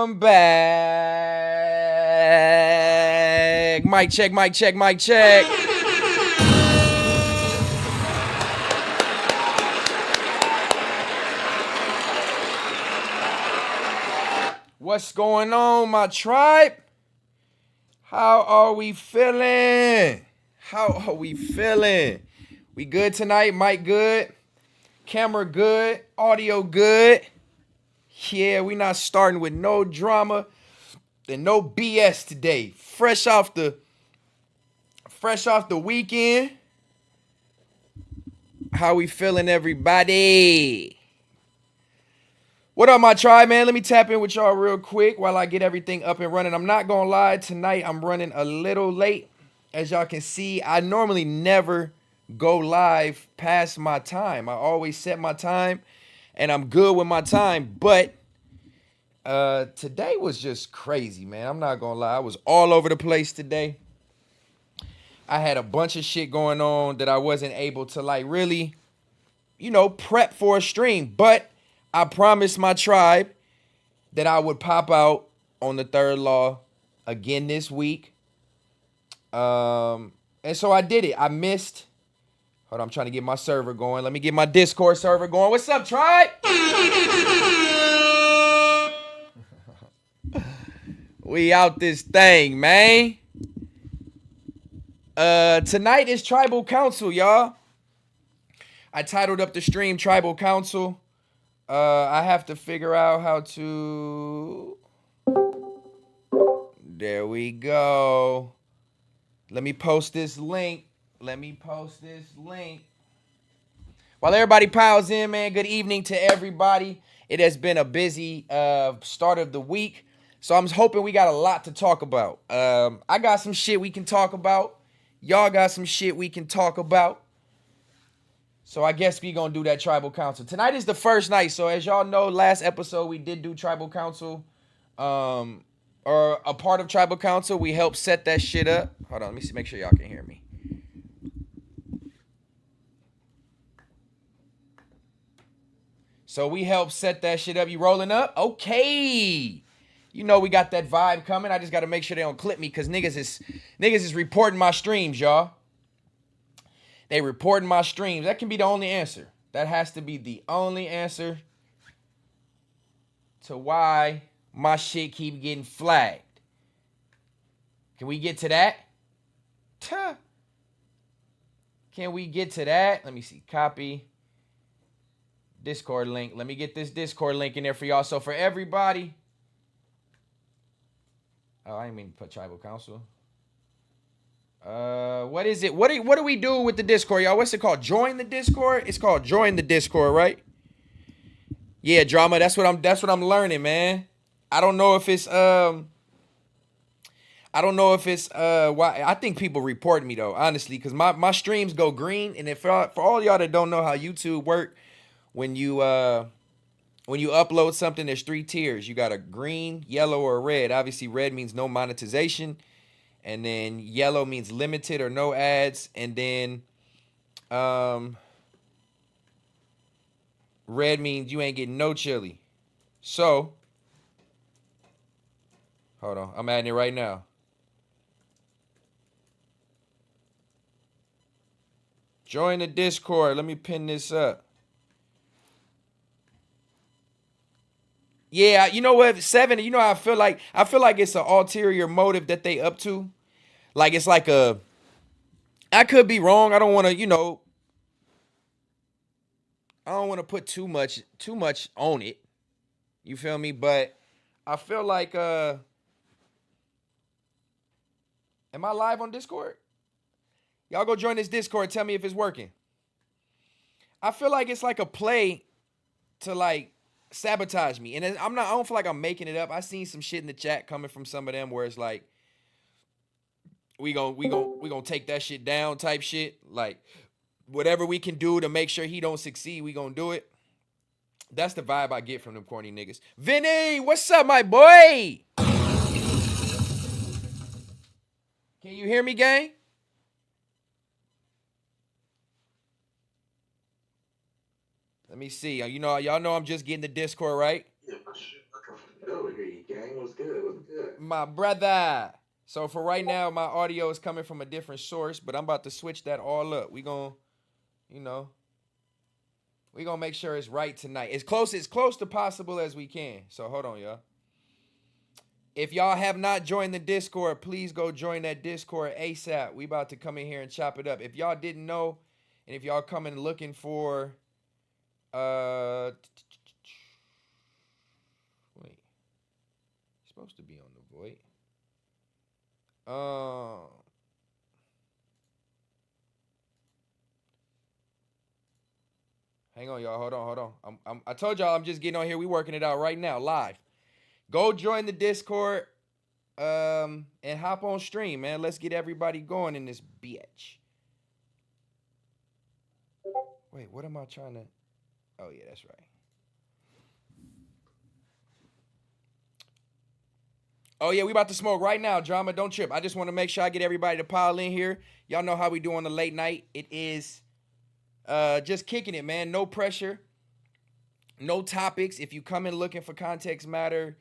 Welcome back. Mic check, mic check, mic check. What's going on, my tribe? How are we feeling? How are we feeling? We good tonight? Mic good? Camera good? Audio good? Yeah, we not starting with no drama and no BS today. Fresh off the weekend. How we feeling, everybody? What up, my tribe, man? Let me tap in with y'all real quick while I get everything up and running. I'm not gonna lie, tonight I'm running a little late. As y'all can see, I normally never go live past my time. I always set my time and I'm good with my time, but today was just crazy, man. I'm not gonna lie. I was all over the place today. I had a bunch of shit going on that I wasn't able to like really, prep for a stream. But I promised my tribe that I would pop out on the third law again this week. And so I did it. I missed. Hold on, I'm trying to get my server going. Let me get my Discord server going. What's up, tribe? We out this thing, man. Tonight is Tribal Council, y'all. I titled up the stream Tribal Council. I have to figure out how to... There we go. Let me post this link. While everybody piles in, man, good evening to everybody. It has been a busy start of the week. So I'm hoping we got a lot to talk about. I got some shit we can talk about. Y'all got some shit we can talk about. So I guess we gonna do that Tribal Council. Tonight is the first night. So as y'all know, last episode we did do Tribal Council. Or a part of Tribal Council. We helped set that shit up. Hold on, let me see, make sure y'all can hear me. So we helped set that shit up. You rolling up? Okay. You know we got that vibe coming. I just got to make sure they don't clip me because niggas is reporting my streams, y'all. They reporting my streams. That can be the only answer. That has to be the only answer to why my shit keep getting flagged. Can we get to that? Can we get to that? Let me see. Copy. Discord link. Let me get this Discord link in there for y'all. So for everybody. Oh, I didn't mean to put Tribal Council. What is it? What do we do with the Discord, y'all? What's it called? Join the Discord? It's called Join the Discord, right? Yeah, drama. That's what I'm learning, man. I don't know if it's why I think people report me though, honestly, because my streams go green. And if for all y'all that don't know how YouTube work, when you upload something, there's 3 tiers. You got a green, yellow, or red. Obviously, red means no monetization. And then yellow means limited or no ads. And then red means you ain't getting no chili. So, hold on. I'm adding it right now. Join the Discord. Let me pin this up. Yeah, you know what, 7, you know how I feel like it's an ulterior motive that they up to. Like it's like I could be wrong. I don't want to, I don't want to put too much on it. You feel me? But I feel like am I live on Discord? Y'all go join this Discord, tell me if it's working. I feel like it's like a play to like sabotage me. And I don't feel like I'm making it up. I seen some shit in the chat coming from some of them where it's like we gonna take that shit down type shit. Like whatever we can do to make sure he don't succeed, we gonna do it. That's the vibe I get from them corny niggas. Vinny, what's up, my boy? Can you hear me, gang? Let me see. Y'all know I'm just getting the Discord, right? Yeah, for sure. I can hear you, gang. My brother. So for right now, my audio is coming from a different source, but I'm about to switch that all up. We gonna, you know, we gonna make sure it's right tonight. As close to possible as we can. So hold on, y'all. If y'all have not joined the Discord, please go join that Discord ASAP. We about to come in here and chop it up. If y'all didn't know, and if y'all coming looking for, wait, supposed to be on the void. Hang on, y'all. Hold on. I told y'all I'm just getting on here. We working it out right now, live. Go join the Discord, and hop on stream, man. Let's get everybody going in this bitch. Wait, what am I trying to? Oh yeah, that's right. Oh yeah, we about to smoke right now, drama. Don't trip. I just want to make sure I get everybody to pile in here. Y'all know how we do on the late night. It is just kicking it, man. No pressure, no topics. If you come in looking for context matter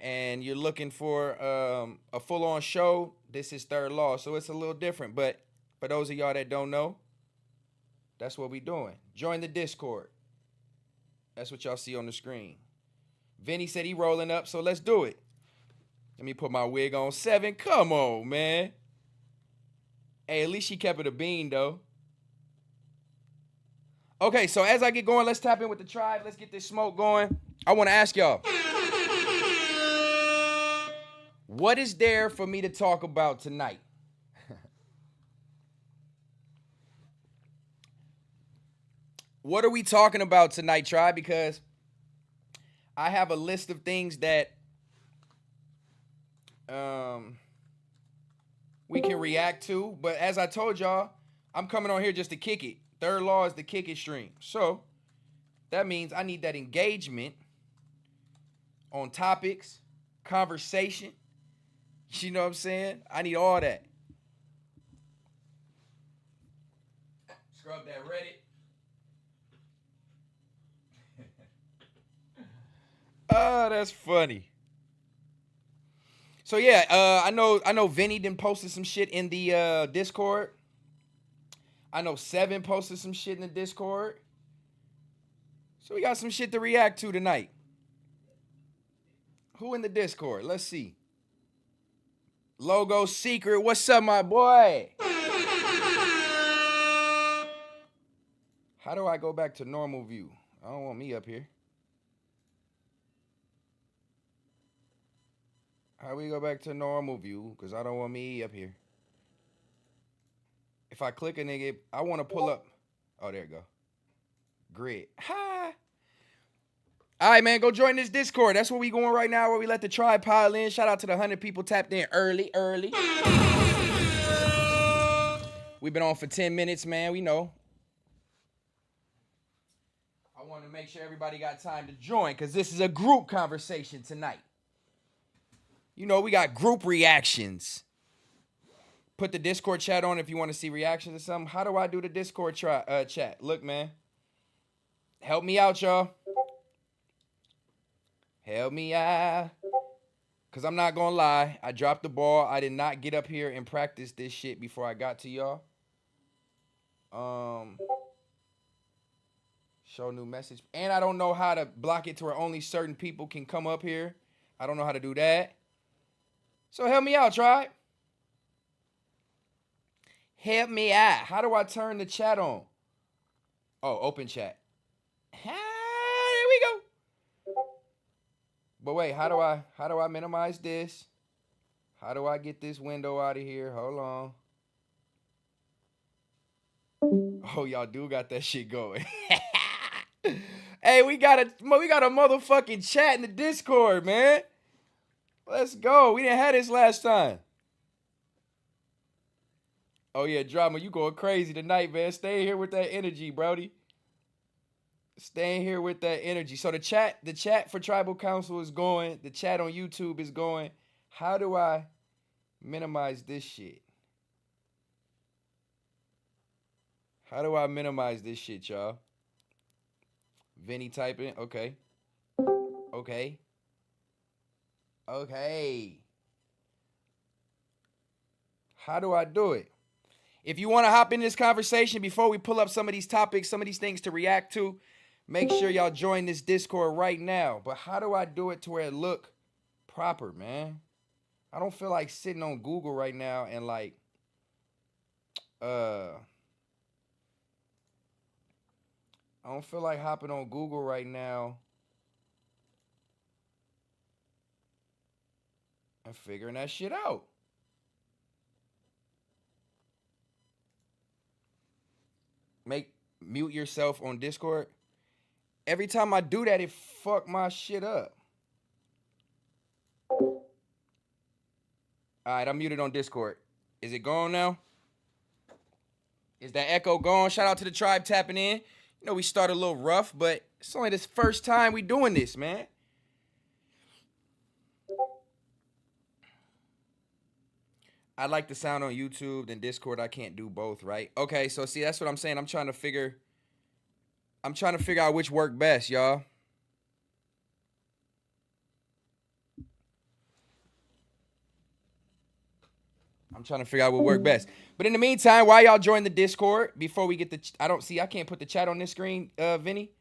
and you're looking for a full-on show, this is Third Law, so it's a little different. But for those of y'all that don't know, that's what we doing. Join the Discord. That's what y'all see on the screen. Vinny said he rolling up, so let's do it. Let me put my wig on. 7, come on, man. Hey, at least she kept it a bean, though. Okay, so as I get going, let's tap in with the tribe. Let's get this smoke going. I want to ask y'all, what is there for me to talk about tonight? What are we talking about tonight, tribe? Because I have a list of things that we can react to. But as I told y'all, I'm coming on here just to kick it. Third Law is the kick it stream. So that means I need that engagement on topics, conversation. You know what I'm saying? I need all that. Scrub that Reddit. Oh, that's funny. So yeah, I know Vinny done posted some shit in the Discord. I know 7 posted some shit in the Discord. So we got some shit to react to tonight. Who in the Discord? Let's see. Logo Secret, what's up, my boy? How do I go back to normal view? I don't want me up here. How we go back to normal view? Because I don't want me up here. If I click a nigga, I want to pull up. Oh, there you go. Grid. Ha! All right, man, go join this Discord. That's where we going right now, where we let the tribe pile in. Shout out to the 100 people tapped in early. We've been on for 10 minutes, man. We know. I want to make sure everybody got time to join because this is a group conversation tonight. You know, we got group reactions. Put the Discord chat on if you want to see reactions or something. How do I do the Discord chat? Look, man. Help me out, y'all. Help me out. Because I'm not going to lie. I dropped the ball. I did not get up here and practice this shit before I got to y'all. Show new message. And I don't know how to block it to where only certain people can come up here. I don't know how to do that. So help me out, tribe. Help me out. How do I turn the chat on? Oh, open chat. There we go. But wait, how do I minimize this? How do I get this window out of here? Hold on. Oh, y'all do got that shit going. Hey, we got a motherfucking chat in the Discord, man. Let's go. We didn't have this last time. Oh yeah, drama, you going crazy tonight, man. Stay here with that energy, Brody. Staying here with that energy. So the chat for Tribal Council is going. The chat on YouTube is going. How do I minimize this shit? How do I minimize this shit, y'all? Vinny typing. Okay. Okay. How do I do it? If you want to hop in this conversation before we pull up some of these topics, some of these things to react to, make sure y'all join this Discord right now. But how do I do it to where it look proper, man? I don't feel like sitting on Google right now and like I don't feel like hopping on Google right now and figuring that shit out. Mute yourself on Discord. Every time I do that, it fuck my shit up. All right, I'm muted on Discord. Is it gone now? Is that echo gone? Shout out to the tribe tapping in. You know, we started a little rough, but it's only this first time we doing this, man. I like the sound on YouTube and Discord. I can't do both, right? Okay, so see, that's what I'm saying. I'm trying to figure out which work best, y'all. I'm trying to figure out what worked best. But in the meantime, while y'all join the Discord, before we get the... I can't put the chat on this screen, Vinny.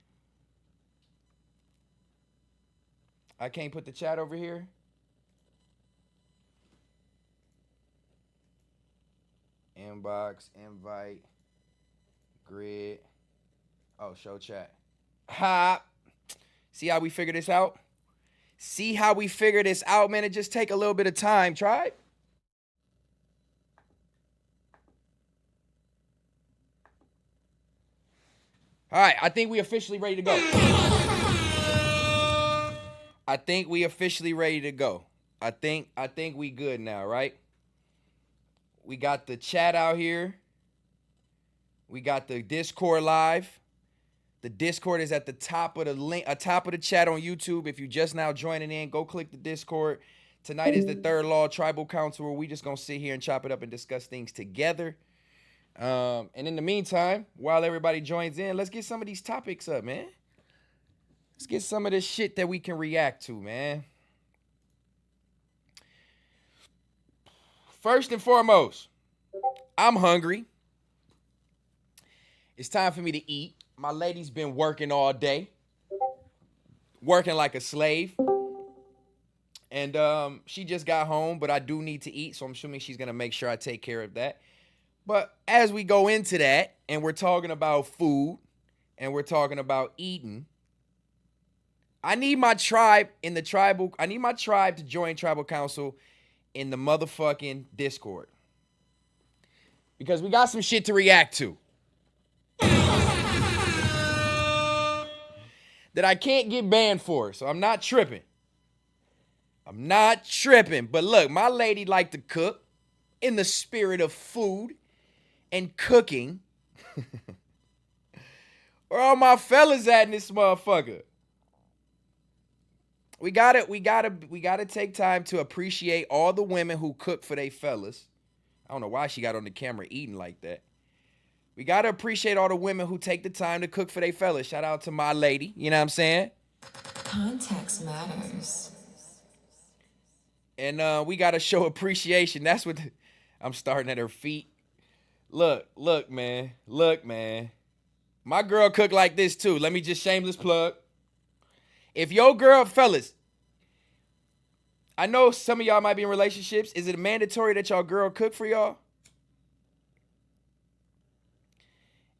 I can't put the chat over here. Inbox, invite, grid. Oh, show chat. Ha! See how we figure this out? See how we figure this out, man? It just take a little bit of time, tribe. All right, I think we officially ready to go. I think we good now, right? We got the chat out here. We got the Discord live. The Discord is at the top of the link, top of the chat on YouTube. If you just now joining in, go click the Discord. Tonight is the Third Law Tribal Council where we just gonna sit here and chop it up and discuss things together. And in the meantime, while everybody joins in, let's get some of these topics up, man. Let's get some of this shit that we can react to, man. First and foremost, I'm hungry. It's time for me to eat. My lady's been working all day, working like a slave. And she just got home, but I do need to eat, so I'm assuming she's going to make sure I take care of that. But as we go into that, and we're talking about food, and we're talking about eating, I need my tribe to join Tribal Council in the motherfucking Discord. Because we got some shit to react to. That I can't get banned for, so I'm not tripping. But look, my lady like to cook in the spirit of food and cooking. Where all my fellas at in this motherfucker? We gotta take time to appreciate all the women who cook for they fellas. I don't know why she got on the camera eating like that. We gotta appreciate all the women who take the time to cook for they fellas. Shout out to my lady, you know what I'm saying? Context matters. And we gotta show appreciation. That's what I'm starting at her feet. Look, man. My girl cook like this too. Let me just shameless plug. If your girl, fellas, I know some of y'all might be in relationships. Is it mandatory that y'all girl cook for y'all?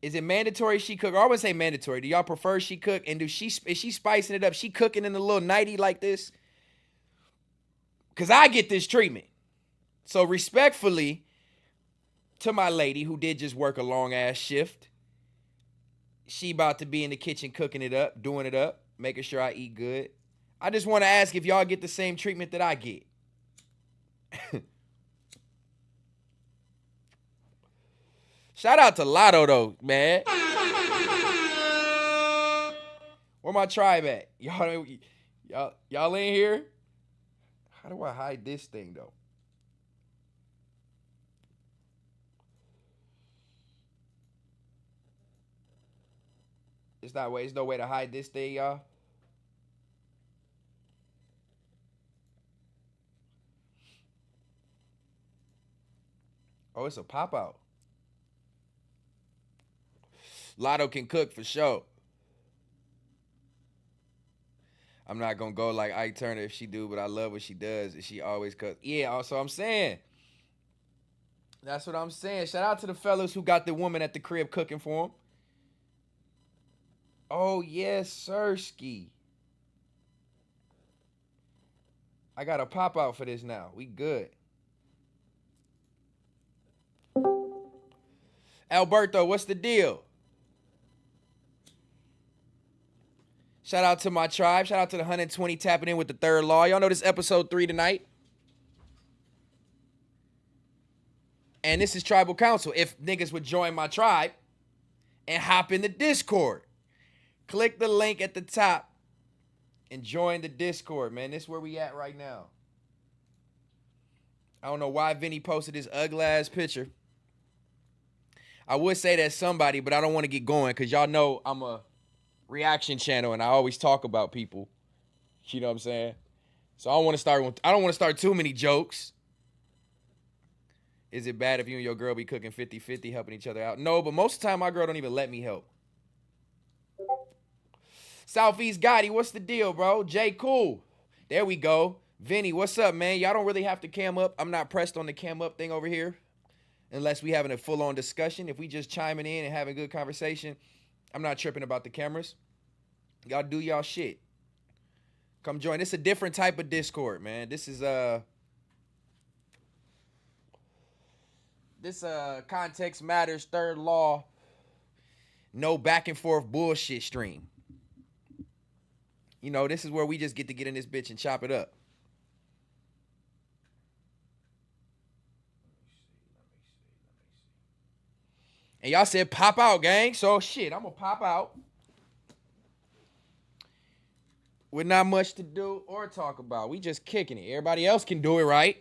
Is it mandatory she cook? Or I wouldn't say mandatory. Do y'all prefer she cook? And is she spicing it up? She cooking in a little nighty like this? Because I get this treatment. So respectfully to my lady who did just work a long ass shift. She about to be in the kitchen cooking it up, doing it up, making sure I eat good. I just want to ask if y'all get the same treatment that I get. Shout out to Lotto though, man. Where my tribe at? Y'all in here? How do I hide this thing though? There's no way to hide this thing, y'all. Oh, it's a pop out. Lotto can cook for sure. I'm not gonna go like Ike Turner if she do, but I love what she does and she always cooks. Yeah, also I'm saying. That's what I'm saying. Shout out to the fellas who got the woman at the crib cooking for them. Oh yes, Sirski. I got a pop out for this now. We good. Alberto, what's the deal? Shout out to my tribe. Shout out to the 120 tapping in with the third law. Y'all know this episode 3 tonight. And this is Tribal Council. If niggas would join my tribe and hop in the Discord, click the link at the top and join the Discord, man. This is where we at right now. I don't know why Vinny posted this ugly ass picture. I would say that's somebody, but I don't want to get going because y'all know I'm a reaction channel and I always talk about people. You know what I'm saying? So I don't want to start too many jokes. Is it bad if you and your girl be cooking 50-50, helping each other out? No, but most of the time my girl don't even let me help. Southeast Gotti, what's the deal, bro? Jay Cool. There we go. Vinny, what's up, man? Y'all don't really have to cam up. I'm not pressed on the cam up thing over here. Unless we having a full-on discussion. If we just chiming in and having a good conversation, I'm not tripping about the cameras. Y'all do y'all shit. Come join. It's a different type of Discord, man. This is context matters, third law, no back and forth bullshit stream. You know, this is where we just get to get in this bitch and chop it up. And y'all said pop out, gang. So shit, I'm gonna pop out. With not much to do or talk about. We just kicking it. Everybody else can do it, right?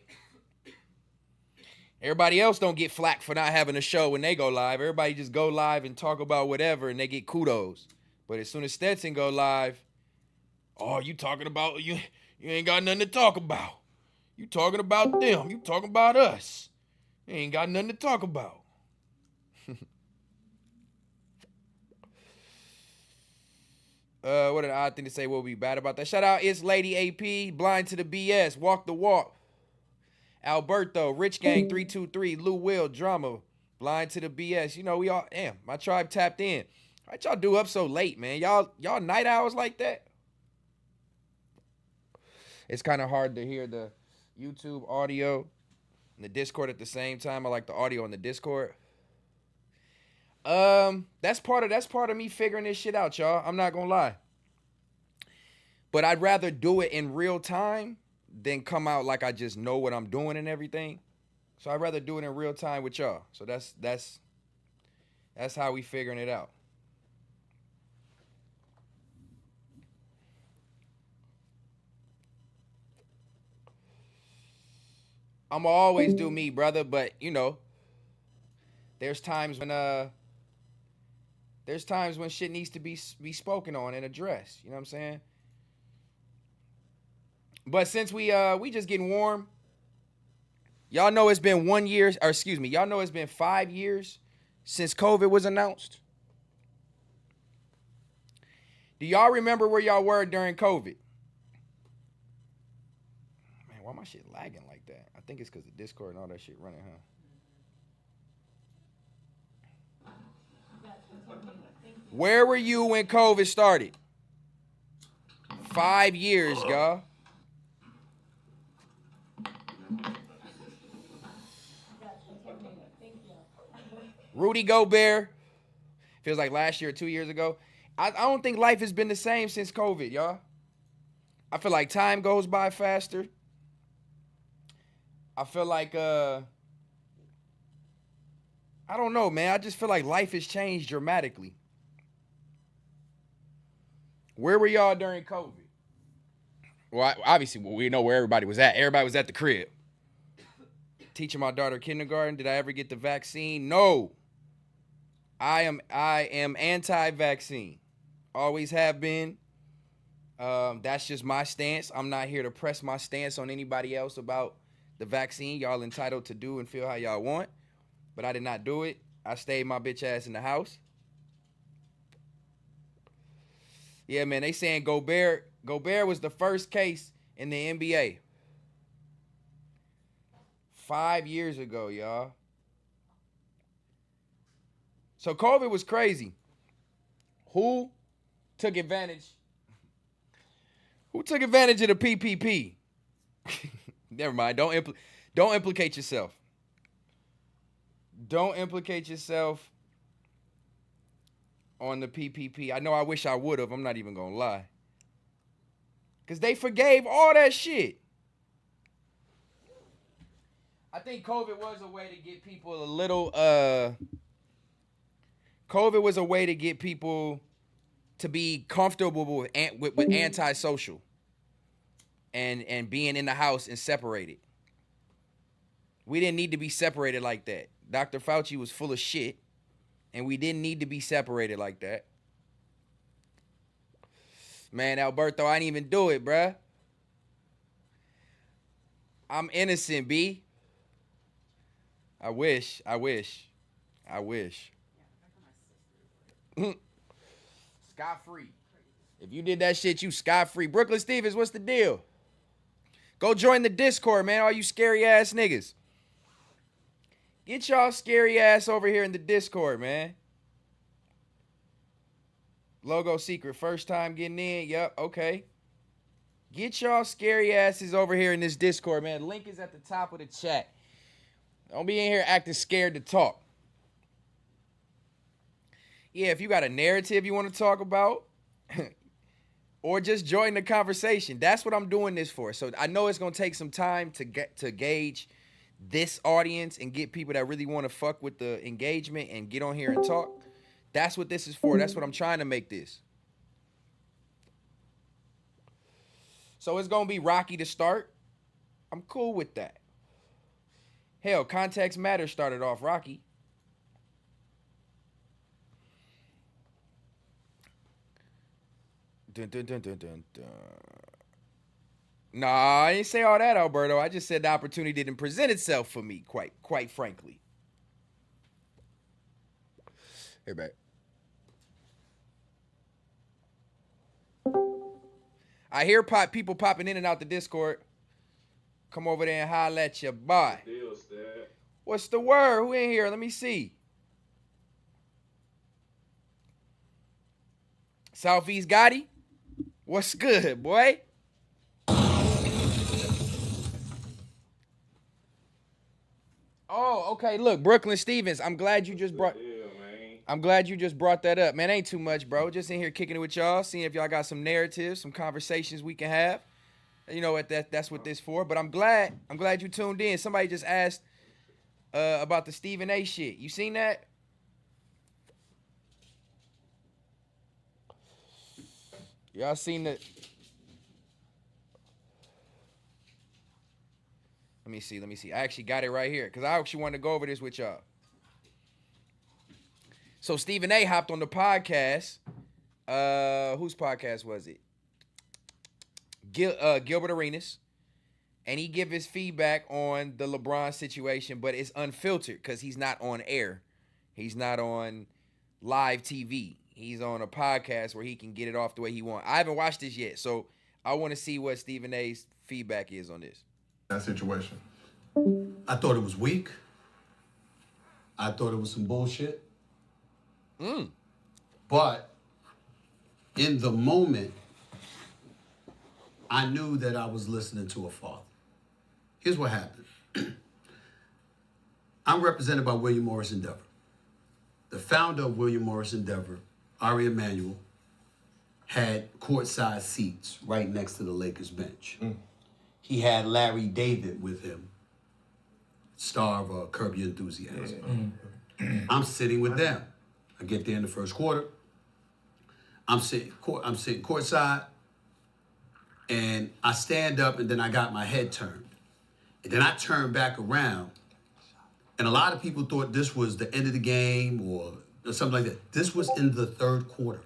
Everybody else don't get flack for not having a show when they go live. Everybody just go live and talk about whatever and they get kudos. But as soon as Stetsen go live, oh, you talking about, you ain't got nothing to talk about. You talking about them. You talking about us. You ain't got nothing to talk about. What an odd thing to say. What would be bad about that? Shout out, it's Lady AP, Blind to the BS, Walk the Walk. Alberto, Rich Gang 323, Lou Will, Drama, Blind to the BS. You know, we all, damn, my tribe tapped in. Why'd y'all do up so late, man? Y'all night owls like that? It's kind of hard to hear the YouTube audio and the Discord at the same time. I like the audio on the Discord. That's part of me figuring this shit out, y'all. I'm not gonna lie. But I'd rather do it in real time than come out like I just know what I'm doing and everything. So I'd rather do it in real time with y'all. So that's how we figuring it out. I'ma always do me, brother, but you know, there's times when shit needs to be spoken on and addressed. You know what I'm saying? But since we just getting warm, y'all know it's been 1 year, or excuse me, y'all know it's been 5 years since COVID was announced. Do y'all remember where y'all were during COVID? Man, why my shit lagging like that? I think it's because the Discord and all that shit running, huh? Where were you when COVID started? 5 years, y'all. Rudy Gobert. Feels like last year or 2 years ago. I don't think life has been the same since COVID, y'all. I feel like time goes by faster. I feel like, I don't know, man. I just feel like life has changed dramatically. Where were y'all during COVID? Well, obviously, we know where everybody was at. Everybody was at the crib. Teaching my daughter kindergarten. Did I ever get the vaccine? No. I am anti-vaccine. Always have been. That's just my stance. I'm not here to press my stance on anybody else about the vaccine. Y'all entitled to do and feel how y'all want. but I did not do it. I stayed my bitch ass in the house. Yeah, man, they saying Gobert was the first case in the NBA. 5 years ago, y'all. So COVID was crazy. Who took advantage? Who took advantage of the PPP? Never mind. Don't implicate yourself. Don't implicate yourself on the PPP. I know I wish I would have. I'm not even going to lie. Because they forgave all that shit. I think COVID was a way to get people a little, COVID was a way to get people to be comfortable with antisocial and being in the house and separated. We didn't need to be separated like that. Dr. Fauci was full of shit, and we didn't need to be separated like that. Man, Alberto, I didn't even do it, bruh. I'm innocent, B. I wish. Scot-free. If you did that shit, you scot-free. Brooklyn Stevens, what's the deal? Go join the Discord, man, all you scary ass niggas. Get y'all scary ass over here in the Discord, man. Logo secret, first time getting in. Yup, okay. Get y'all scary asses over here in this Discord, man. Link is at the top of the chat. Don't be in here acting scared to talk. Yeah, if you got a narrative you want to talk about, or just join the conversation. That's what I'm doing this for. So I know it's going to take some time to gauge this audience and get people that really want to fuck with the engagement and get on here and talk. That's what this is for. That's what I'm trying to make this. So it's going to be rocky to start. I'm cool with that. Hell, Context Matters started off rocky. Dun, dun, dun, dun, dun, dun. Nah, I didn't say all that, Alberto. I just said the opportunity didn't present itself for me, quite frankly. Here, back. I hear people popping in and out the Discord. Come over there and holler at your boy. What's the word? Who in here? Let me see. Southeast Gotti? What's good, boy? Oh, okay. Look, Brooklyn Stevens. I'm glad you just brought that up. Man, ain't too much, bro. Just in here kicking it with y'all, seeing if y'all got some narratives, some conversations we can have. You know what that's what this for. But I'm glad you tuned in. Somebody just asked about the Stephen A shit. You seen that? Y'all seen that? Let me see. I actually got it right here because I actually wanted to go over this with y'all. So Stephen A hopped on the podcast. Whose podcast was it? Gilbert Arenas. And he give his feedback on the LeBron situation, but it's unfiltered because he's not on air. He's not on live TV. He's on a podcast where he can get it off the way he wants. I haven't watched this yet, so I want to see what Stephen A's feedback is on this. That situation. I thought it was weak. I thought it was some bullshit. But in the moment, I knew that I was listening to a father. Here's what happened. I'm represented by William Morris Endeavor. The founder of William Morris Endeavor, Ari Emanuel, had courtside seats right next to the Lakers bench. He had Larry David with him, star of Curb Your Enthusiasm. I'm sitting with them. I get there in the first quarter. I'm sitting courtside, and I stand up, and then I got my head turned. And then I turned back around, and a lot of people thought this was the end of the game or something like that. This was in the third quarter.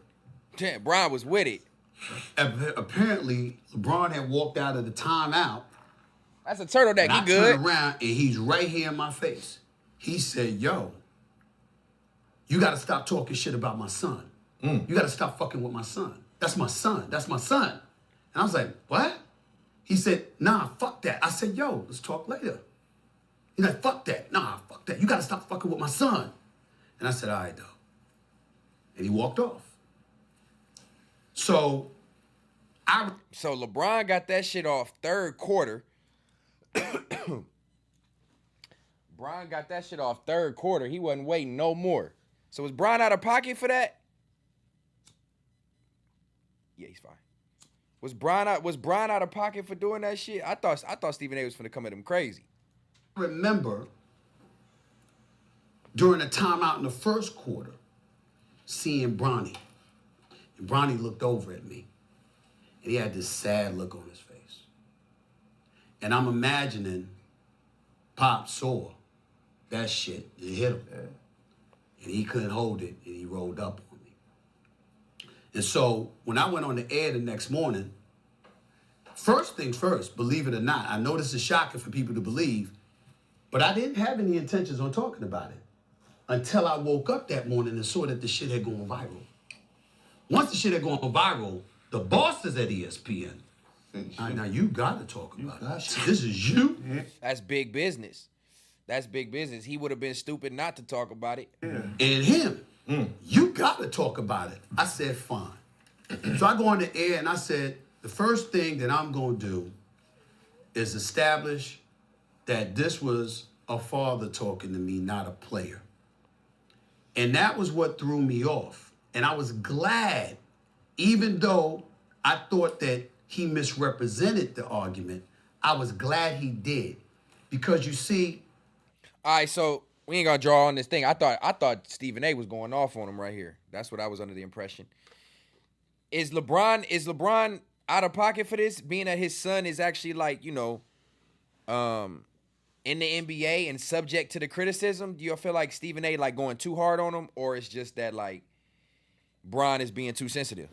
Damn, Bron was with it. Apparently, LeBron had walked out of the timeout. That's a turtleneck. And He I good. turn around, and he's right here in my face. he said, yo, you got to stop talking shit about my son. You got to stop fucking with my son. That's my son. That's my son. And I was like, what? He said, nah, fuck that. I said, yo, let's talk later. He's like, fuck that. Nah, fuck that. You got to stop fucking with my son. And I said, all right, though. And he walked off. So LeBron got that shit off third quarter. Bron got that shit off third quarter. He wasn't waiting no more. So was Bron out of pocket for that? Yeah, he's fine. Was Bron out of pocket for doing that shit? I thought Stephen A was finna come at him crazy. I remember during a timeout in the first quarter, seeing Bronny. And Bronny looked over at me. And he had this sad look on his face. And I'm imagining Pop saw that shit. It hit him. Yeah. And he couldn't hold it, and he rolled up on me. And so when I went on the air the next morning, first things first, believe it or not, I know this is shocking for people to believe, but I didn't have any intentions on talking about it until I woke up that morning and saw that the shit had gone viral. Once the shit had gone viral, the bosses at ESPN, now you got to talk about it. This is you. Yeah. That's big business. That's big business. He would have been stupid not to talk about it. Yeah. And him, you got to talk about it. I said, fine. So I go on the air and I said, the first thing that I'm going to do is establish that this was a father talking to me, not a player. And that was what threw me off. And I was glad, even though I thought that he misrepresented the argument, I was glad he did. Because you see... All right, so we ain't gonna draw on this thing. I thought Stephen A was going off on him right here. That's what I was under the impression. Is LeBron out of pocket for this, being that his son is actually like, you know, in the NBA and subject to the criticism? Do you feel like Stephen A like going too hard on him, or it's just that like Bron is being too sensitive?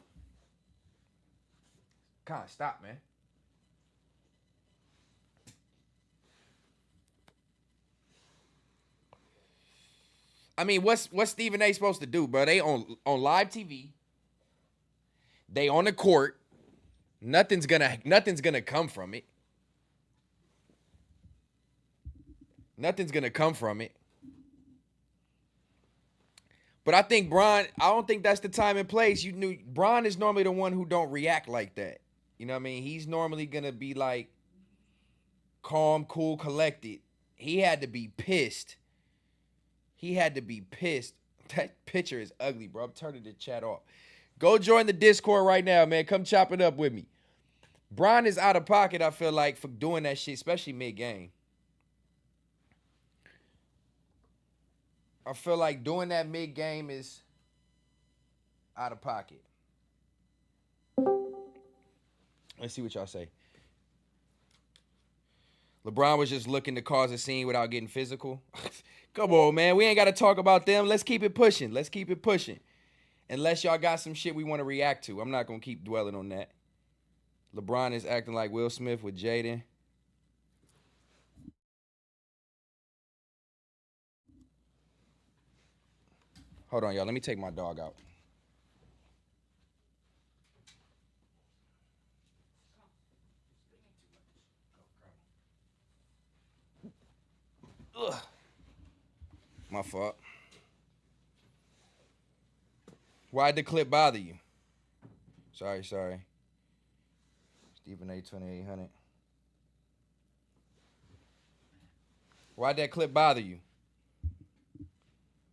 Can't stop, man. I mean, what's Stephen A supposed to do, bro? They on live TV. They on the court. Nothing's gonna come from it. Nothing's gonna come from it. But I think Bron, I don't think that's the time and place. Bron is normally the one who don't react like that. You know what I mean? He's normally gonna be like calm, cool, collected. He had to be pissed. That picture is ugly, bro. I'm turning the chat off. Go join the Discord right now, man. Come chop it up with me. Bron is out of pocket, I feel like, for doing that shit, especially mid-game. I feel like doing that mid-game is out of pocket. Let's see what y'all say. LeBron was just looking to cause a scene without getting physical. Come on, man. We ain't got to talk about them. Let's keep it pushing. Unless y'all got some shit we want to react to. I'm not going to keep dwelling on that. LeBron is acting like Will Smith with Jaden. Hold on, y'all. Let me take my dog out. Ugh. My fault. Why'd the clip bother you? Sorry. Stephen A. 2800. Why'd that clip bother you?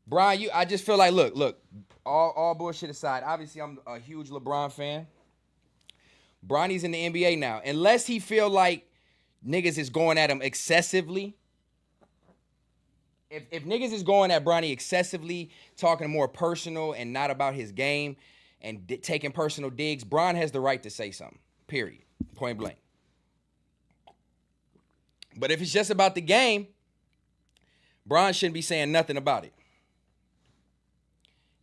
Brian, I just feel like, look, all bullshit aside, obviously I'm a huge LeBron fan. Bronny's in the NBA now. Unless he feel like niggas is going at him excessively. If niggas is going at Bronny excessively, talking more personal and not about his game and taking personal digs, Bron has the right to say something, period, point blank. But if it's just about the game, Bron shouldn't be saying nothing about it.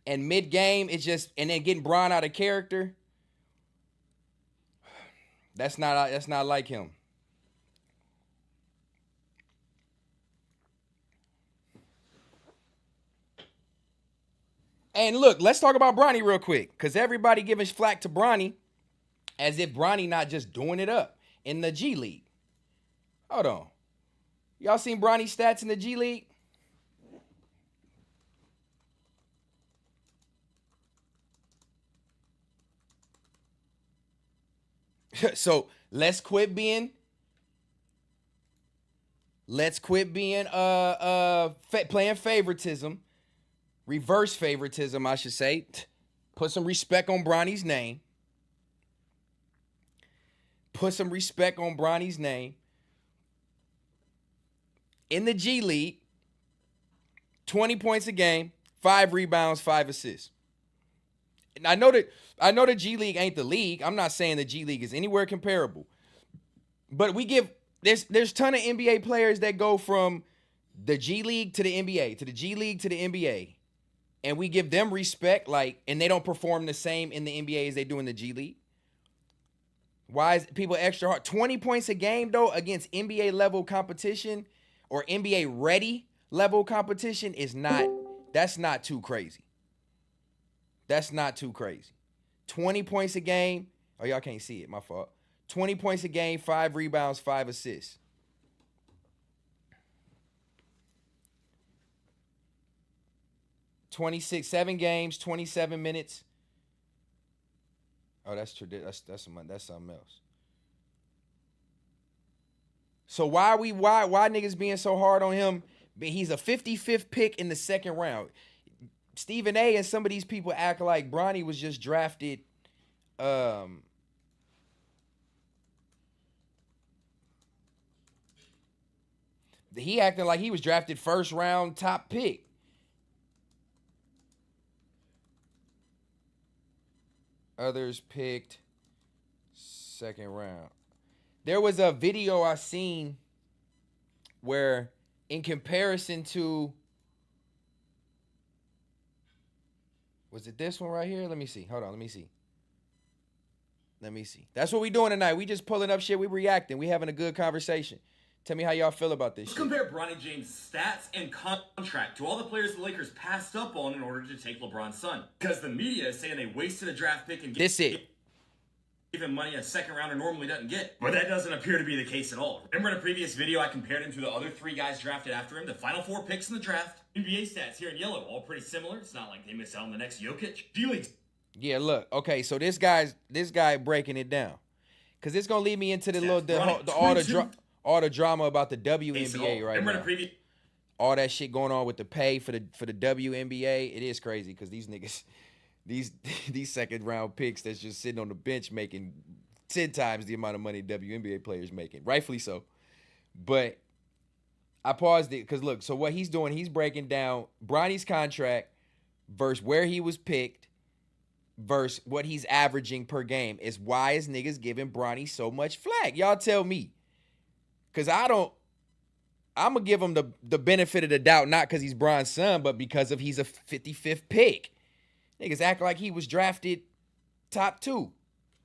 And mid-game, it's just, and then getting Bron out of character, that's not like him. And look, let's talk about Bronny real quick, because everybody giving flack to Bronny as if Bronny not just doing it up in the G League. Hold on. Y'all seen Bronny's stats in the G League? So let's quit being playing favoritism, reverse favoritism, I should say. Put some respect on Bronny's name. Put some respect on Bronny's name. In the G League, 20 points a game, 5 rebounds, 5 assists. And I know the G League ain't the league. I'm not saying the G League is anywhere comparable. But there's a ton of NBA players that go from the G League to the NBA, to the G League to the NBA. And we give them respect, and they don't perform the same in the NBA as they do in the G League. Why is people extra hard? 20 points a game, though, against NBA level competition or NBA ready level competition that's not too crazy. That's not too crazy. 20 points a game. Oh, y'all can't see it. My fault. 20 points a game, 5 rebounds, 5 assists. Seven games, 27 minutes. Oh, that's something else. So why niggas being so hard on him? He's a 55th pick in the second round. Stephen A. and some of these people act like Bronny was just drafted. He acting like he was drafted first round top pick. Others picked second round. There was a video I seen where, in comparison to, was it this one right here? Let me see. Hold on. Let me see. That's what we doing tonight. We just pulling up shit. We reacting. We having a good conversation. Tell me how y'all feel about this shit. Let's compare Bronny James' stats and contract to all the players the Lakers passed up on in order to take LeBron's son. Because the media is saying they wasted a draft pick and gave him money a second rounder normally doesn't get. But that doesn't appear to be the case at all. Remember in a previous video I compared him to the other 3 guys drafted after him, the final 4 picks in the draft? NBA stats here in yellow, all pretty similar. It's not like they missed out on the next Jokic. G-League. Yeah, look. Okay, so this guy breaking it down. Because it's going to lead me into all the drama about the WNBA right now. All that shit going on with the pay for the WNBA. It is crazy because these niggas, these second round picks that's just sitting on the bench making 10 times the amount of money WNBA players making. Rightfully so. But I paused it because look, so what he's doing, he's breaking down Bronny's contract versus where he was picked versus what he's averaging per game. Is why is niggas giving Bronny so much flack? Y'all tell me. Because I'm going to give him the benefit of the doubt, not because he's Bron's son, but because he's a 55th pick. Niggas act like he was drafted top 2.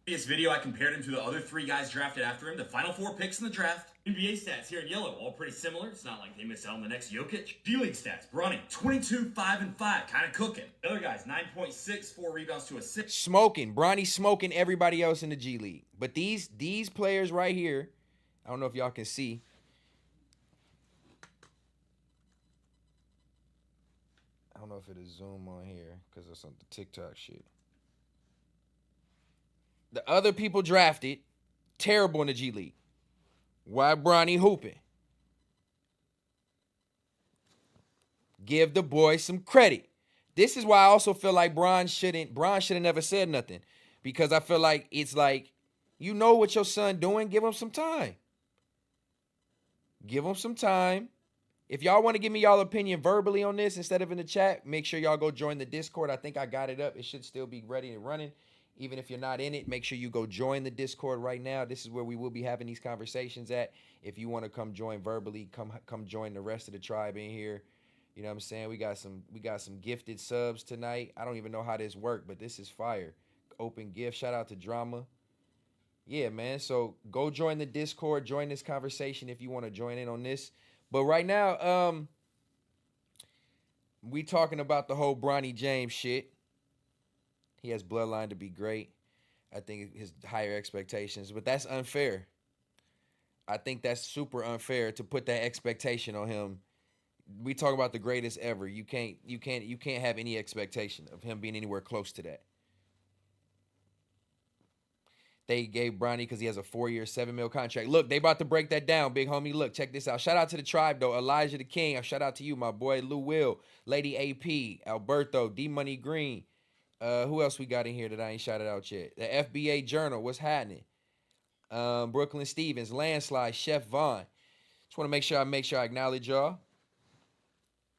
In this video, I compared him to the other 3 guys drafted after him, the final 4 picks in the draft. NBA stats here in yellow, all pretty similar. It's not like they missed out on the next Jokic. D-League stats, Bronny, 22, 5, and 5, kind of cooking. The other guys, 9.6, 4 rebounds to assist. Smoking. Bronny smoking everybody else in the G League. But these players right here, I don't know if y'all can see. I don't know if it'll zoom on here because of some TikTok shit. The other people drafted, terrible in the G League. Why Bronny hooping? Give the boy some credit. This is why I also feel like Bron should have never said nothing. Because I feel like it's like, you know what your son doing, give him some time. Give him some time. If y'all want to give me y'all opinion verbally on this instead of in the chat, make sure y'all go join the Discord. I think I got it up. It should still be ready and running. Even if you're not in it, make sure you go join the Discord right now. This is where we will be having these conversations at. If you want to come join verbally, come join the rest of the tribe in here. You know what I'm saying? We got some gifted subs tonight. I don't even know how this worked, but this is fire. Open gift. Shout out to Drama. Yeah, man. So go join the Discord. Join this conversation if you want to join in on this. But right now, we talking about the whole Bronny James shit. He has bloodline to be great. I think his higher expectations, but that's unfair. I think that's super unfair to put that expectation on him. We talk about the greatest ever. You can't have any expectation of him being anywhere close to that. They gave Bronny because he has a 4-year, $7 million contract. Look, they about to break that down, big homie. Look, check this out. Shout out to the tribe, though. Elijah the King. Shout out to you, my boy. Lou Will, Lady AP, Alberto, D Money Green. Who else we got in here that I ain't shouted out yet? The FBA Journal. What's happening? Brooklyn Stevens, Landslide, Chef Vaughn. Just want to make sure I acknowledge y'all.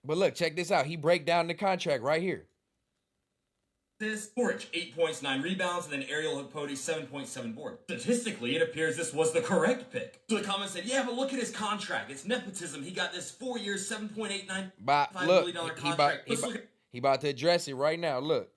But look, check this out. He break down the contract right here. This Porch, 8 points, 9 rebounds, and then Ariel Hippolyte, 7.7 board. Statistically, it appears this was the correct pick. So the comment said, yeah, but look at his contract. It's nepotism. He got this 4-year, $7.89 million contract. He about to address it right now. Look.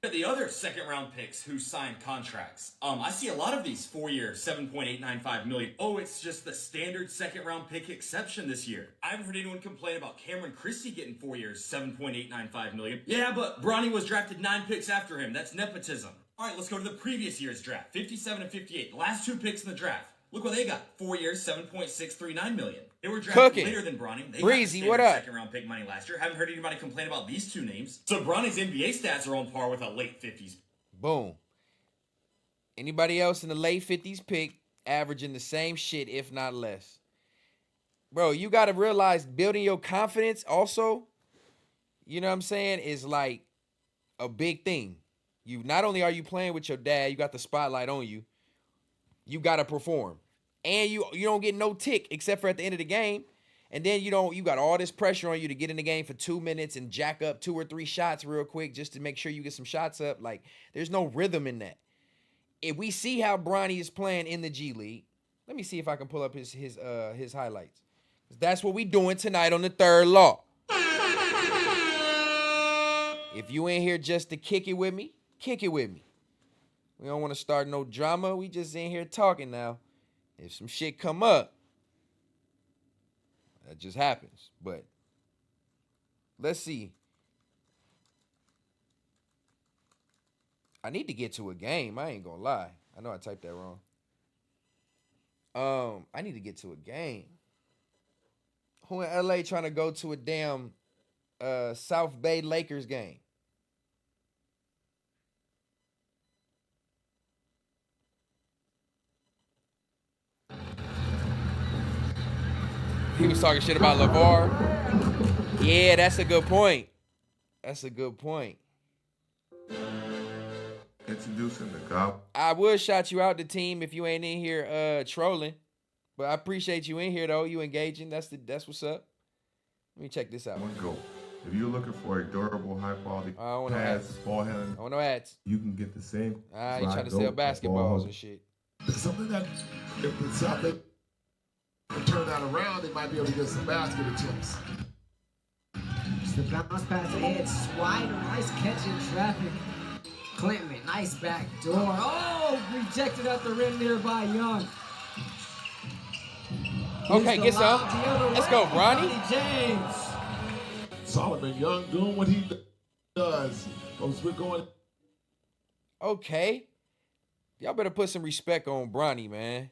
The other second-round picks who signed contracts. I see a lot of these 4-year, $7.895 million. Oh, it's just the standard second-round pick exception this year. I haven't heard anyone complain about Cameron Christie getting 4 years, $7.895 million. Yeah, but Bronny was drafted 9 picks after him. That's nepotism. All right, let's go to the previous year's draft, 57 and 58. The last 2 picks in the draft. Look what they got. 4 years, $7.639 million. They were drafted later than Bronny. They Breezy, got what up? Second round pick money last year. Haven't heard anybody complain about these 2 names. So Bronny's NBA stats are on par with a late 50s. Boom. Anybody else in the late 50s pick averaging the same shit, if not less. Bro, you got to realize building your confidence also, you know what I'm saying, is like a big thing. You not only are you playing with your dad, you got the spotlight on you. You got to perform. And you don't get no tick except for at the end of the game. And then you got all this pressure on you to get in the game for 2 minutes and jack up 2 or 3 shots real quick just to make sure you get some shots up. Like, there's no rhythm in that. If we see how Bronny is playing in the G League, let me see if I can pull up his highlights. That's what we doing tonight on the Third Law. If you ain't here just to kick it with me, kick it with me. We don't want to start no drama. We just in here talking now. If some shit come up, that just happens. But let's see. I need to get to a game. I ain't gonna lie. I know I typed that wrong. I need to get to a game. Who in LA trying to go to a damn South Bay Lakers game? He was talking shit about LeVar. Yeah, that's a good point. That's a good point. Introducing the gob. I would shout you out the team if you ain't in here trolling. But I appreciate you in here though. You engaging. That's what's up. Let me check this out. One goal. If you're looking for a durable, high quality pass, ball handling, I want no ads. you can get the same. You trying to sell basketballs and shit. Something that if the Celtics can turn that around, they might be able to get some basket attempts. Just the bounce pass ahead, Swider, nice catch in traffic. Clinton, nice back door. Oh, rejected at the rim there by Young. Okay, get some. Let's go, Bronny. James. Solomon Young doing what he does. Folks, we're going. Okay. Y'all better put some respect on Bronny, man.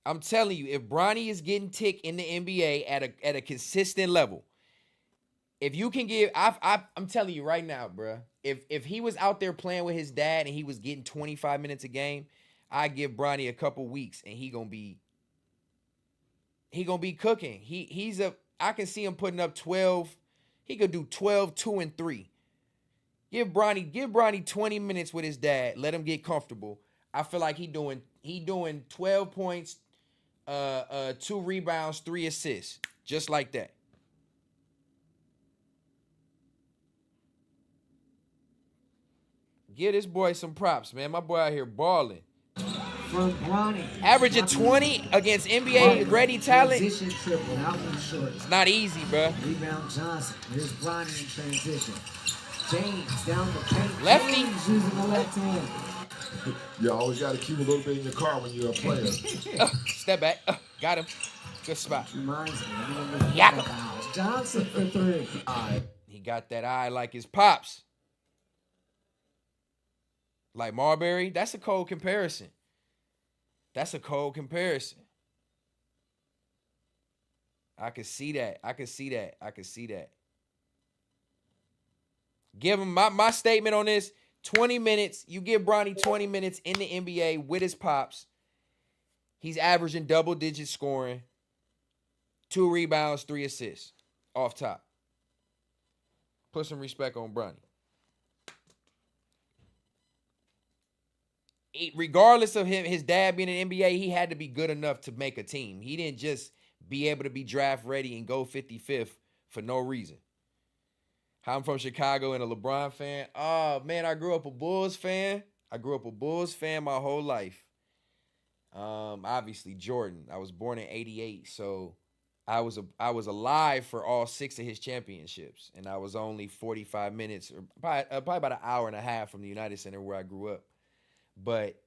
I'm telling you, if Bronny is getting tick in the NBA at a consistent level, if you can give, I'm telling you right now, bruh, if he was out there playing with his dad and he was getting 25 minutes a game, I give Bronny a couple weeks and he gonna be cooking. I can see him putting up 12. He could do 12, 2, and 3. Give Bronny 20 minutes with his dad. Let him get comfortable. I feel like he doing 12 points, 2 rebounds, 3 assists, just like that. Give this boy some props, man. My boy out here balling. From Bronny. Averaging 20 against NBA ready talent. Transition triple, out one short. It's not easy, bro. Rebound Johnson. Here's Bronny in transition. James down the paint. Lefty. James using the left hand. You always got to keep a little bit in your car when you're a player. Step back. Got him. Good spot. Reminds me. Yakka. Johnson for three. He got that eye like his pops. Like Marbury. That's a cold comparison. That's a cold comparison. I could see that. I could see that. I could see that. Give him my statement on this. 20 minutes. You give Bronny 20 minutes in the NBA with his pops. He's averaging double-digit scoring. 2 rebounds, 3 assists. Off top. Put some respect on Bronny. Regardless of him, his dad being in the NBA, he had to be good enough to make a team. He didn't just be able to be draft ready and go 55th for no reason. I'm from Chicago and a LeBron fan. Oh, man, I grew up a Bulls fan. I grew up a Bulls fan my whole life. Obviously, Jordan. I was born in 88, so I was alive for all 6 of his championships, and I was only 45 minutes, or probably about an hour and a half from the United Center where I grew up. But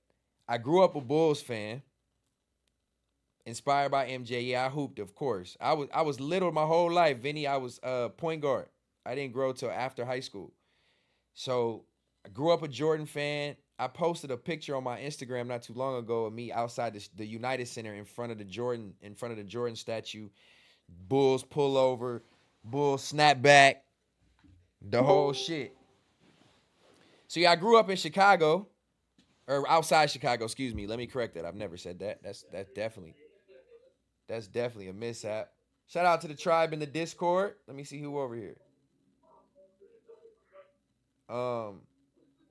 I grew up a Bulls fan, inspired by MJ. Yeah, I hooped, of course. I was little my whole life, Vinny. I was point guard. I didn't grow till after high school. So I grew up a Jordan fan. I posted a picture on my Instagram not too long ago of me outside the United Center in front of the Jordan statue. Bulls pull over, Bulls snap back, the whole shit. So yeah, I grew up in Chicago, or outside Chicago, excuse me. Let me correct that. I've never said that. That's definitely a mishap. Shout out to the tribe in the Discord. Let me see who over here.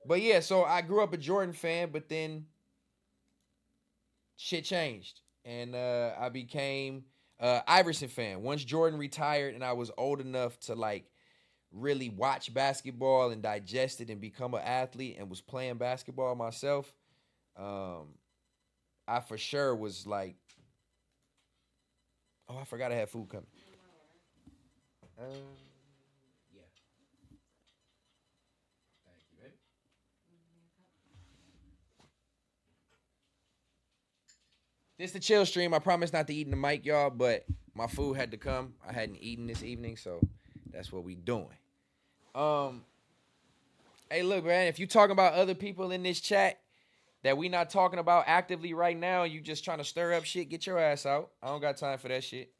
But yeah, so I grew up a Jordan fan, but then shit changed. And I became Iverson fan. Once Jordan retired and I was old enough to like really watch basketball and digest it and become an athlete and was playing basketball myself, I for sure was like, oh, I forgot I had food coming. Yeah. Thank you, baby. This the chill stream. I promise not to eat in the mic, y'all, but my food had to come. I hadn't eaten this evening, so that's what we doing. Hey, look, man, if you talking about other people in this chat that we not talking about actively right now, you just trying to stir up shit, get your ass out. I don't got time for that shit.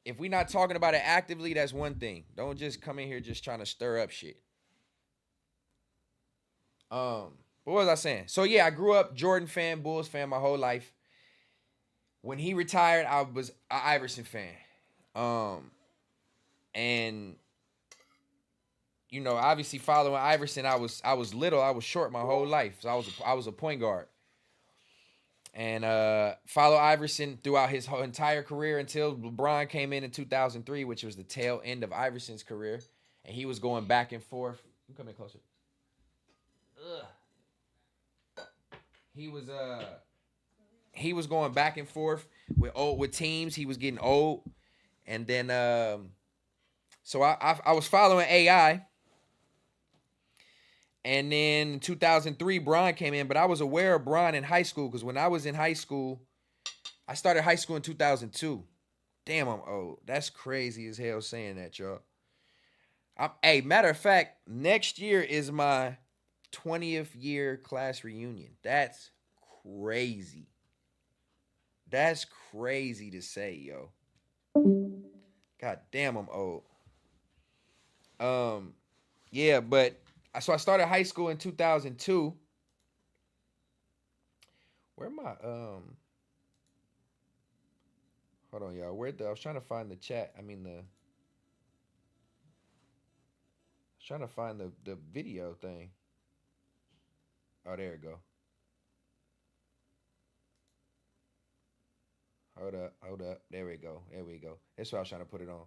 If we not talking about it actively, that's one thing. Don't just come in here just trying to stir up shit. What was I saying? So yeah, I grew up Jordan fan, Bulls fan my whole life. When he retired, I was an Iverson fan. And you know, obviously following Iverson, I was little, I was short my whole life. So I was a point guard. And follow Iverson throughout his whole entire career until LeBron came in 2003, which was the tail end of Iverson's career. And he was going back and forth. You come in closer. Ugh. He was going back and forth with teams. He was getting old. And then so I was following AI. And then in 2003, Bron came in, but I was aware of Bron in high school because when I was in high school, I started high school in 2002. Damn, I'm old. That's crazy as hell saying that, y'all. Hey, matter of fact, next year is my 20th year class reunion. That's crazy. That's crazy to say, yo. God damn, I'm old. Yeah, but so I started high school in 2002. Where am I? Hold on, y'all. I was trying to find the chat. I was trying to find the video thing. Oh, there it go. Hold up. There we go. That's what I was trying to put it on.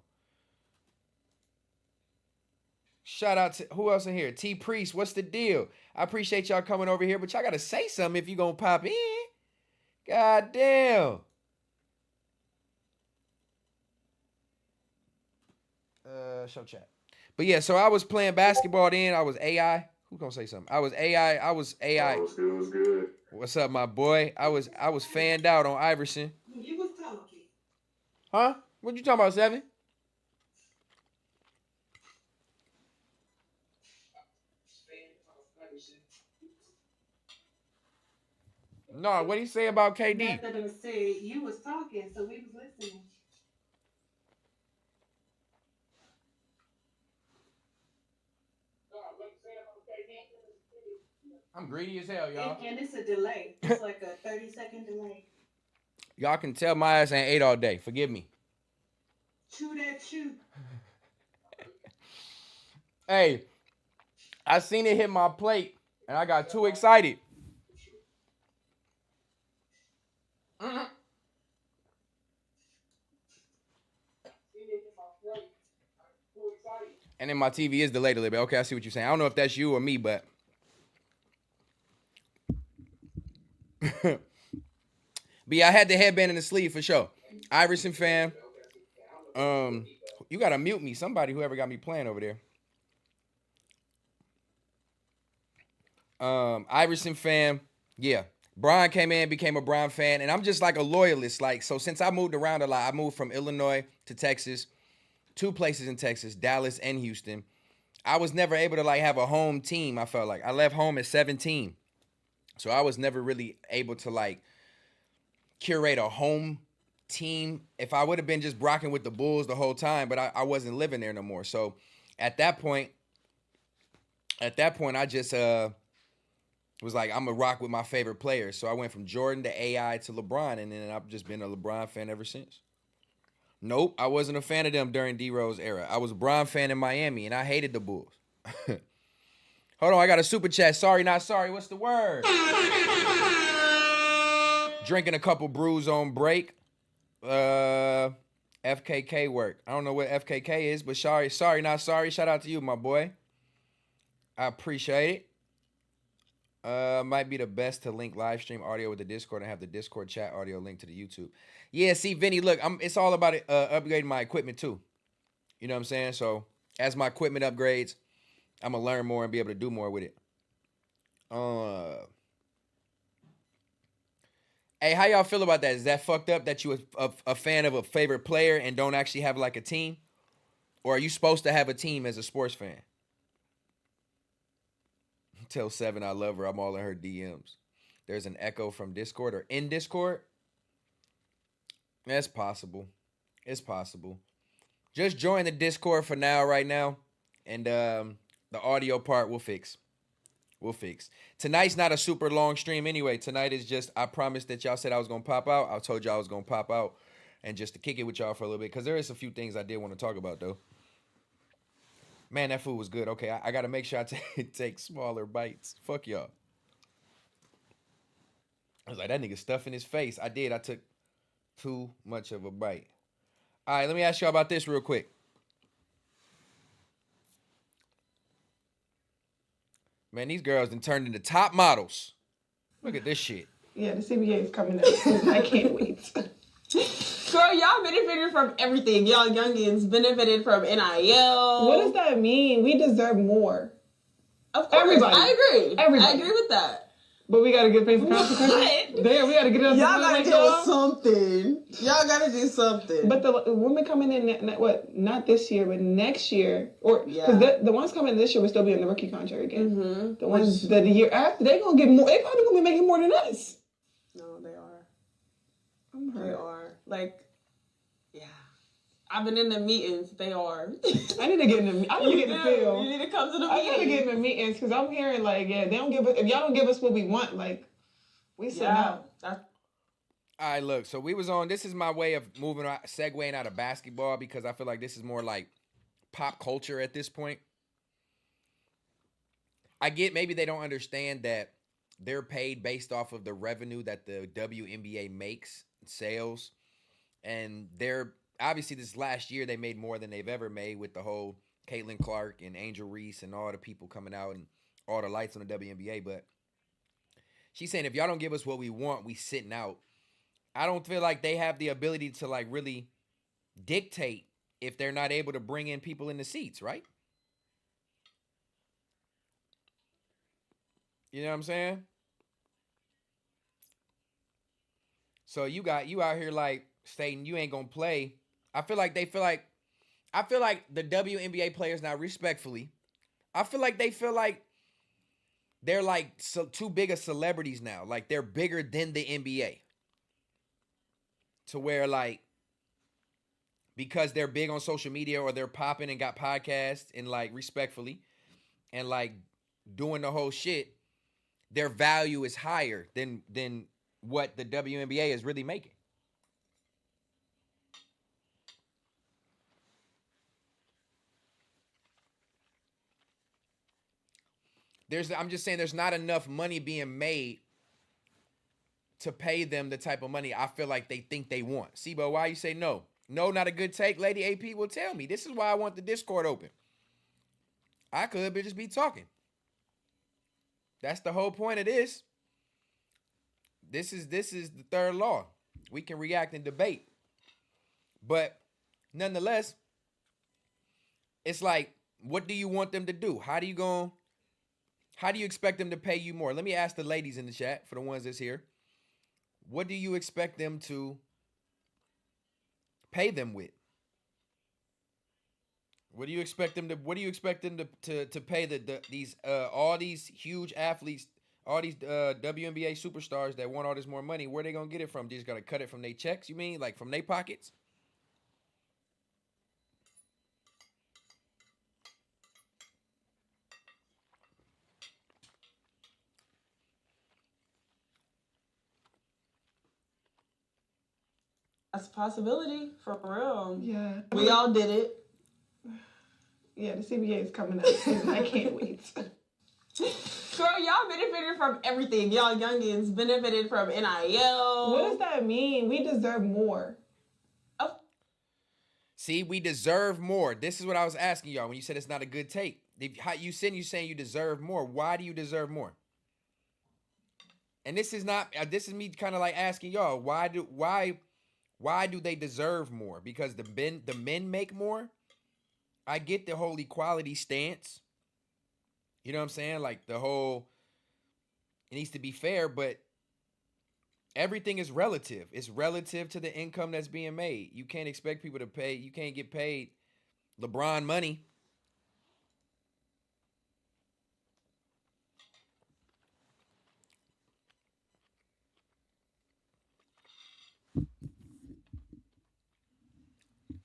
Shout out to who else in here? T Priest, what's the deal? I appreciate y'all coming over here, but y'all gotta say something if you gonna pop in. God damn. Show chat. But yeah, so I was playing basketball then. I was AI. Who gonna say something? I was AI. What's good? What's up, my boy? I was fanned out on Iverson. You was talking. Huh? What you talking about, Seven? No, what did he say about KD? Nothing to say. You was talking, so we was listening. I'm greedy as hell, y'all. And it's a delay. It's like a 30-second delay. Y'all can tell my ass ain't ate all day. Forgive me. Chew that chew. Hey, I seen it hit my plate, and I got too excited. And then my TV is delayed a little bit. Okay, I see what you're saying. I don't know if that's you or me, but but yeah, I had the headband in the sleeve for sure. Iverson fan. You gotta mute me. Somebody, whoever got me playing over there. Iverson fan. Yeah. Brian came in, became a Brian fan, and I'm just like a loyalist. Like, so since I moved around a lot, I moved from Illinois to Texas, 2 places in Texas, Dallas and Houston. I was never able to like have a home team. I felt like I left home at 17. So I was never really able to like curate a home team. If I would have been just rocking with the Bulls the whole time, but I wasn't living there no more. So at that point, I just was like, I'm gonna rock with my favorite players. So I went from Jordan to AI to LeBron, and then I've just been a LeBron fan ever since. Nope, I wasn't a fan of them during D-Rose era. I was a Bron fan in Miami, and I hated the Bulls. Hold on, I got a super chat. Sorry, not sorry. What's the word? Drinking a couple brews on break. FKK work. I don't know what FKK is, but sorry, not sorry. Shout out to you, my boy. I appreciate it. Might be the best to link live stream audio with the Discord and have the Discord chat audio linked to the YouTube. Yeah, see, Vinny, look, it's all about upgrading my equipment too. You know what I'm saying? So as my equipment upgrades, I'm gonna learn more and be able to do more with it. Hey, how y'all feel about that? Is that fucked up that you a fan of a favorite player and don't actually have like a team? Or are you supposed to have a team as a sports fan? Tell Seven I love her. I'm all in her DMs. There's an echo from Discord or in Discord. That's possible. It's possible. Just join the Discord for now, right now. And the audio part we'll fix. We'll fix. Tonight's not a super long stream anyway. Tonight is just, I promised that y'all said I was going to pop out. I told y'all I was going to pop out. And just to kick it with y'all for a little bit. Because there is a few things I did want to talk about, though. Man, that food was good. Okay, I got to make sure I take smaller bites. Fuck y'all. I was like, that nigga stuffing his face. I did. I took too much of a bite. All right, let me ask y'all about this real quick. Man, these girls done turned into top models. Look at this shit. Yeah, the CBA is coming up soon. I can't wait. Girl, y'all benefited from everything. Y'all youngins benefited from NIL. What does that mean? We deserve more. Of course, everybody. I agree. Everybody. I agree with that. But we gotta get paid for consequences. Damn, we gotta get it up. Y'all gotta do something. Y'all gotta do something. But the women coming in, what? Not this year, but next year, or because the ones coming this year will still be on the rookie contract again. Mm-hmm. The ones that the year after, they gonna get more. They probably gonna be making more than us. No, they are. They are. Like, yeah. I've been in the meetings. They are. I need to get in the. I need to get in the field. You need to come to the meetings. I gotta get in the meetings because I'm hearing like, yeah, they don't give us. If y'all don't give us what we want, like, we sit out. All right, look. So we was on. This is my way of moving, segueing out of basketball because I feel like this is more like pop culture at this point. I get maybe they don't understand that they're paid based off of the revenue that the WNBA makes, sales, and they're obviously this last year they made more than they've ever made with the whole Caitlin Clark and Angel Reese and all the people coming out and all the lights on the WNBA. But she's saying if y'all don't give us what we want, we sitting out. I don't feel like they have the ability to like really dictate if they're not able to bring in people in the seats, right? You know what I'm saying? So you out here like stating you ain't gonna play. I feel like the WNBA players now, respectfully, I feel like they feel like they're like too big of celebrities now. Like they're bigger than the NBA. To where like because they're big on social media or they're popping and got podcasts and like respectfully and like doing the whole shit, their value is higher than what the WNBA is really making. I'm just saying there's not enough money being made to pay them the type of money I feel like they think they want. Sibo, why you say no? No, not a good take. Lady AP will tell me. This is why I want the Discord open. I could just be talking. That's the whole point of this. This is the third law. We can react and debate. But nonetheless, it's like, what do you want them to do? How do you expect them to pay you more? Let me ask the ladies in the chat, for the ones that's here. What do you expect them to pay them with? What do you expect them to pay these all these huge athletes, all these WNBA superstars that want all this more money? Where they gonna get it from? They just gotta cut it from their checks? You mean like from their pockets? That's a possibility, for real. Yeah. We all did it. Yeah, the CBA is coming up soon. I can't wait. Girl, y'all benefited from everything. Y'all youngins benefited from NIL. What does that mean? We deserve more. Oh. See, we deserve more. This is what I was asking y'all when you said it's not a good take. You saying you deserve more. Why do you deserve more? And this is not. This is me kind of like asking y'all why do they deserve more? Because the men make more. I get the whole equality stance. You know what I'm saying? Like the whole, it needs to be fair, but everything is relative. It's relative to the income that's being made. You can't expect people to pay. You can't get paid LeBron money.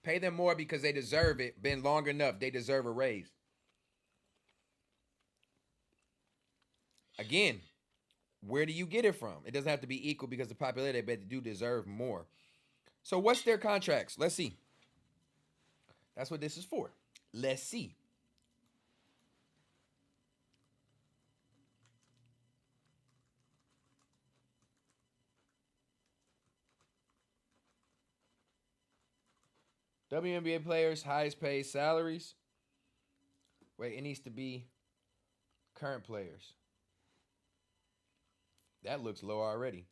Pay them more because they deserve it. Been long enough. They deserve a raise. Again, where do you get it from? It doesn't have to be equal because the popularity, but they do deserve more. So what's their contracts? Let's see. That's what this is for. Let's see. WNBA players, highest paid salaries. Wait, it needs to be current players. That looks low already.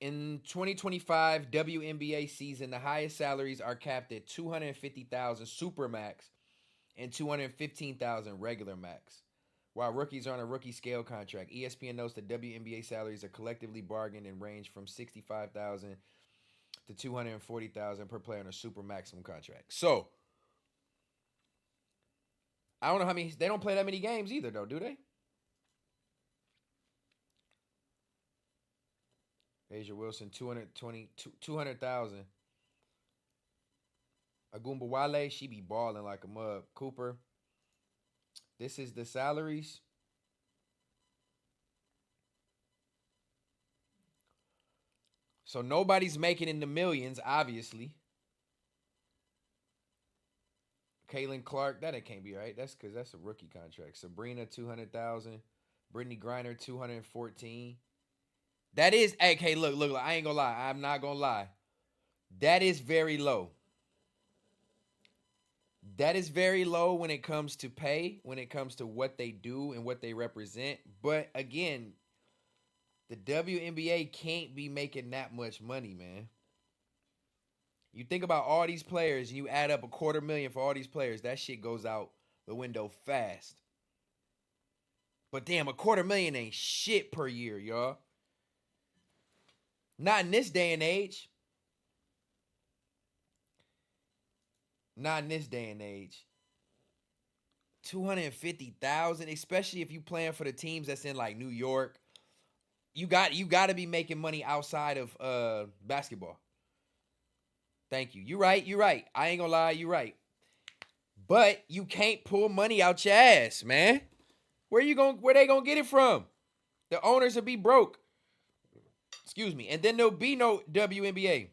In 2025 WNBA season, the highest salaries are capped at $250,000 Supermax and $215,000 regular max, while rookies are on a rookie scale contract. ESPN notes that WNBA salaries are collectively bargained and range from $65,000 to $240,000 per player on a super maximum contract. So, I don't know how many. They don't play that many games either, though, do they? Asia Wilson, 200,000. Agumba Wale, she be balling like a mug. Cooper. This is the salaries. So nobody's making in the millions, obviously. Caitlin Clark, that can't be right. That's because that's a rookie contract. Sabrina, 200,000. Brittany Griner, 214. That is, okay, look, I ain't gonna lie. I'm not gonna lie. That is very low. That is very low when it comes to pay, when it comes to what they do and what they represent. But again, the WNBA can't be making that much money, man. You think about all these players and you add up $250,000 for all these players, that shit goes out the window fast. But damn, $250,000 ain't shit per year, y'all. Not in this day and age. Not in this day and age. 250,000, especially if you playing for the teams that's in like New York. You got to be making money outside of basketball. Thank you. You're right. I ain't gonna lie, you're right. But you can't pull money out your ass, man. Where they gonna get it from? The owners will be broke. Excuse me. And then there'll be no WNBA.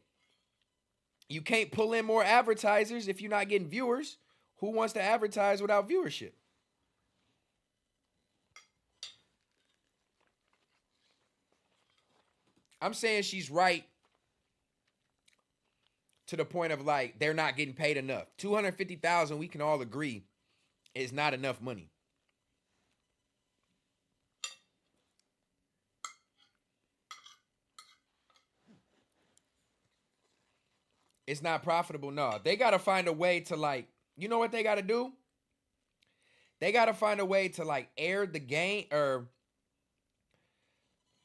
You can't pull in more advertisers if you're not getting viewers. Who wants to advertise without viewership? I'm saying she's right to the point of like they're not getting paid enough. 250,000, we can all agree, is not enough money. It's not profitable. No, they got to find a way to like, you know what they got to do? They got to find a way to like air the game, or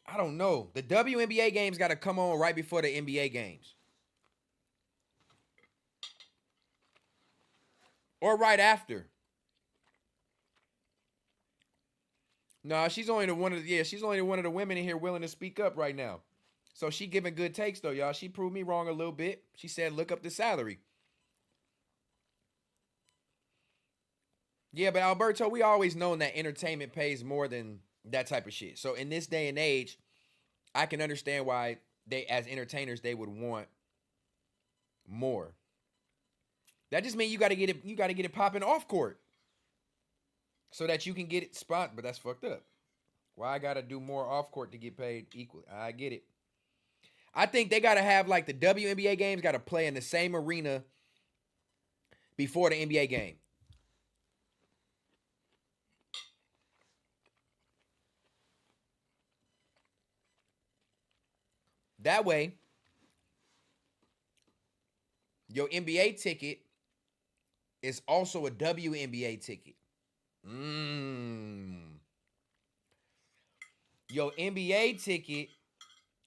I don't know. The WNBA games got to come on right before the NBA games. Or right after. No, she's only one of the women in here willing to speak up right now. So she giving good takes though, y'all. She proved me wrong a little bit. She said, look up the salary. Yeah, but Alberto, we always known that entertainment pays more than that type of shit. So in this day and age, I can understand why they, as entertainers, they would want more. That just means you gotta get it popping off court. So that you can get it spot, but that's fucked up. Why I gotta do more off court to get paid equally? I get it. I think they gotta have like the WNBA games gotta play in the same arena before the NBA game. That way, your NBA ticket is also a WNBA ticket. Your NBA ticket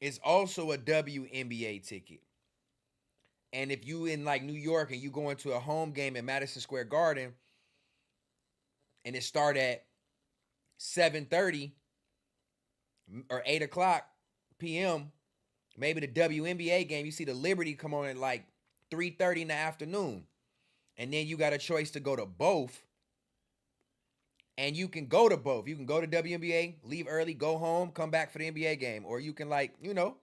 is also a WNBA ticket. And if you in like New York and you go into a home game at Madison Square Garden and it start at 7:30 or 8 o'clock p.m., maybe the WNBA game, you see the Liberty come on at like 3:30 in the afternoon. And then you got a choice to go to both. And you can go to both. You can go to WNBA, leave early, go home, come back for the NBA game. Or you can like, or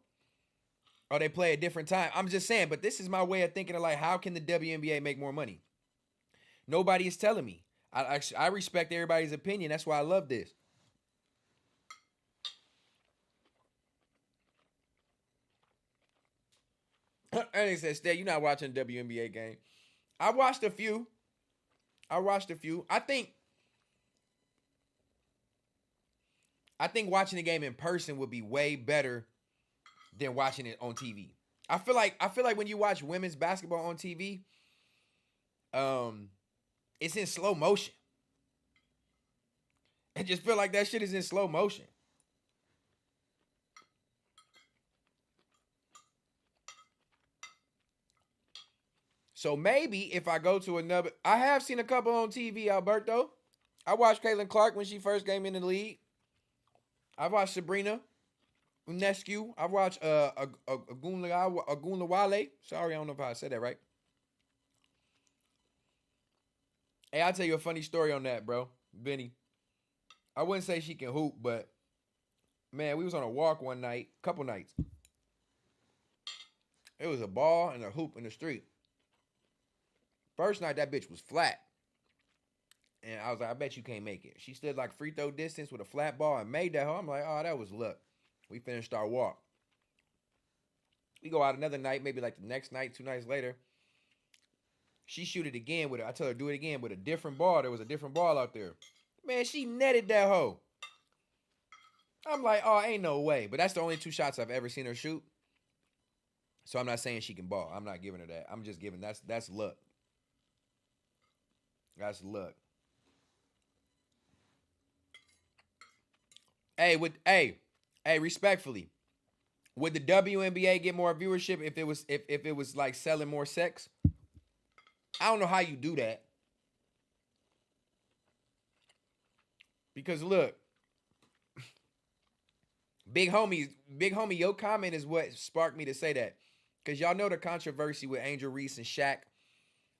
they play a different time. I'm just saying, but this is my way of thinking of like, how can the WNBA make more money? Nobody is telling me. I respect everybody's opinion. That's why I love this. And he said, Stet, you're not watching the WNBA game. I watched a few. I think watching the game in person would be way better than watching it on TV. I feel like when you watch women's basketball on TV, it's in slow motion. I just feel like that shit is in slow motion. So maybe if I go to another, I have seen a couple on TV, Alberto. I watched Caitlin Clark when she first came in the league. I watched Sabrina Ionescu. I watched Agunlawale. Sorry, I don't know if I said that right. Hey, I'll tell you a funny story on that, bro. Benny. I wouldn't say she can hoop, but man, we was on a walk one night, couple nights. It was a ball and a hoop in the street. First night, that bitch was flat. And I was like, I bet you can't make it. She stood like free throw distance with a flat ball and made that hoe. I'm like, oh, that was luck. We finished our walk. We go out another night, maybe like the next night, 2 nights later. She shoot it again with it. I tell her, do it again with a different ball. There was a different ball out there. Man, she netted that hoe. I'm like, oh, ain't no way. But that's the only 2 shots I've ever seen her shoot. So I'm not saying she can ball. I'm not giving her that. I'm just giving, that's luck. That's luck. Respectfully, would the WNBA get more viewership if it was like selling more sex? I don't know how you do that. Because look, big homie, your comment is what sparked me to say that. Because y'all know the controversy with Angel Reese and Shaq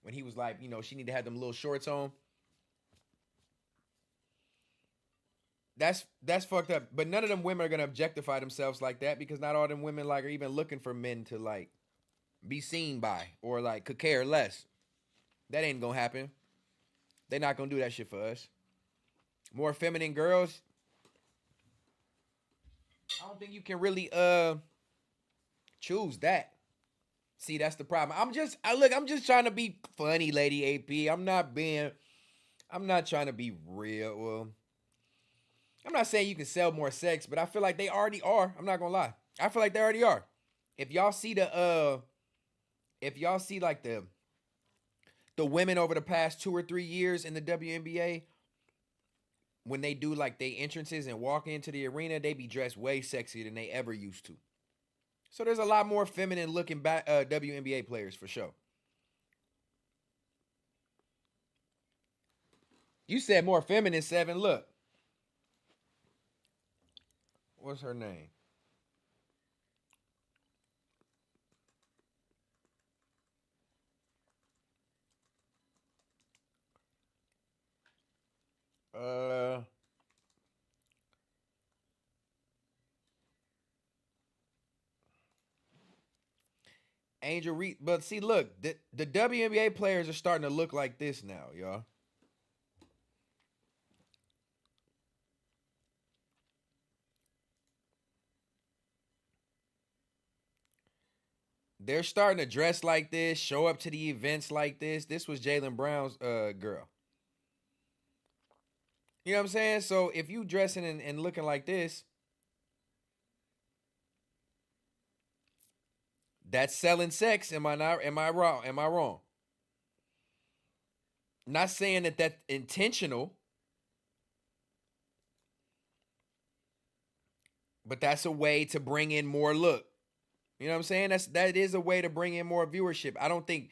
when he was like, she need to have them little shorts on. That's fucked up. But none of them women are gonna objectify themselves like that because not all them women like are even looking for men to like be seen by or like could care less. That ain't gonna happen. They're not gonna do that shit for us. More feminine girls. I don't think you can really choose that. See, that's the problem. I'm just trying to be funny, Lady AP. I'm not trying to be real. Well, I'm not saying you can sell more sex, but I feel like they already are. I'm not gonna lie. I feel like they already are. If y'all see like the women over the past 2 or 3 years in the WNBA, when they do like they entrances and walk into the arena, they be dressed way sexier than they ever used to. So there's a lot more feminine looking WNBA players for sure. You said more feminine, Seven. Look. What's her name? Angel Reese. But see, look, the WNBA players are starting to look like this now, y'all. They're starting to dress like this, show up to the events like this. This was Jaylen Brown's girl. You know what I'm saying? So if you dressing and looking like this, that's selling sex. Am I wrong? Am I wrong? Not saying that that's intentional, but that's a way to bring in more look. You know what I'm saying? That is a way to bring in more viewership. I don't think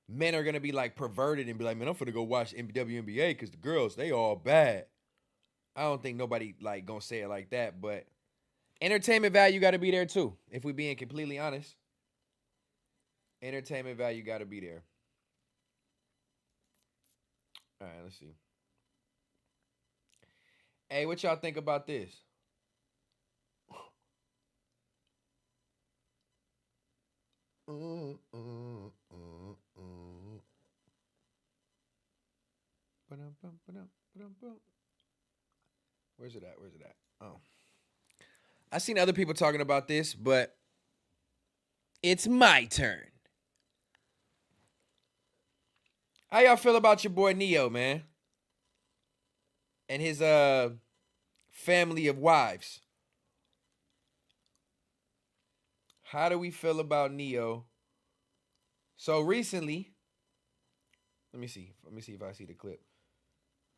men are gonna be like perverted and be like, man, I'm finna go watch WNBA because the girls, they all bad. I don't think nobody like gonna say it like that, but entertainment value got to be there too. If we being completely honest, entertainment value got to be there. All right, let's see. Hey, what y'all think about this? Where's it at? Oh. I seen other people talking about this, but it's my turn. How y'all feel about your boy Neo, man? And his family of wives. How do we feel about Neo? So recently, let me see if I see the clip.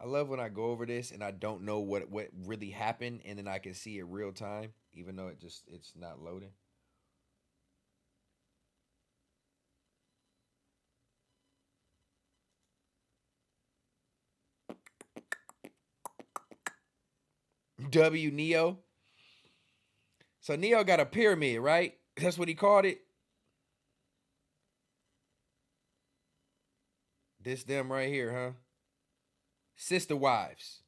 I love when I go over this and I don't know what really happened, and then I can see it real time, even though it's not loading. W Neo. So Neo got a pyramid, right? That's what he called it. This them right here, huh? Sister wives.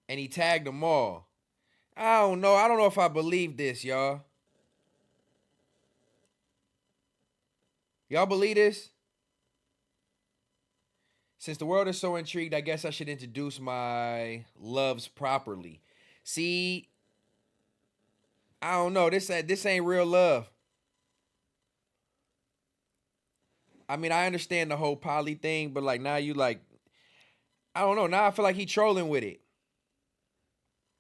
And he tagged them all. I don't know. I don't know if I believe this, y'all. Y'all believe this? Since the world is so intrigued, I guess I should introduce my loves properly. See, I don't know. This ain't real love. I mean, I understand the whole poly thing, but like now you like, I don't know. Now I feel like he trolling with it.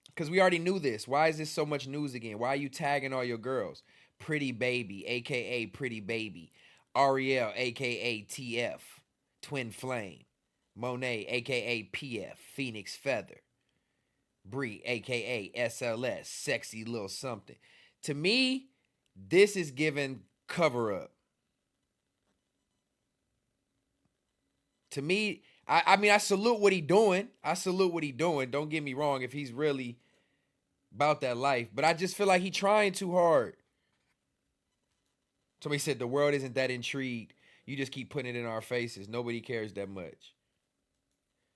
Because we already knew this. Why is this so much news again? Why are you tagging all your girls? Pretty Baby, a.k.a. Pretty Baby. Ariel, a.k.a. TF. Twin Flame. Monet, a.k.a. PF. Phoenix Feather. Bree, aka SLS, sexy little something. To me, this is given cover up. To me, I mean, I salute what he doing. I salute what he doing. Don't get me wrong if he's really about that life. But I just feel like he trying too hard. Somebody said the world isn't that intrigued. You just keep putting it in our faces. Nobody cares that much.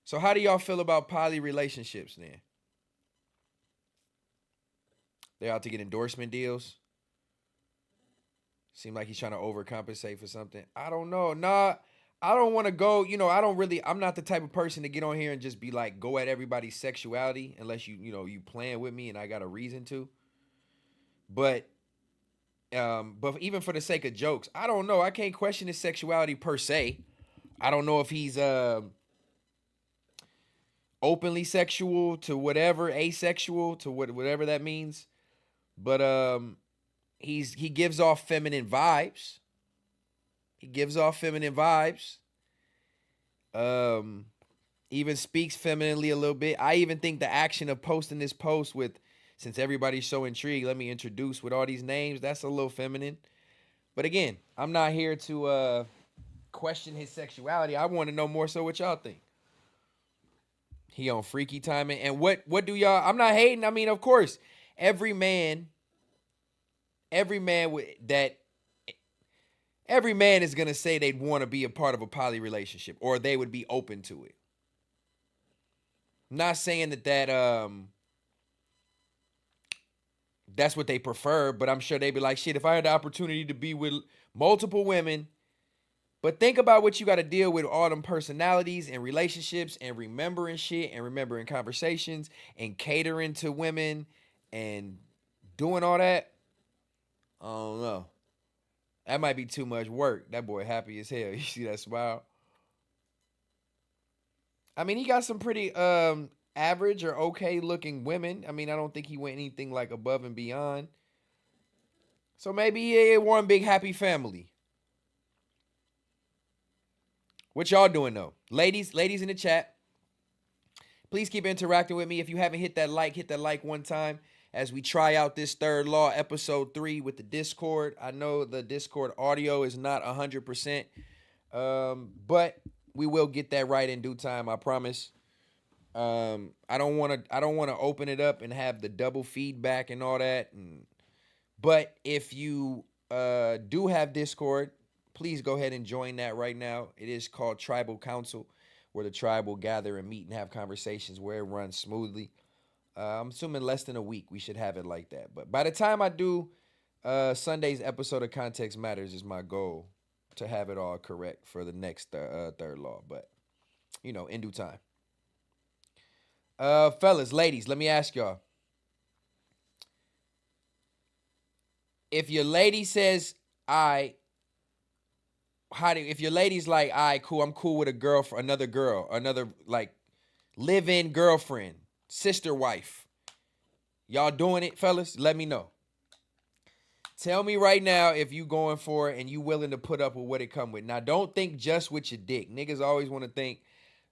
So how do y'all feel about poly relationships then? They're out to get endorsement deals. Seem like he's trying to overcompensate for something. I don't know. Nah, I don't want to go, I'm not the type of person to get on here and just be like, go at everybody's sexuality unless you playing with me and I got a reason to. But even for the sake of jokes, I don't know. I can't question his sexuality per se. I don't know if he's openly sexual to whatever, asexual to whatever that means. But he gives off feminine vibes. He gives off feminine vibes. Even speaks femininely a little bit. I even think the action of posting this post with, since everybody's so intrigued, let me introduce with all these names, that's a little feminine. But again, I'm not here to question his sexuality. I want to know more so what y'all think. He on freaky timing. And what do y'all, I'm not hating. I mean, of course, every man is going to say they'd want to be a part of a poly relationship or they would be open to it. I'm not saying that that's what they prefer, but I'm sure they'd be like, shit, if I had the opportunity to be with multiple women. But think about what you got to deal with, all them personalities and relationships and remembering shit and remembering conversations and catering to women and doing all that. I don't know. That might be too much work. That boy happy as hell. You see that smile? I mean, he got some pretty average or okay looking women. I mean, I don't think he went anything like above and beyond. So maybe he had one big happy family. What y'all doing though? Ladies in the chat, please keep interacting with me. If you haven't hit that like one time as we try out this third law, episode 3 with the Discord. I know the Discord audio is not 100%, but we will get that right in due time. I promise. I don't want to open it up and have the double feedback and all that. But if you do have Discord, please go ahead and join that right now. It is called Tribal Council, where the tribe will gather and meet and have conversations where it runs smoothly. I'm assuming less than a week we should have it like that. But by the time I do Sunday's episode of Context Matters is my goal to have it all correct for the next third law. But, in due time. Fellas, ladies, let me ask y'all. If your lady says, if your lady's like, all right, cool, I'm cool with another like live-in girlfriend, sister wife. Y'all doing it, fellas? Let me know. Tell me right now if you going for it and you willing to put up with what it come with. Now, don't think just with your dick. Niggas always want to think,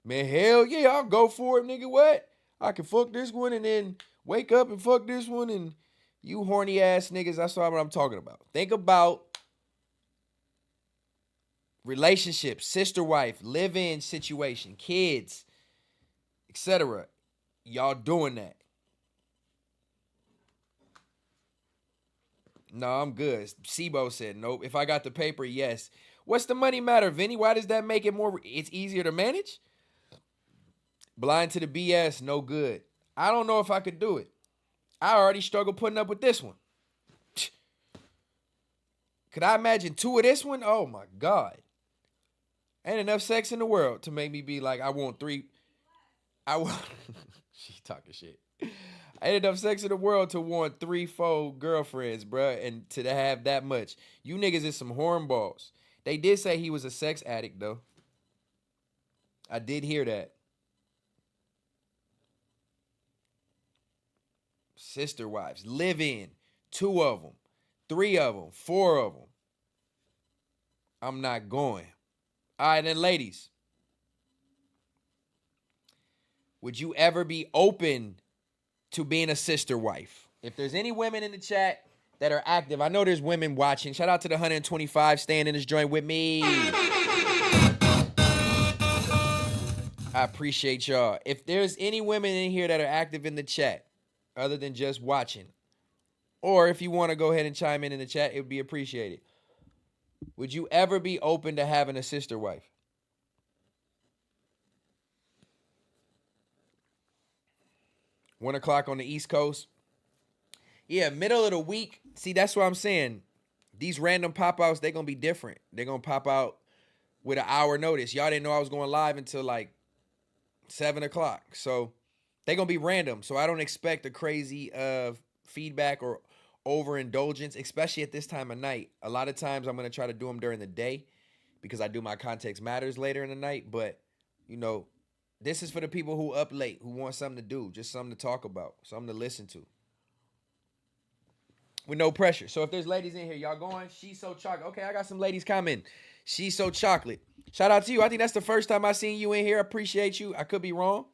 man, hell yeah, I'll go for it, nigga. What? I can fuck this one and then wake up and fuck this one, and you horny ass niggas, that's what I'm talking about. Think about relationships, sister wife, live-in situation, kids, etc. Y'all doing that. No, I'm good. Sibo said nope. If I got the paper, yes. What's the money matter, Vinny? Why does that make it more? It's easier to manage? Blind to the BS, no good. I don't know if I could do it. I already struggle putting up with this one. Could I imagine 2 of this one? Oh my God. Ain't enough sex in the world to make me be like, I want 3. She talking shit. Ain't enough sex in the world to want 3, 4 girlfriends, bruh, and to have that much. You niggas is some hornballs. They did say he was a sex addict, though. I did hear that. Sister wives, live in, 2 of them, 3 of them, 4 of them. I'm not going. All right, then, ladies. Would you ever be open to being a sister wife. If there's any women in the chat that are active, I know there's women watching. Shout out to the 125 staying in this joint with me. I appreciate y'all. If there's any women in here that are active in the chat, other than just watching, or if you want to go ahead and chime in the chat, it would be appreciated. Would you ever be open to having a sister wife? One o'clock on the East Coast. Yeah, middle of the week. See, that's what I'm saying. These random pop-outs, they're going to be different. They're going to pop out with an hour notice. Y'all didn't know I was going live until like 7 o'clock. So they're going to be random. So I don't expect a crazy feedback or overindulgence, especially at this time of night. A lot of times I'm going to try to do them during the day because I do my Context Matters later in the night. But, you know, this is for the people who up late, who want something to do, just something to talk about, something to listen to. With no pressure. So if there's ladies in here, y'all going, she's so chocolate. Okay, I got some ladies coming. She's so chocolate. Shout out to you. I think that's the first time I seen you in here. I appreciate you. I could be wrong.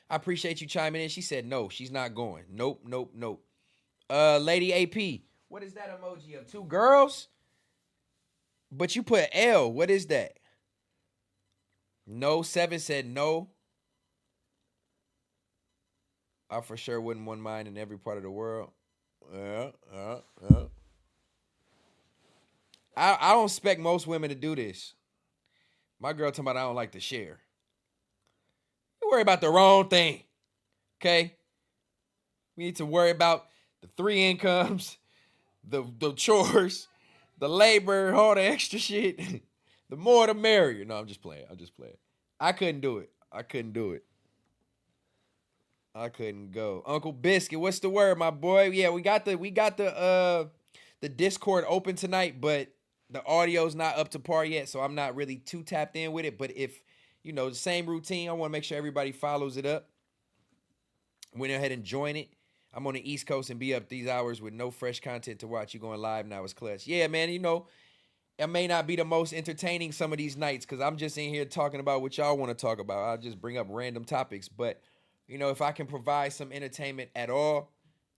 I appreciate you chiming in. She said no, she's not going. Nope. Lady AP, what is that emoji of? 2 girls? But you put L. What is that? No. 7 said no. I for sure wouldn't want mine in every part of the world. I don't expect most women to do this. My girl talking about I don't like to share. You worry about the wrong thing. Okay? We need to worry about the 3 incomes, the chores, the labor, all the extra shit. The more the merrier. No, I'm just playing. I couldn't do it. I couldn't go. Uncle Biscuit, what's the word, my boy? Yeah, we got the Discord open tonight, but the audio's not up to par yet, so I'm not really too tapped in with it. But if, you know, the same routine, I want to make sure everybody follows it up. Went ahead and join it. I'm on the East Coast and be up these hours with no fresh content to watch. You going live now is clutch. Yeah, man, you know, it may not be the most entertaining some of these nights because I'm just in here talking about what y'all want to talk about. I'll just bring up random topics, but you know, if I can provide some entertainment at all,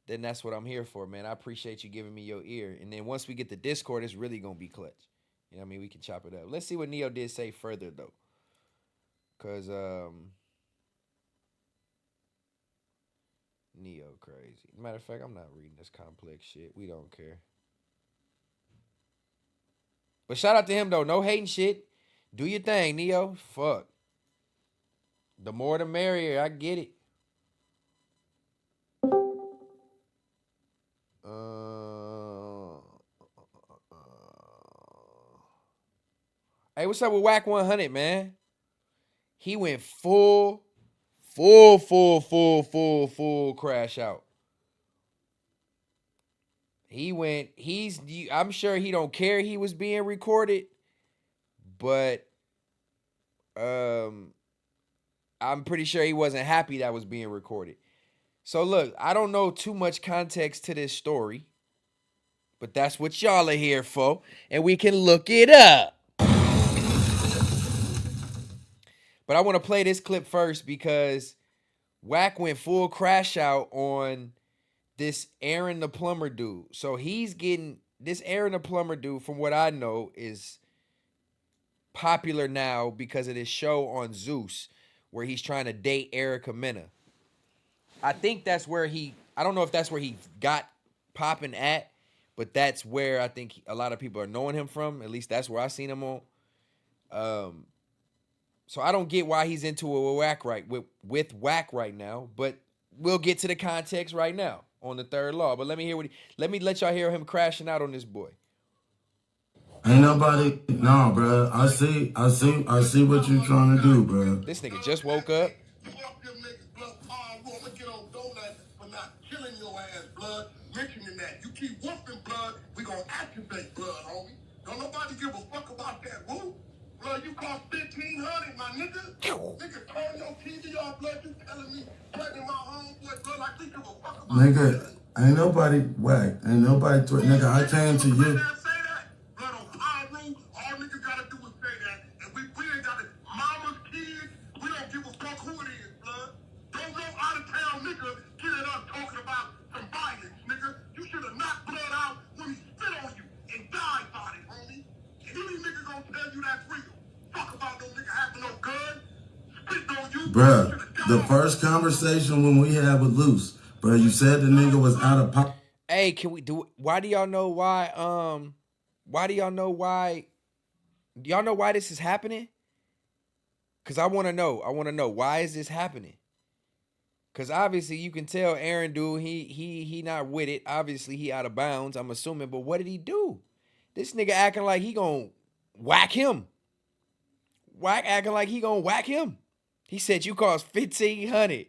then that's what I'm here for, man. I appreciate you giving me your ear. And then once we get the Discord, it's really going to be clutch. You know what I mean? We can chop it up. Let's see what Neo did say further, though. Because, Neo crazy. Matter of fact, I'm not reading this complex shit. We don't care. But shout out to him, though. No hating shit. Do your thing, Neo. Fuck. The more the merrier. I get it. Hey, what's up with Wack 100, man? He went full crash out. I'm sure he don't care he was being recorded, but I'm pretty sure he wasn't happy that was being recorded. So look, I don't know too much context to this story, but that's what y'all are here for, and we can look it up. But I want to play this clip first because Wack went full crash out on this Aaron the Plumber dude. So he's getting, this Aaron the Plumber dude, from what I know, is popular now because of this show on Zeus where he's trying to date Erica Mena. I think that's where I don't know if that's where he got popping at, but that's where I think a lot of people are knowing him from. At least that's where I seen him on. So I don't get why he's into a Wack with Wack right now, but we'll get to the context right now on the third law. But let me let y'all hear him crashing out on this boy. Ain't nobody, no, bro. I see what you trying to do, bro. This nigga just woke up. Mentioning that. You keep whooping blood, we gonna activate blood, homie. Don't nobody give a fuck about that, woo? Blood, you cost $1,500, my nigga. Nigga, turn your TV off, blood. You telling me threatening my homeboy, blood, like we give a fuck about nigga, that. ain't nobody Wack. Ain't nobody nigga, I came to you. Blood on power room, all niggas gotta do is say that. And we ain't got it. Mama's kids, we don't give a fuck who it is, blood. Don't no out of town nigga Bruh, the first conversation when we had with Luce, bruh, you said the nigga was out of pocket. Hey, can we do? Why do y'all know why? Why do y'all know why? Do y'all know why this is happening? Cause I want to know. I want to know why is this happening? Cause obviously you can tell Aaron, dude, he not with it. Obviously he out of bounds. I'm assuming. But what did he do? This nigga acting like he gonna whack him. Wack acting like he gonna whack him. He said you cost $1,500.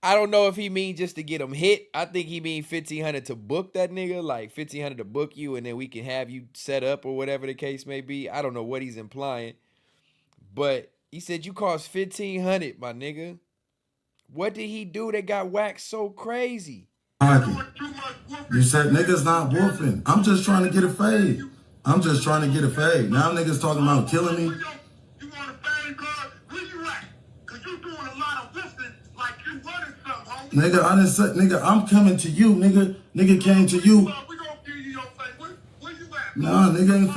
I don't know if he mean just to get him hit. I think he mean $1,500 to book that nigga, like $1,500 to book you, and then we can have you set up or whatever the case may be. I don't know what he's implying, but he said you cost $1,500, my nigga. What did he do that got whacked so crazy? You said niggas not whooping. I'm just trying to get a fade. I'm just trying to get a fade. Now niggas talking about killing me. You want a fade, blood? Where you at? Cause you doing a lot of whistling like you running something, homie. Nigga, I didn't say, nigga, I'm coming to you, nigga. Nigga came to you. We gonna give you your fade. Where you at? Nah, nigga ain't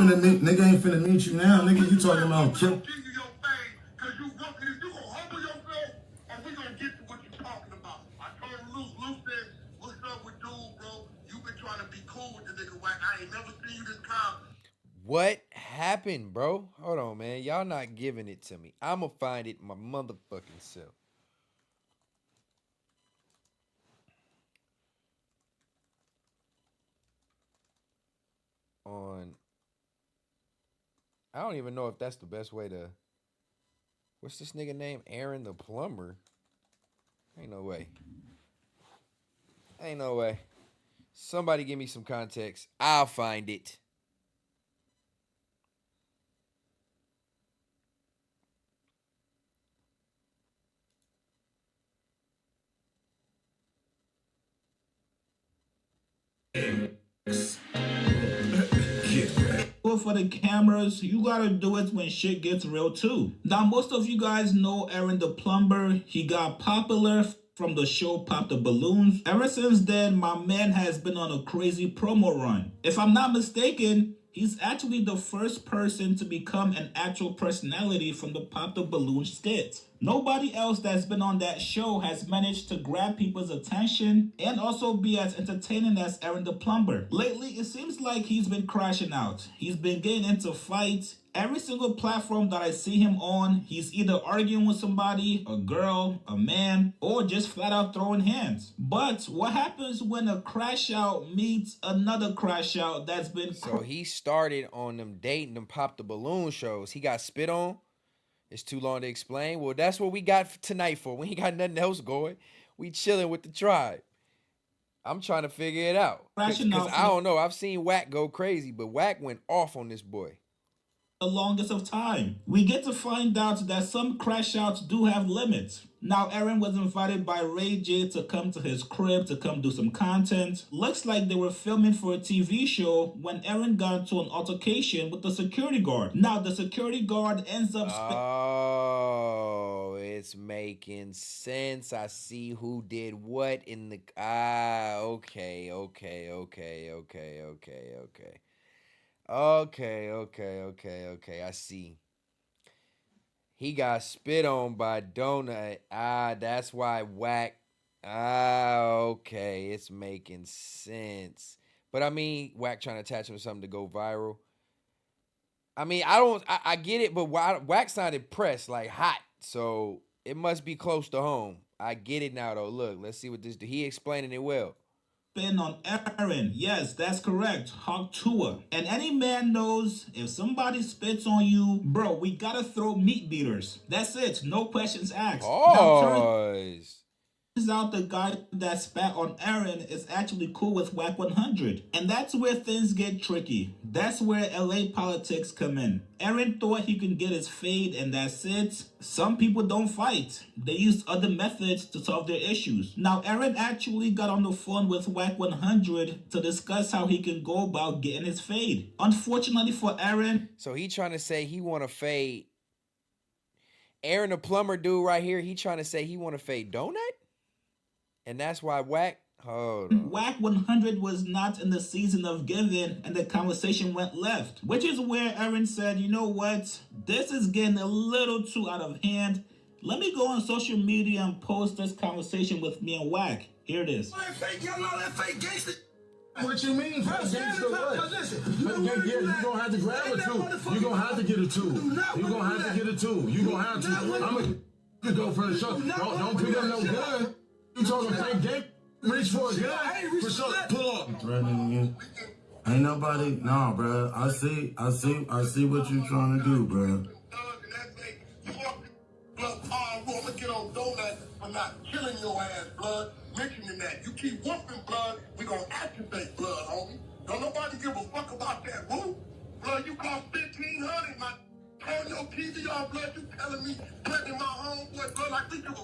finna meet you now. Nigga, you talking about kill. Give you your fade, cause you working it. You gonna humble yourself, or we gonna get to what you talking about. I told Luce said, what's up with dude, bro? You been trying to be cool with the nigga Wack. I ain't never seen you this calm. What happened, bro? Hold on, man. Y'all not giving it to me. I'ma find it my motherfucking self. I don't even know if that's the best way to. What's this nigga name? Aaron the plumber? Ain't no way. Ain't no way. Somebody give me some context. I'll find it. For the cameras, you gotta do it when shit gets real too. Now, most of you guys know Aaron the plumber. He got popular from the show Pop the Balloons. Ever since then, my man has been on a crazy promo run. If I'm not mistaken, he's actually the first person to become an actual personality from the Pop the Balloon skit. Nobody else that's been on that show has managed to grab people's attention and also be as entertaining as Aaron the plumber. Lately, it seems like he's been crashing out. He's been getting into fights. Every single platform that I see him on, he's either arguing with somebody, a girl, a man, or just flat out throwing hands. But what happens when a crash out meets another crash out that's been... So he started on them dating them Pop the Balloon shows. He got spit on. It's too long to explain. Well, that's what we got tonight for. We ain't got nothing else going. We chilling with the tribe. I'm trying to figure it out. Because I don't know. I've seen Wack go crazy, but Wack went off on this boy. The longest of time. We get to find out that some crash outs do have limits. Now, Aaron was invited by Ray J to come to his crib to come do some content. Looks like they were filming for a TV show when Aaron got into an altercation with the security guard. Now, the security guard ends up... Oh, it's making sense. I see who did what in the... Okay. I see. He got spit on by Donut. That's why Wack. Okay. It's making sense. But I mean, Wack trying to attach him to something to go viral. I mean, I get it, but Wack's not impressed, like hot. So it must be close to home. I get it now, though. Look, let's see what this do. He explaining it well. Spin on Aaron. Yes, that's correct. Hawk Tua. And any man knows if somebody spits on you, bro, we gotta throw meat beaters. That's it. No questions asked. Turns out the guy that spat on Aaron is actually cool with Wack 100. And that's where things get tricky. That's where LA politics come in. Aaron thought he could get his fade and that's it. Some people don't fight. They use other methods to solve their issues. Now, Aaron actually got on the phone with Wack 100 to discuss how he can go about getting his fade. Unfortunately for Aaron... So he trying to say he want to fade... Aaron the plumber dude right here, he trying to say he want to fade Donut? And that's why Wack... Hold on. Wack 100 was not in the season of Giving and the conversation went left. Which is where Aaron said, you know what? This is getting a little too out of hand. Let me go on social media and post this conversation with me and Wack. Here it is. That fake, y'all know that fake gangster. What you mean, fake gangster? What? You gonna have to grab a two. You gonna have to get a two. You gonna have to get a two. You gonna have to. I'm gonna go for the show. Don't pick up no gun. You talking fake gang? Reach for a gun. For sure. Pull up. Ain't nobody. Nah, bro. I see what you trying to do, bro. I'm gonna get on donut for not killing your ass, blood. Mentioning that. You keep whooping, blood, we gonna activate blood, homie. Don't nobody give a fuck about that, woo? Blood, you cost $1,500, my turn your TV off, blood, you telling me threatening my homeboy, blood, like we give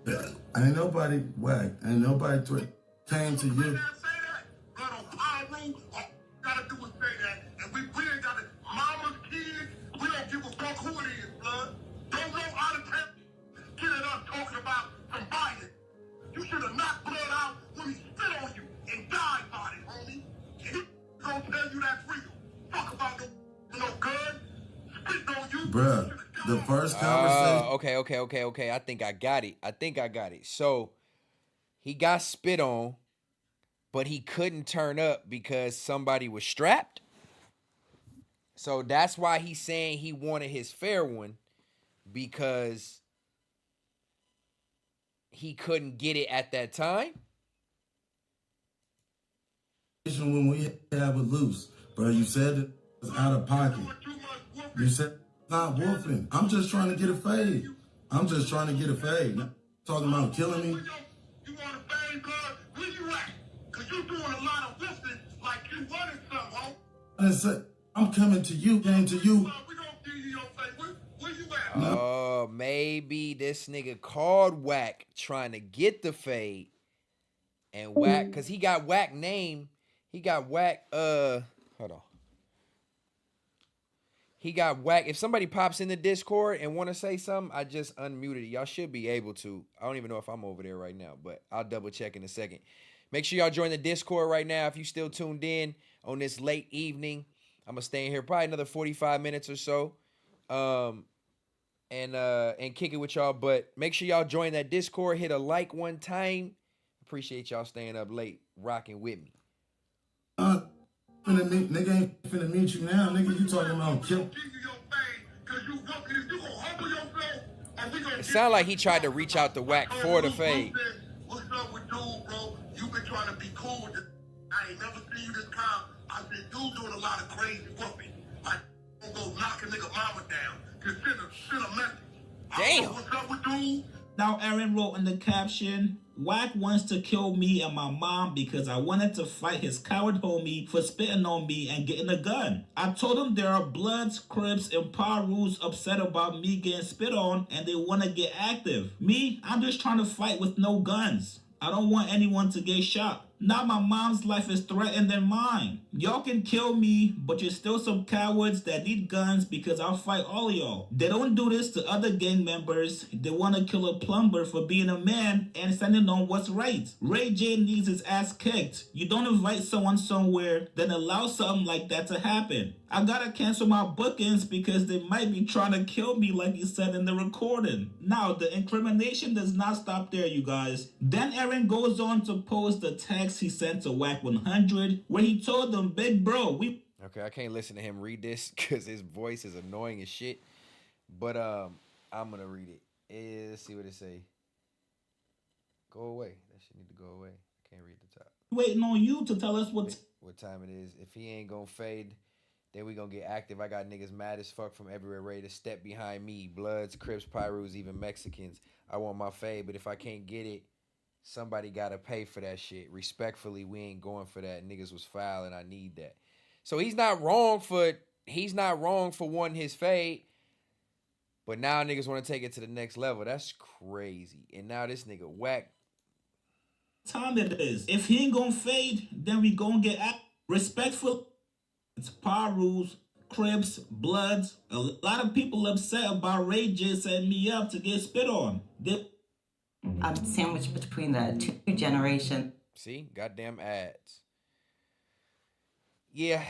a... Ain't nobody whack. Ain't nobody came to you. Say that, blood, on power room, all you gotta do is say that, and we ain't got it. Mama's kids, we don't give a fuck who it is, blood. Don't go out of town, get it up talking about some violence. You should have knocked blood out when he spit on you and died about it, homie. And he gonna tell you that's real. Fuck about no gun, spit on you. Bruh, the first conversation. Okay. I think I got it. So he got spit on, but he couldn't turn up because somebody was strapped. So that's why he's saying he wanted his fair one, because he couldn't get it at that time. When we have it loose, bro, you said it was out of pocket. You said not whooping. I'm just trying to get a fade. Talking about killing me. You want a fade, blood? Where you at? Cause you doing a lot of whooping like you wanted something, huh? I said, I'm coming to you, came to you. We gonna give you your fade. Where you at? Oh, maybe this nigga called Wack trying to get the fade. And Wack, cause he got Wack name. He got Wack, hold on. He got Wack. If somebody pops in the Discord and want to say something, I just unmuted it. Y'all should be able to. I don't even know if I'm over there right now, but I'll double check in a second. Make sure y'all join the Discord right now if you still tuned in on this late evening. I'm going to stay in here probably another 45 minutes or so. And kick it with y'all. But make sure y'all join that Discord. Hit a like one time. Appreciate y'all staying up late, rocking with me. Nigga ain't finna meet you now. Nigga, you talking about kill. It sound like he tried to reach out to Wack for the fade. What's up with dude, bro? You been trying to be cool with this. I ain't never seen you this calm. I said, dude doing a lot of crazy whooping. Like, don't go knock a nigga mama down. Just send a message. Damn. What's up with dude? Now Aaron wrote in the caption, Wack wants to kill me and my mom because I wanted to fight his coward homie for spitting on me and getting a gun. I told him there are Bloods, Crips, and Parus upset about me getting spit on and they want to get active. Me, I'm just trying to fight with no guns. I don't want anyone to get shot. Now my mom's life is threatened than mine. Y'all can kill me, but you're still some cowards that need guns because I'll fight all of y'all. They don't do this to other gang members. They want to kill a plumber for being a man and standing on what's right. Ray J needs his ass kicked. You don't invite someone somewhere, then allow something like that to happen. I gotta cancel my bookings because they might be trying to kill me like he said in the recording. Now, the incrimination does not stop there, you guys. Then Aaron goes on to post the text he sent to Wack 100 where he told them, big bro, we... Okay, I can't listen to him read this because his voice is annoying as shit. But I'm gonna read it. Let's see what it say. Go away. That shit need to go away. I can't read the top. Waiting on you to tell us what time it is. If he ain't gonna fade, then we gonna get active. I got niggas mad as fuck from everywhere ready to step behind me. Bloods, Crips, Pyrus, even Mexicans. I want my fade, but if I can't get it, somebody gotta pay for that shit. Respectfully, we ain't going for that. Niggas was foul and I need that. So he's not wrong for wanting his fade. But now niggas want to take it to the next level. That's crazy. And now this nigga Wack. Time it is. If he ain't gonna fade, then we gonna get respectful. It's Parus, Crips, Bloods. A lot of people upset about Ray J setting me up to get spit on. I'm sandwiched between the two generations. See? Goddamn ads. Yeah.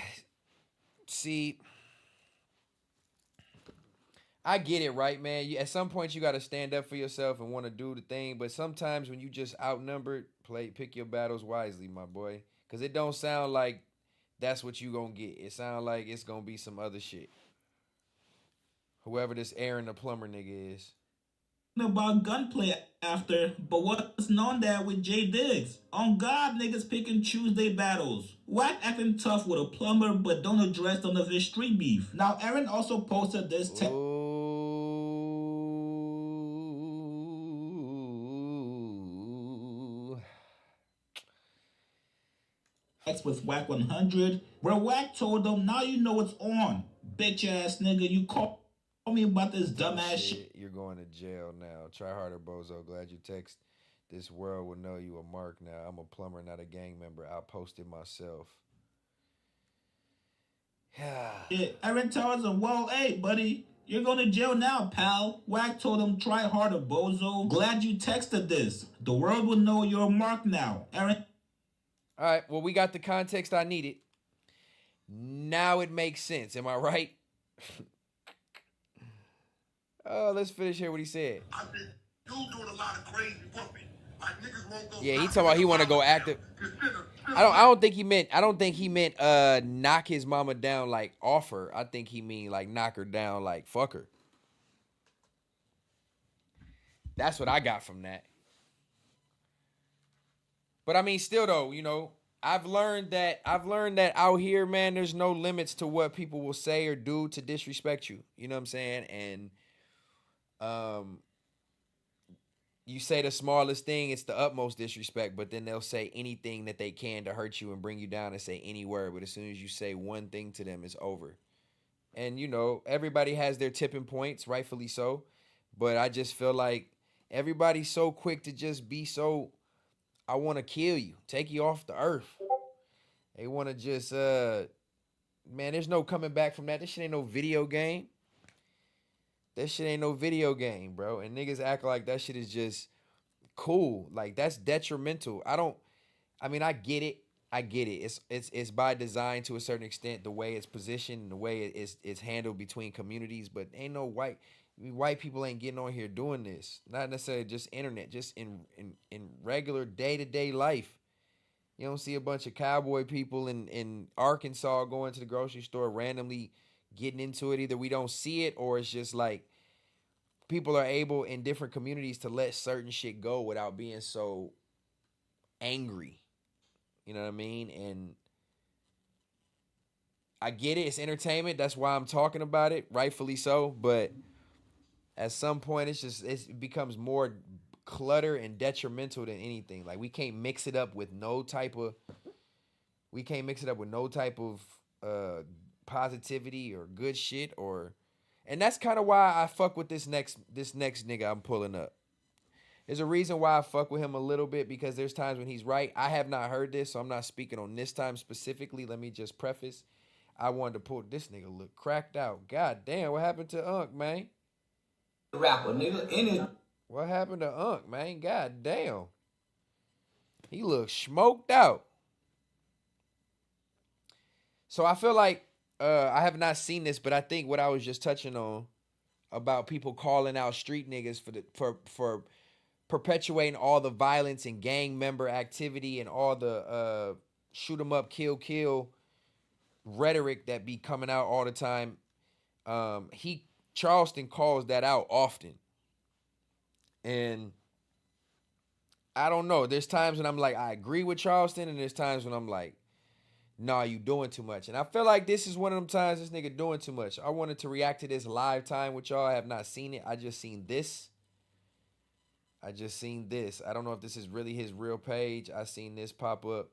See. I get it, right, man. At some point, you got to stand up for yourself and want to do the thing. But sometimes when you just outnumbered, pick your battles wisely, my boy. Because it don't sound like that's what you going to get. It sounds like it's going to be some other shit. Whoever this Aaron the plumber nigga is. About gunplay after, but what's known that with Jay Diggs? On God, niggas pick and choose their battles. Wack acting tough with a plumber, but don't address none of his street beef. Now, Aaron also posted this text with Wack 100, where Wack told him, now you know it's on. Bitch ass nigga, you call me about this dumbass shit. You're going to jail now. Try harder, bozo. Glad you text. This world will know you a mark now. I'm a plumber, not a gang member. I posted myself. Yeah, Aaron tells him, well, hey, buddy, you're going to jail now, pal. Wack told him, try harder, bozo. Glad you texted this. The world will know you're a mark now. Aaron. All right, well, we got the context I needed. Now it makes sense. Am I right? Oh, let's finish here what he said. I've been doing a lot of crazy whooping. Like niggas won't go. Yeah, he talking about he want to go active. I don't think he meant knock his mama down like offer. I think he mean like knock her down like fuck her. That's what I got from that. But I mean, still though, you know, I've learned that out here, man, there's no limits to what people will say or do to disrespect you. You know what I'm saying? And you say the smallest thing, it's the utmost disrespect, but then they'll say anything that they can to hurt you and bring you down and say any word. But as soon as you say one thing to them, it's over. And, you know, everybody has their tipping points, rightfully so. But I just feel like everybody's so quick to just be so, I want to kill you, take you off the earth. They want to just, man, there's no coming back from that. This shit ain't no video game. That shit ain't no video game, bro. And niggas act like that shit is just cool. Like, that's detrimental. I get it. It's by design to a certain extent, the way it's positioned and the way it's handled between communities. But ain't no white people ain't getting on here doing this. Not necessarily just internet, just in regular day-to-day life. You don't see a bunch of cowboy people in Arkansas going to the grocery store randomly getting into it. Either we don't see it or it's just like people are able in different communities to let certain shit go without being so angry. You know what I mean? And I get it. It's entertainment. That's why I'm talking about it. Rightfully so. But at some point, it becomes more clutter and detrimental than anything. Like, we can't mix it up with no type of positivity or good shit, and that's kind of why I fuck with this next nigga I'm pulling up. There's a reason why I fuck with him a little bit, because there's times when he's right. I have not heard this, so I'm not speaking on this time specifically. Let me just preface. I wanted to pull this nigga look cracked out. God damn, what happened to Unc, man? Rapper, nigga, in it. What happened to Unc, man? God damn. He looks smoked out. So I feel like I have not seen this, but I think what I was just touching on about people calling out street niggas for perpetuating all the violence and gang member activity and all the shoot 'em up, kill rhetoric that be coming out all the time. Charleston calls that out often. And I don't know. There's times when I'm like, I agree with Charleston, and there's times when I'm like, nah, you doing too much. And I feel like this is one of them times this nigga doing too much. I wanted to react to this live time with y'all. I have not seen it. I just seen this. I don't know if this is really his real page. I seen this pop up.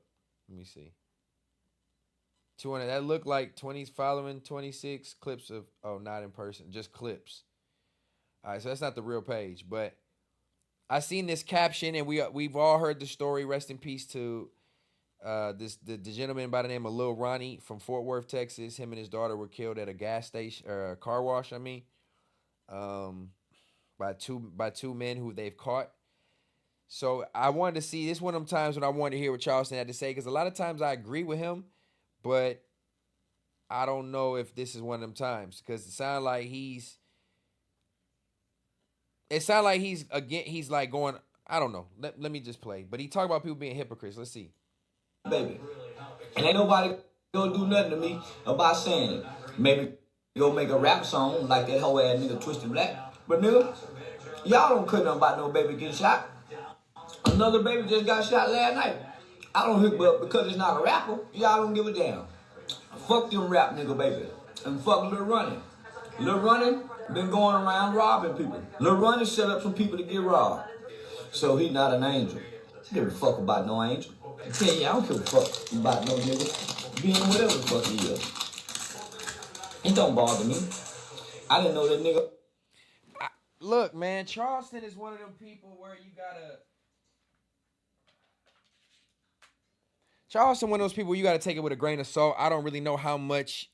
Let me see. 200. That looked like 20s following, 26 clips of, not in person, just clips. All right, so that's not the real page, but I seen this caption, and we've all heard the story. Rest in peace to the gentleman by the name of Lil Ronnie from Fort Worth, Texas. Him and his daughter were killed at a gas station or a car wash. By two men who they've caught. So I wanted to see this one of them times when I wanted to hear what Charleston had to say, because a lot of times I agree with him, but I don't know if this is one of them times, because it sounds like he's It sounds like he's like going, I don't know. Let me just play. But he talked about people being hypocrites. Let's see. Baby. And ain't nobody gonna do nothing to me about saying it. Maybe go make a rap song like that whole ass nigga Twisted Black. But nigga, y'all don't care nothing about no baby getting shot. Another baby just got shot last night. I don't hear, but because it's not a rapper, y'all don't give a damn. Fuck them rap nigga baby. And fuck Lil Ronnie. Lil Ronnie been going around robbing people. Lil Ronnie set up some people to get robbed. So he not an angel. He give a fuck about no angel. I tell you, I don't give a fuck about no nigga being whatever the fuck he is. It don't bother me. I didn't know that nigga. Look, man, Charleston is one of them people where you gotta. Charleston, one of those people you gotta take it with a grain of salt. I don't really know how much.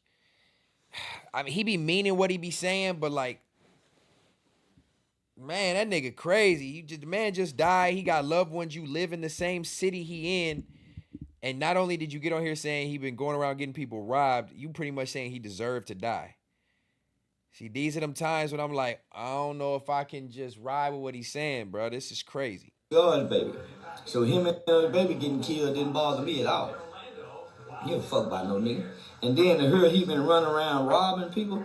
I mean, he be meaning what he be saying, but like, man, that nigga crazy. The man just died. He got loved ones. You live in the same city he in. And not only did you get on here saying he been going around getting people robbed, you pretty much saying he deserved to die. See, these are them times when I'm like, I don't know if I can just ride with what he's saying, bro. This is crazy. God, baby. So him and the baby getting killed didn't bother me at all. You don't fuck about no nigga. And then to hear he been running around robbing people.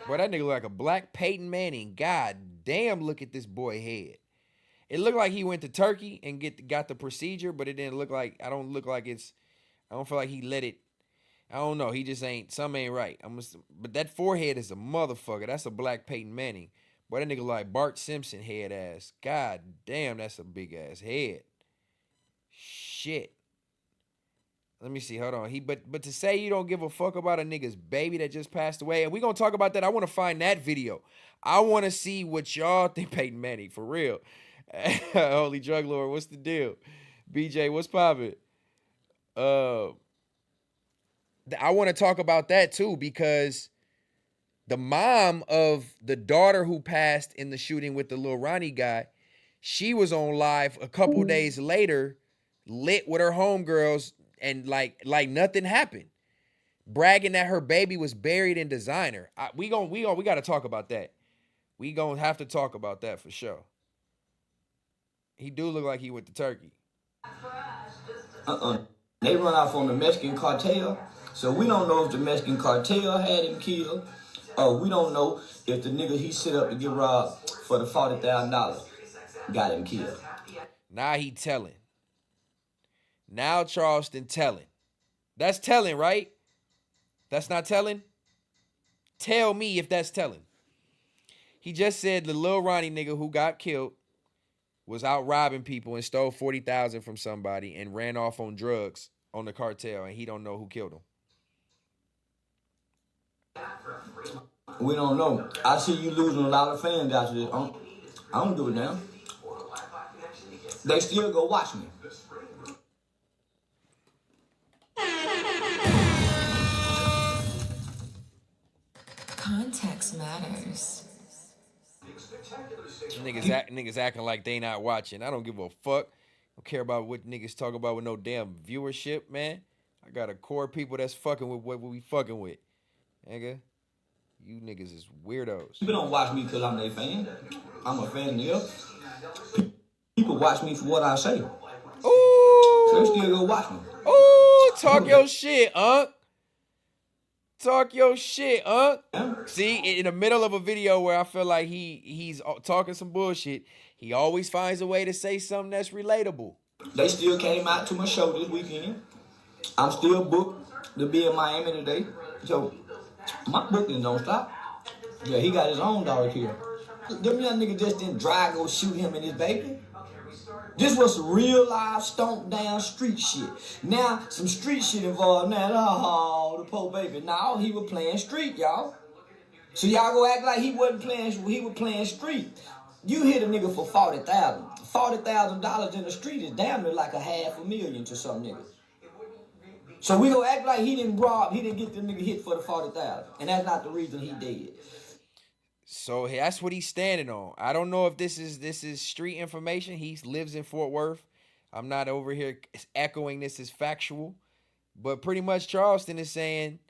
Boy, that nigga look like a black Peyton Manning. God damn, look at this boy head. It looked like he went to Turkey and got the procedure, but it didn't look like, I don't feel like he let it. I don't know. He just something ain't right. But that forehead is a motherfucker. That's a black Peyton Manning. Boy, that nigga like Bart Simpson head ass. God damn, that's a big ass head. Shit. Let me see. Hold on. But to say you don't give a fuck about a nigga's baby that just passed away, and we gonna talk about that. I want to find that video. I want to see what y'all think Peyton Manning for real. Holy drug lord, what's the deal? BJ, what's poppin'? I want to talk about that too, because the mom of the daughter who passed in the shooting with the Lil Ronnie guy, she was on live a couple days later, lit with her homegirls, and like nothing happened, bragging that her baby was buried in designer. We got to talk about that. We gonna have to talk about that for sure. He do look like he went to Turkey. They run off on the Mexican cartel, so we don't know if the Mexican cartel had him killed, or we don't know if the nigga he set up to get robbed for the $40,000 got him killed. Now he telling. Now Charleston telling. That's telling, right? That's not telling? Tell me if that's telling. He just said the Lil Ronnie nigga who got killed was out robbing people and stole $40,000 from somebody and ran off on drugs on the cartel, and he don't know who killed him. We don't know. I see you losing a lot of fans after this. I don't do it now. They still go watch me. Context matters. Niggas acting like they not watching. I don't give a fuck. I don't care about what niggas talk about with no damn viewership, man. I got a core people that's fucking with what we fucking with. Nigga, you niggas is weirdos. People don't watch me because I'm their fan. I'm a fan of them. People watch me for what I say. Ooh. So they still go watch me. Ooh, talk your shit, Unc. Talk your shit, Unc. See, in the middle of a video where I feel like he's talking some bullshit, he always finds a way to say something that's relatable. They still came out to my show this weekend. I'm still booked to be in Miami today. So my booking don't stop. Yeah, he got his own daughter here. Them young nigga just didn't drive go shoot him and his baby. This was some real live stomp down street shit. Now some street shit involved. Now, the poor baby. Now he was playing street, y'all. So y'all go act like he wasn't playing. He was playing street. You hit a nigga for $40,000. $40,000 in the street is damn near like $500,000 to some niggas. So we gonna act like he didn't get the nigga hit for the $40,000, and that's not the reason he did. So that's what he's standing on. I don't know if this is street information. He lives in Fort Worth. I'm not over here echoing this as factual, but pretty much Charleston is saying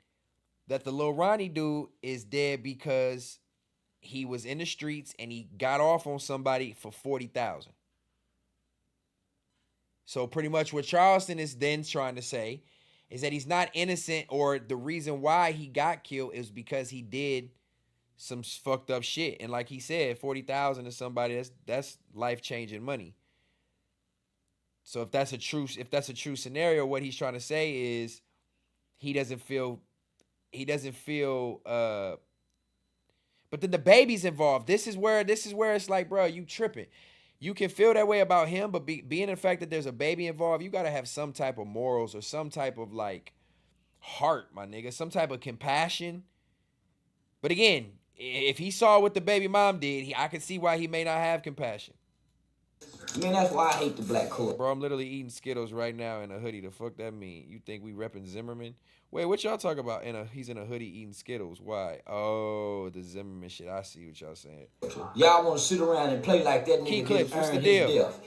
that the Lil Ronnie dude is dead because he was in the streets and he got off on somebody for $40,000. So pretty much what Charleston is then trying to say is that he's not innocent, or the reason why he got killed is because he did some fucked up shit. And like he said, $40,000 to somebody, that's life-changing money. So if that's a true scenario, what he's trying to say is he doesn't feel but then the baby's involved. This is where it's like, bro, you tripping. You can feel that way about him, but being the fact that there's a baby involved, you got to have some type of morals or some type of like heart, my nigga, some type of compassion. But again, if he saw what the baby mom did, I could see why he may not have compassion. Man, that's why I hate the black court. Bro, I'm literally eating Skittles right now in a hoodie. The fuck that mean? You think we repping Zimmerman? Wait, what y'all talking about? He's in a hoodie eating Skittles. Why? Oh, the Zimmerman shit. I see what y'all saying. Y'all want to sit around and play like that nigga Key Clips, didn't what's earn the his deal? death.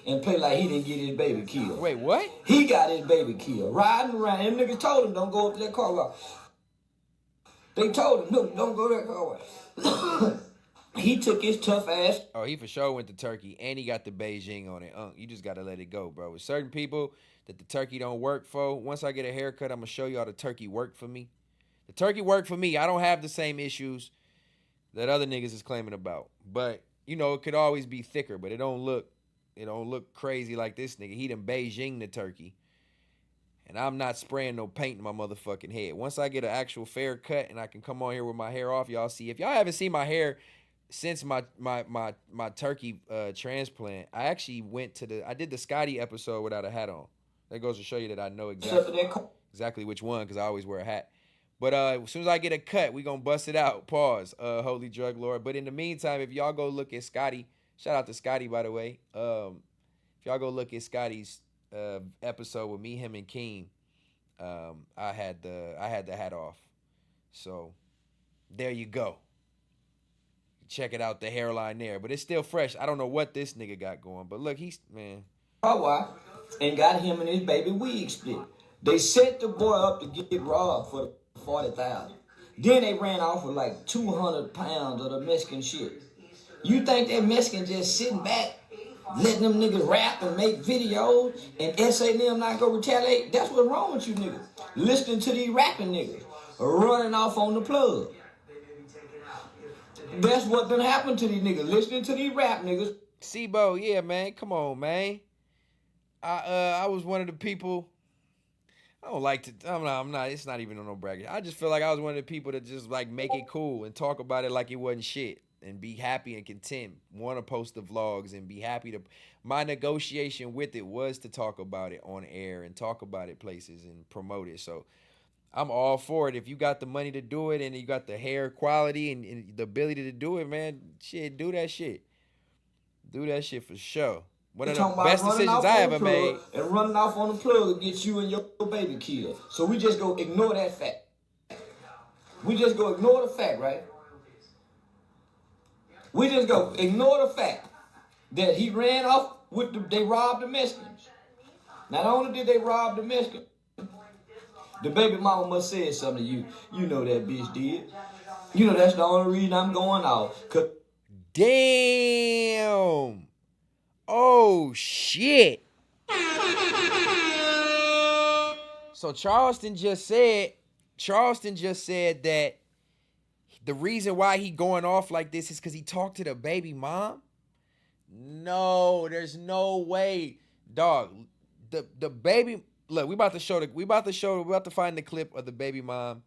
And play like he didn't get his baby killed. Wait, what? He got his baby killed. Riding around. Them niggas told him, don't go up to that car wash. They told him, no, don't go to that car wash. He took his tough ass. Oh, he for sure went to Turkey, and he got the Beijing on it. You just got to let it go, bro. With certain people that the turkey don't work for, once I get a haircut, I'm going to show y'all the turkey worked for me. The turkey worked for me. I don't have the same issues that other niggas is claiming about. But, you know, it could always be thicker, but it don't look crazy like this nigga. He done Beijing the turkey. And I'm not spraying no paint in my motherfucking head. Once I get an actual fair cut and I can come on here with my hair off, y'all see. If y'all haven't seen my hair since my turkey transplant, I actually I did the Scotty episode without a hat on. That goes to show you that I know exactly which one, because I always wear a hat. But as soon as I get a cut, we gonna bust it out. Pause, Holy Drug Lord. But in the meantime, if y'all go look at Scotty, shout out to Scotty, by the way. If y'all go look at Scotty's episode with me, him, and Keem, I had the hat off. So there you go. Check it out, the hairline there. But it's still fresh. I don't know what this nigga got going. But look, man. And got him and his baby wig split. They set the boy up to get robbed for $40,000. Then they ran off with like 200 pounds of the Mexican shit. You think that Mexican just sitting back, letting them niggas rap and make videos and S&M not go retaliate? That's what's wrong with you niggas. Listening to these rapping niggas running off on the plug. That's what done happened to these niggas. Listening to these rap niggas. Sibo, yeah, man. Come on, man. I was one of the people. I don't like to. I'm not. It's not even on no bragging. I just feel like I was one of the people that just like make it cool and talk about it like it wasn't shit and be happy and content. Want to post the vlogs and be happy to. My negotiation with it was to talk about it on air and talk about it places and promote it. So I'm all for it. If you got the money to do it and you got the hair quality and the ability to do it, man, shit, do that shit. Do that shit for sure. One of the best decisions I ever made. And running off on the plug to get you and your baby killed. So we just go ignore that fact. We just go ignore the fact, right? We just go ignore the fact that he ran off with they robbed the Mexicans. Not only did they rob the Mexicans, the baby mama must say something to you. You know that bitch did. You know that's the only reason I'm going out. Damn. Oh, shit. So Charleston just said that the reason why he going off like this is because he talked to the baby mom? No, there's no way. Dog, the baby, look, we about to find the clip of the baby mom.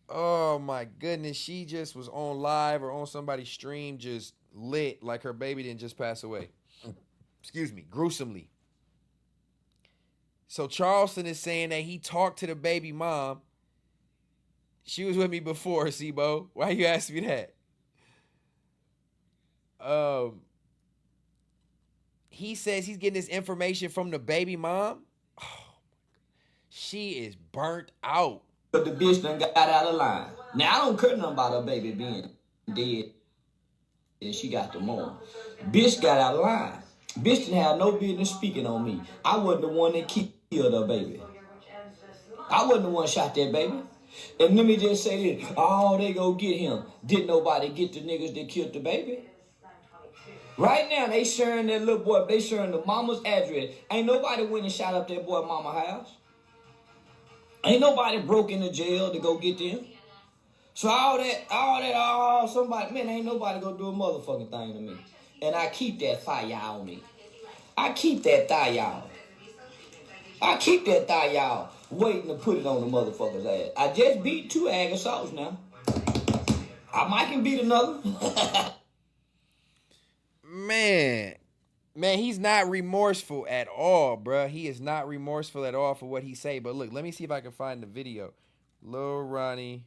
Oh my goodness, she just was on live or on somebody's stream just lit like her baby didn't just pass away. Excuse me, gruesomely. So Charleston is saying that he talked to the baby mom. She was with me before, Sibo. Why you ask me that? He says he's getting this information from the baby mom. Oh, she is burnt out. But the bitch done got out of line. Now, I don't care nothing about her baby being dead. And she got the mourn. Bitch got out of line. Bitch didn't have no business speaking on me. I wasn't the one that killed her baby. I wasn't the one shot that baby. And let me just say this, oh, they go get him. Did nobody get the niggas that killed the baby? Right now, they sharing that little boy, they sharing the mama's address. Ain't nobody went and shot up that boy mama house. Ain't nobody broke into jail to go get them. So somebody, man, ain't nobody gonna do a motherfucking thing to me. And I keep that fire on me. I keep that thigh y'all waiting to put it on the motherfucker's ass. I just beat 2 ag assaults now. I might can beat another. Man, he's not remorseful at all, bruh. He is not remorseful at all for what he say. But look, let me see if I can find the video. Lil Ronnie,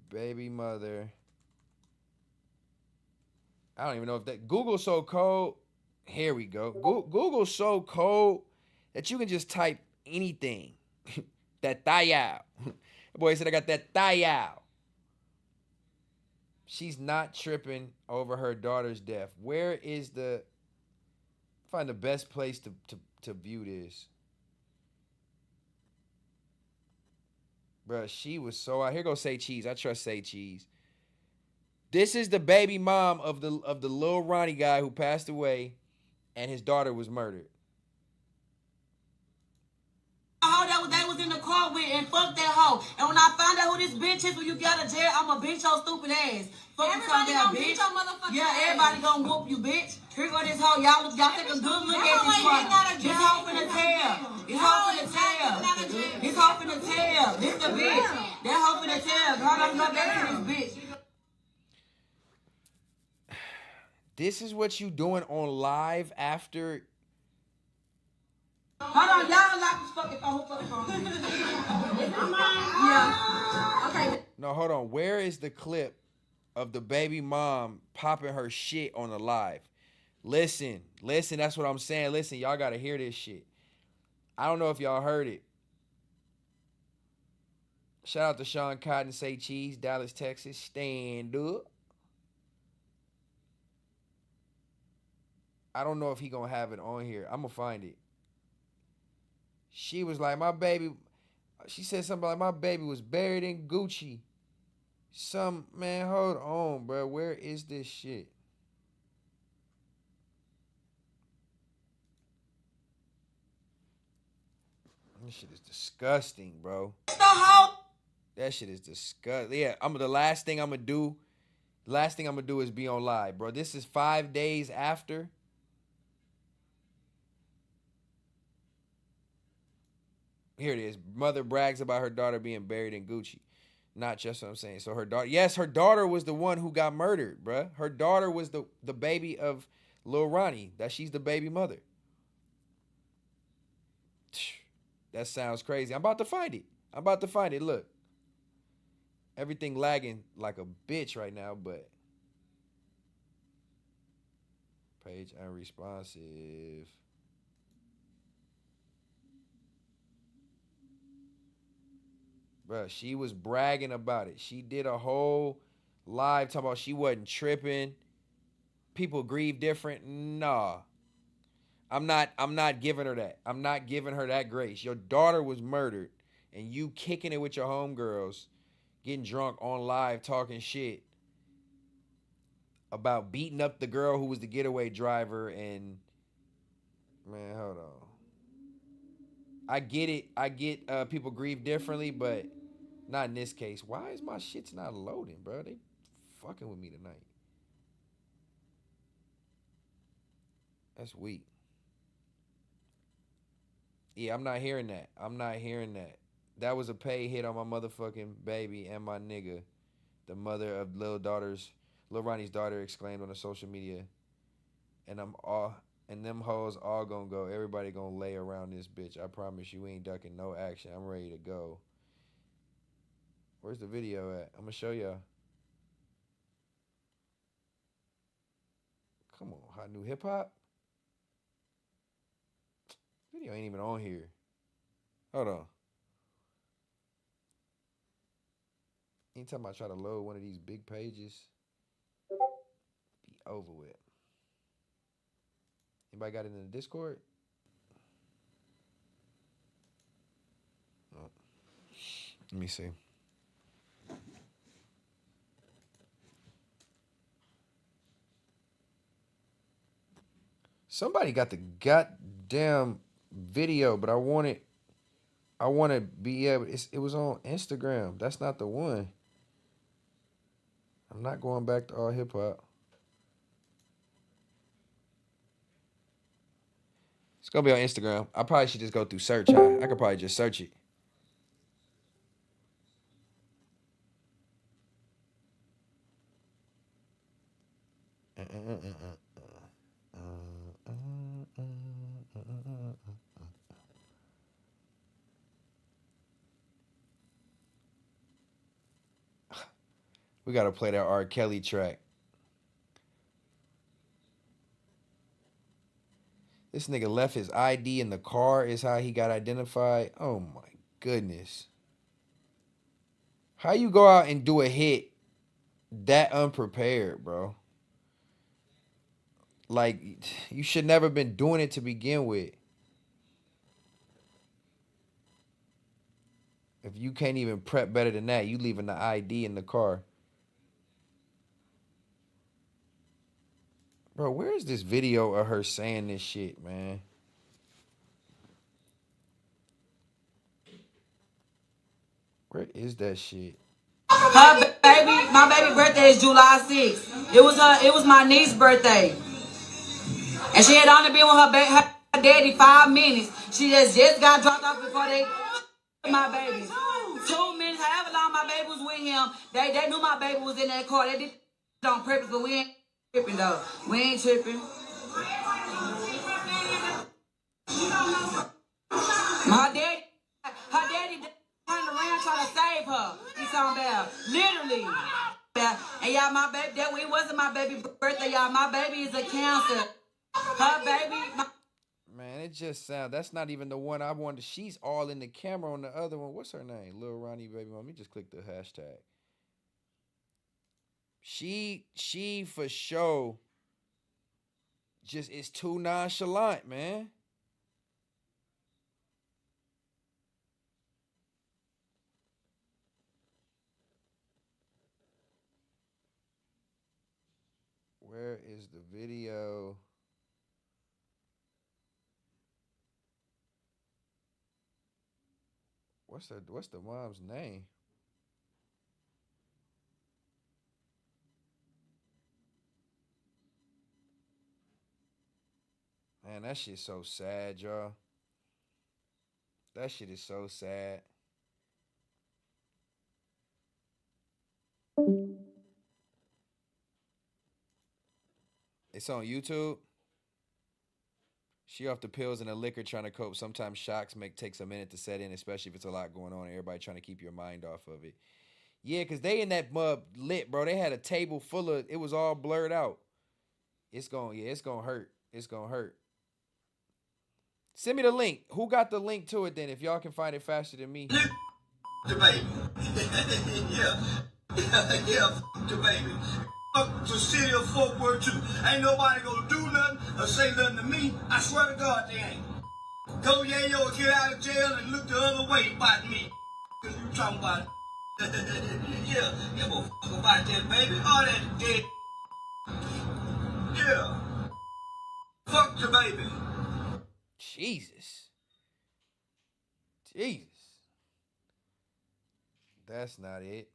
baby mother. I don't even know if that Google's so cold. Here we go. Google's so cold that you can just type anything. That thigh out. The boy said I got that thigh out. She's not tripping over her daughter's death. Where is the... Find the best place to view this. Bruh, she was so out. Here goes Say Cheese. I trust Say Cheese. This is the baby mom of the Lil Ronnie guy who passed away and his daughter was murdered. Hoe that they was in the car with and fuck that hoe. And when I find out who this bitch is when you get out of jail, I'ma beat your stupid ass. Fuck everybody gonna beat your motherfucking ass. Everybody gonna whoop you, bitch. Here go this hoe. Y'all take a good look at this one. This hoe finna tell. This hoe finna tell. This hoe finna tell. This the bitch. That hoe finna tell. Girl, I'm not back to this bitch. This is what you doing on live after... Hold on, y'all lock this fucking phone. Who fucking phone? Yeah. Okay. No, hold on. Where is the clip of the baby mom popping her shit on the live? Listen, that's what I'm saying. Listen, y'all gotta hear this shit. I don't know if y'all heard it. Shout out to Sean Cotton, Say Cheese, Dallas, Texas. Stand up. I don't know if he gonna have it on here. I'm gonna find it. She was like, my baby, she said something like, my baby was buried in Gucci. Man, hold on, bro. Where is this shit? This shit is disgusting, bro. That shit is disgusting. Yeah, the last thing I'm gonna do is be on live, bro. This is 5 days after. Here it is. Mother brags about her daughter being buried in Gucci. Not just what I'm saying. So her daughter, yes, her daughter was the one who got murdered, bruh. Her daughter was the baby of Lil Ronnie. She's the baby mother. That sounds crazy. I'm about to find it. Look. Everything lagging like a bitch right now, but page unresponsive. Bruh, she was bragging about it. She did a whole live talking about she wasn't tripping. People grieve different. Nah. I'm not giving her that. I'm not giving her that grace. Your daughter was murdered and you kicking it with your homegirls, getting drunk on live talking shit about beating up the girl who was the getaway driver and... Man, hold on. I get it. I get people grieve differently, but not in this case. Why is my shit's not loading, bro? They fucking with me tonight. That's weak. Yeah, I'm not hearing that. That was a pay hit on my motherfucking baby and my nigga. The mother of Lil Ronnie's daughter exclaimed on the social media. And them hoes all gonna go. Everybody gonna lay around this bitch. I promise you, we ain't ducking no action. I'm ready to go. Where's the video at? I'm gonna show y'all. Come on, hot new hip hop. Video ain't even on here. Hold on. Anytime I try to load one of these big pages, be over with. Anybody got it in the Discord? Oh. Let me see. Somebody got the goddamn video, but I want to be able. It was on Instagram. That's not the one. I'm not going back to all hip hop. It's gonna be on Instagram. I probably should just go through search. I could probably just search it. We gotta play that R. Kelly track. This nigga left his ID in the car is how he got identified. Oh my goodness. How you go out and do a hit that unprepared, bro? Like, you should never been doing it to begin with. If you can't even prep better than that, you leaving the ID in the car. Bro, where is this video of her saying this shit, man? Where is that shit? My baby birthday is July 6th. It was my niece's birthday. And she had only been with her daddy 5 minutes. She just got dropped off before they my baby. 2 minutes, however long my baby was with him, they knew my baby was in that car. They did it on purpose, but we ain't tripping though. We ain't tripping. Her daddy turned around trying to save her. He's talking about literally. And y'all, my baby, it wasn't my baby birthday, y'all. My baby is a cancer. Her baby. Man, it just sound. That's not even the one I wanted. She's all in the camera on the other one. What's her name? Lil Ronnie baby mom. Let me just click the hashtag. She for sure just is too nonchalant, man. Where is the video? What's the mom's name? Man, that shit's so sad, y'all. That shit is so sad. It's on YouTube. She off the pills and the liquor trying to cope. Sometimes shocks takes a minute to set in, especially if it's a lot going on. Everybody trying to keep your mind off of it. Yeah, because they in that mud lit, bro. They had a table full of, it was all blurred out. It's gonna hurt. It's gonna hurt. Send me the link. Who got the link to it then? If y'all can find it faster than me. The baby. Yeah, the baby. Fuck the city of Fort Worth too. Ain't nobody gonna do nothing or say nothing to me. I swear to God they ain't. Go yayo or get out of jail and look the other way about me. Cause you talking about yeah, motherfucker about that baby. All that dead. Yeah. Fuck the baby. Jesus. That's not it.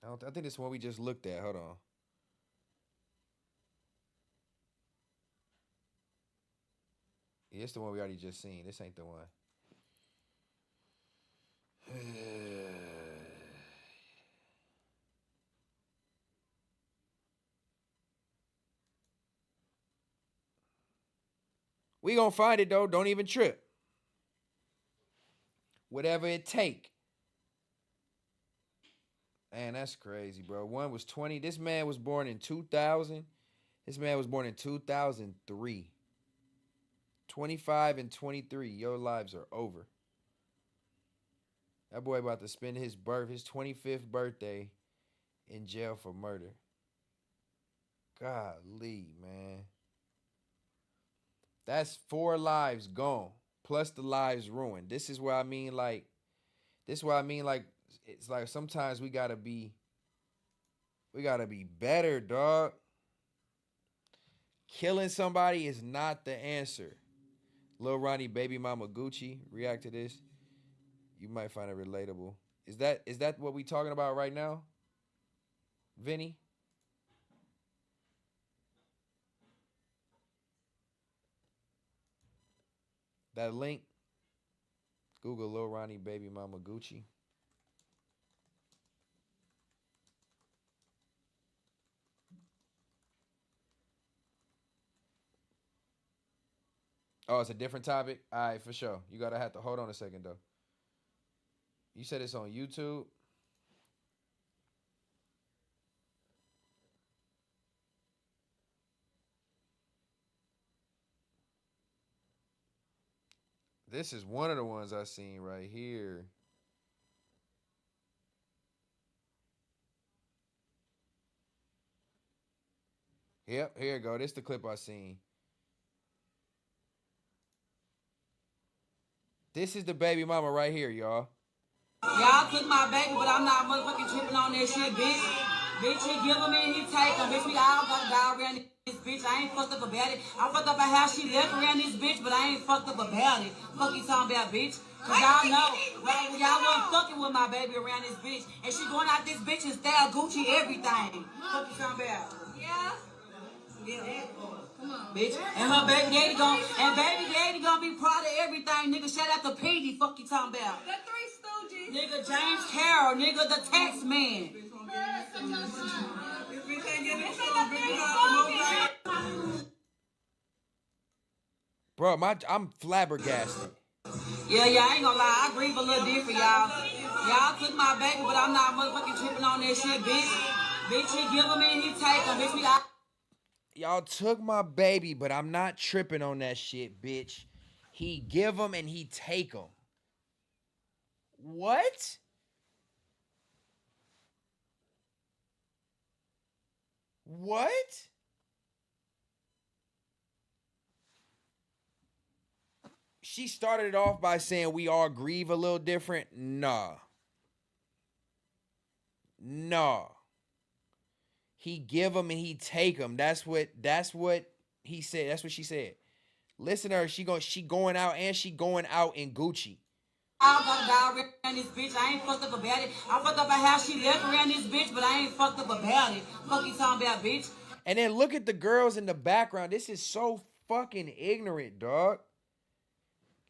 I think this is one we just looked at. Hold on. Yeah, it's the one we already just seen. This ain't the one. We gonna find it though. Don't even trip. Whatever it take. Man, that's crazy, bro. One was 20. This man was born in 2000. This man was born in 2003. 25 and 23. Your lives are over. That boy about to spend his 25th birthday in jail for murder. Golly, man. That's 4 lives gone, plus the lives ruined. This is where I mean, like, it's like sometimes we gotta be better, dog. Killing somebody is not the answer. Lil Ronnie, baby mama Gucci, react to this. You might find it relatable. Is that what we talking about right now, Vinny? That link, Google Lil Ronnie, baby mama Gucci. Oh, it's a different topic? All right, for sure. You gotta have to hold on a second though. You said it's on YouTube? This is one of the ones I seen right here. Yep, here you go. This is the clip I seen. This is the baby mama right here, y'all. Y'all took my baby, but I'm not motherfucking tripping on that shit, bitch. Bitch, he give him and he take him. Bitch, we all gotta die around this bitch. I ain't fucked up about it. I fucked up about how she left around this bitch, but I ain't fucked up about it. Fuck you talking about, bitch. Cause y'all know, y'all wasn't fucking with my baby around this bitch. And she going out this bitch and style Gucci everything. Fuck you talking about. Yeah. Come on. Bitch. And her baby daddy gonna be proud of everything, nigga. Shout out to Petey, fuck you talking about. The Three Stooges. Nigga, James Carroll, nigga, the tax man. Bro, I'm flabbergasted. Yeah, I ain't gonna lie. I grieve a little different, y'all. Y'all took my baby, but I'm not motherfucking tripping on that shit, bitch. Bitch, he give him and he take him. Bitch, we all... Y'all took my baby, but I'm not tripping on that shit, bitch. He give him and he take him. What? What? She started it off by saying we all grieve a little different. Nah. He give them and he take them. That's what he said. That's what she said. Listen to her. She going out and she going out in Gucci. I gotta die around this bitch. I ain't fucked up about it. I fucked up about how she left around this bitch, but I ain't fucked up about it. Fuck you talking about, bitch. And then look at the girls in the background. This is so fucking ignorant, dog.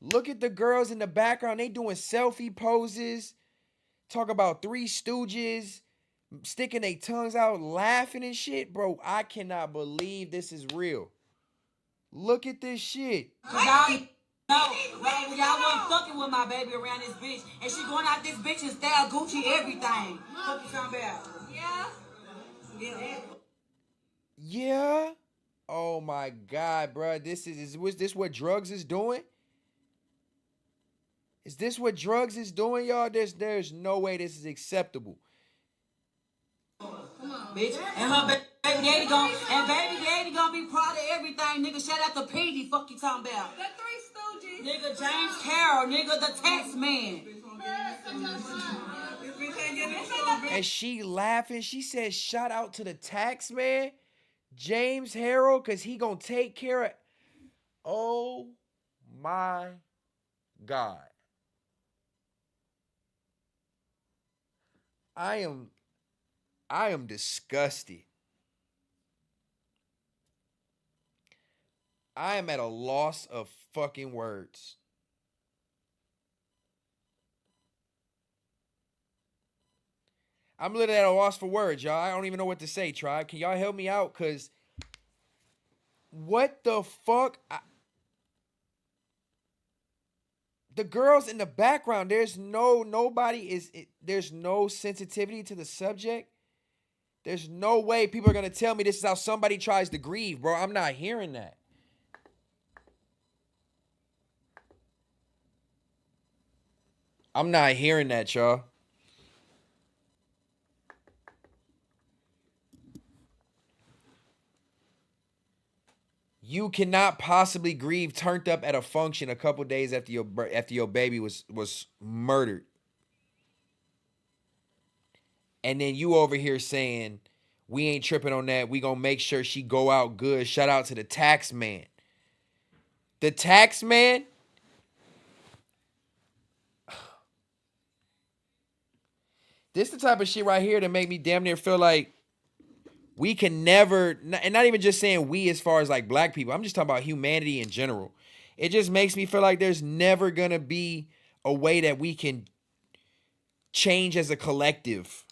Look at the girls in the background. They doing selfie poses. Talk about Three Stooges. Sticking their tongues out, laughing and shit. Bro, I cannot believe this is real. Look at this shit. Y'all wasn't fucking with my baby around this bitch. And she going out this bitch and style Gucci everything. Fuck you talking about? Yeah? Oh my God, bro. Is this what drugs is doing? Is this what drugs is doing, y'all? There's no way this is acceptable. Bitch. And her baby daddy gonna be proud of everything, nigga. Shout out to Petey, fuck you talking about. The Three Stooges. Nigga, James Carroll, nigga, the tax man. And she laughing. She said, shout out to the tax man, James Harrell, because he gonna take care of... Oh my God. I am disgusted. I am at a loss of fucking words. I'm literally at a loss for words, y'all. I don't even know what to say, Tribe. Can y'all help me out? Because what the fuck? The girls in the background, there's no sensitivity to the subject. There's no way people are going to tell me this is how somebody tries to grieve, bro. I'm not hearing that. I'm not hearing that, y'all. You cannot possibly grieve turned up at a function a couple days after your baby was murdered. And then you over here saying, we ain't tripping on that. We gonna make sure she go out good. Shout out to the tax man. The tax man? This the type of shit right here that make me damn near feel like we can never, and not even just saying we as far as like black people. I'm just talking about humanity in general. It just makes me feel like there's never gonna be a way that we can change as a collective.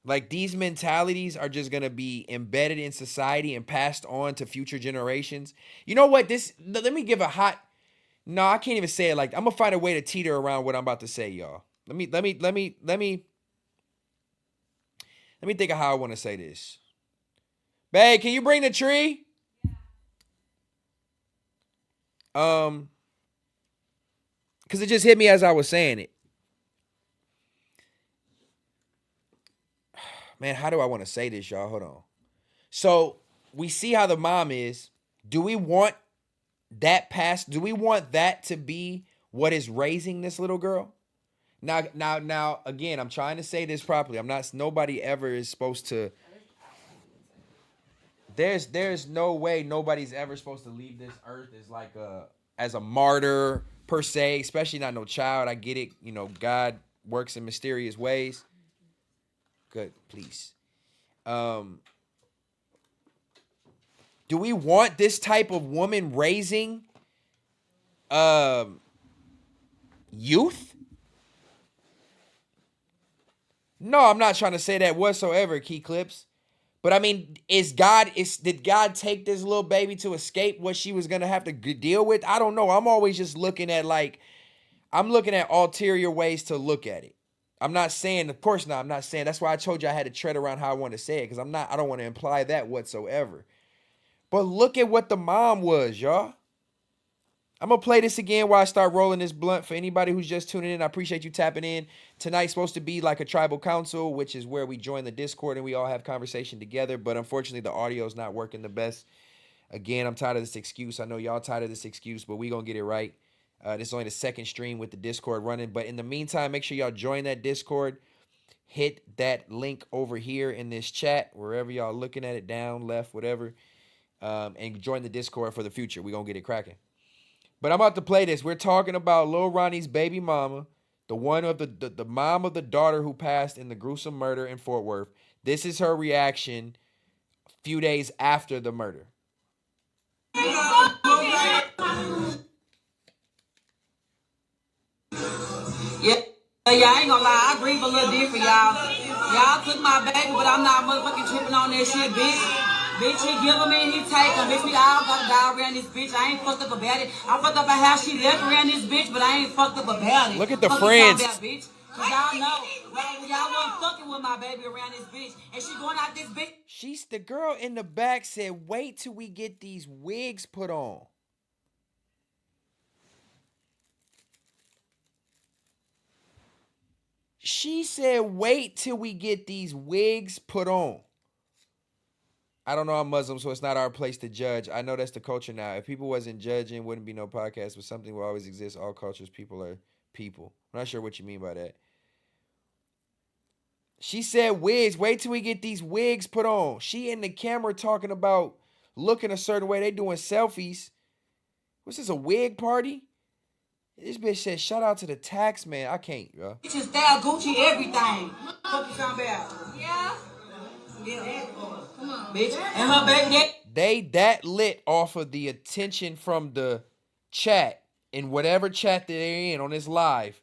Like these mentalities are just gonna be embedded in society and passed on to future generations. You know what? Let me give a hot. No, I can't even say it like. I'm gonna find a way to teeter around what I'm about to say, y'all. Let me think of how I want to say this. Babe, can you bring the tree? Because it just hit me as I was saying it. Man, how do I want to say this, y'all? Hold on. So we see how the mom is. Do we want that past? Do we want that to be what is raising this little girl? Now, again, I'm trying to say this properly. Nobody ever is supposed to. There's no way nobody's ever supposed to leave this earth as a martyr per se, especially not no child. I get it. You know, God works in mysterious ways. Good, please. Do we want this type of woman raising youth? No, I'm not trying to say that whatsoever, Key Clips. But I mean, did God take this little baby to escape what she was going to have to deal with? I don't know. I'm always just looking at ulterior ways to look at it. I'm not saying, of course not. I'm not saying, that's why I told you I had to tread around how I want to say it, because I don't want to imply that whatsoever. But look at what the mom was, y'all. I'm going to play this again while I start rolling this blunt. For anybody who's just tuning in, I appreciate you tapping in. Tonight's supposed to be like a tribal council, which is where we join the Discord and we all have conversation together. But unfortunately, the audio is not working the best. Again, I'm tired of this excuse. I know y'all tired of this excuse, but we going to get it right. This is only the second stream with the Discord running. But in the meantime, make sure y'all join that Discord. Hit that link over here in this chat, wherever y'all looking at it, down, left, whatever. And join the Discord for the future. We're going to get it cracking. But I'm about to play this. We're talking about Lil Ronnie's baby mama, the one of the mom of the daughter who passed in the gruesome murder in Fort Worth. This is her reaction a few days after the murder. Yeah, I ain't gonna lie, I grieve a little different, y'all. Y'all took my baby, but I'm not motherfucking tripping on that shit, bitch. Bitch, he give him and he take him. Bitch, we all gotta die around this bitch. I ain't fucked up about it. I fucked up about how she left around this bitch, but I ain't fucked up about it. Look at the friends. About, bitch. Cause y'all know, y'all wasn't fucking with my baby around this bitch. And she going out this bitch. The girl in the back said, wait till we get these wigs put on. She said, wait till we get these wigs put on. I don't know, I'm Muslim, so it's not our place to judge. I know that's the culture now. If people wasn't judging, wouldn't be no podcast, but something will always exist. All cultures, people are people. I'm not sure what you mean by that. She said wigs. Wait till we get these wigs put on. She in the camera talking about looking a certain way. They doing selfies. What's this, a wig party? This bitch said, shout out to the tax man. I can't, bro. Bitches style Gucci everything. What you talking about? Yeah. Yeah. Come on. Bitch. And her baby they that lit off of the attention from the chat, in whatever chat that they're in on this live.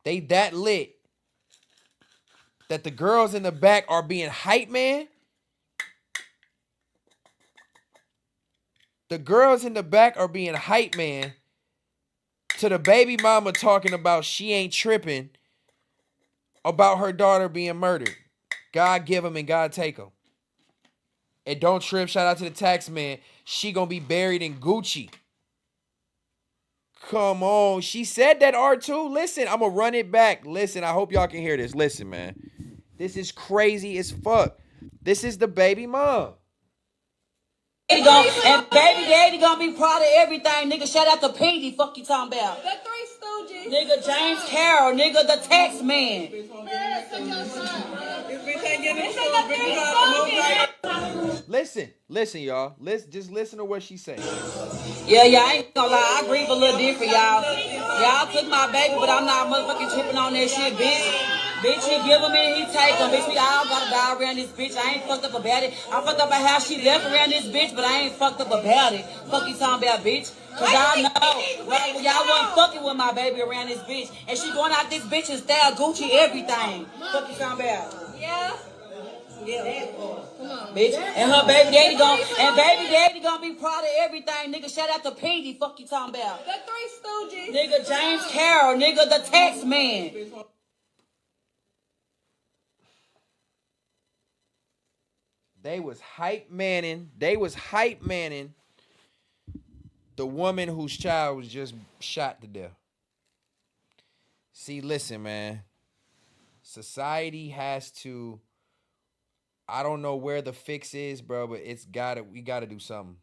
They that lit that the girls in the back are being hype, man. The girls in the back are being hype, man. To the baby mama talking about she ain't tripping about her daughter being murdered. God give them and God take them. And don't trip. Shout out to the tax man. She gonna be buried in Gucci. Come on. She said that, R2. Listen, I'm gonna run it back. Listen, I hope y'all can hear this. Listen, man. This is crazy as fuck. This is the baby mom. And baby daddy gonna be proud of everything, nigga. Shout out to Petey. Fuck you talking about? The Three Stooges. Nigga, James Carroll. Nigga, the tax man. Listen, y'all. Just listen to what she's saying. Yeah, I ain't gonna lie. I grieve a little different, y'all. Y'all took my baby, but I'm not motherfucking tripping on that shit, bitch. Bitch, he give them and he take them. Bitch, we all gotta die around this bitch. I ain't fucked up about it. I fucked up about how she left around this bitch, but I ain't fucked up about it. Fuck you talking about, bitch. Cause y'all know, right? Y'all wasn't fucking with my baby around this bitch. And she going out this bitch and style Gucci everything. Fuck you talking about? Yeah. Yeah. Come on. Bitch. And her baby daddy gonna be proud of everything, nigga. Shout out to Petey. Fuck you talking about? The Three Stooges. Nigga, James Carroll. Nigga, the tax man. They was hype manning the woman whose child was just shot to death. See, listen, man. Society has to, I don't know where the fix is, bro, but we gotta do something.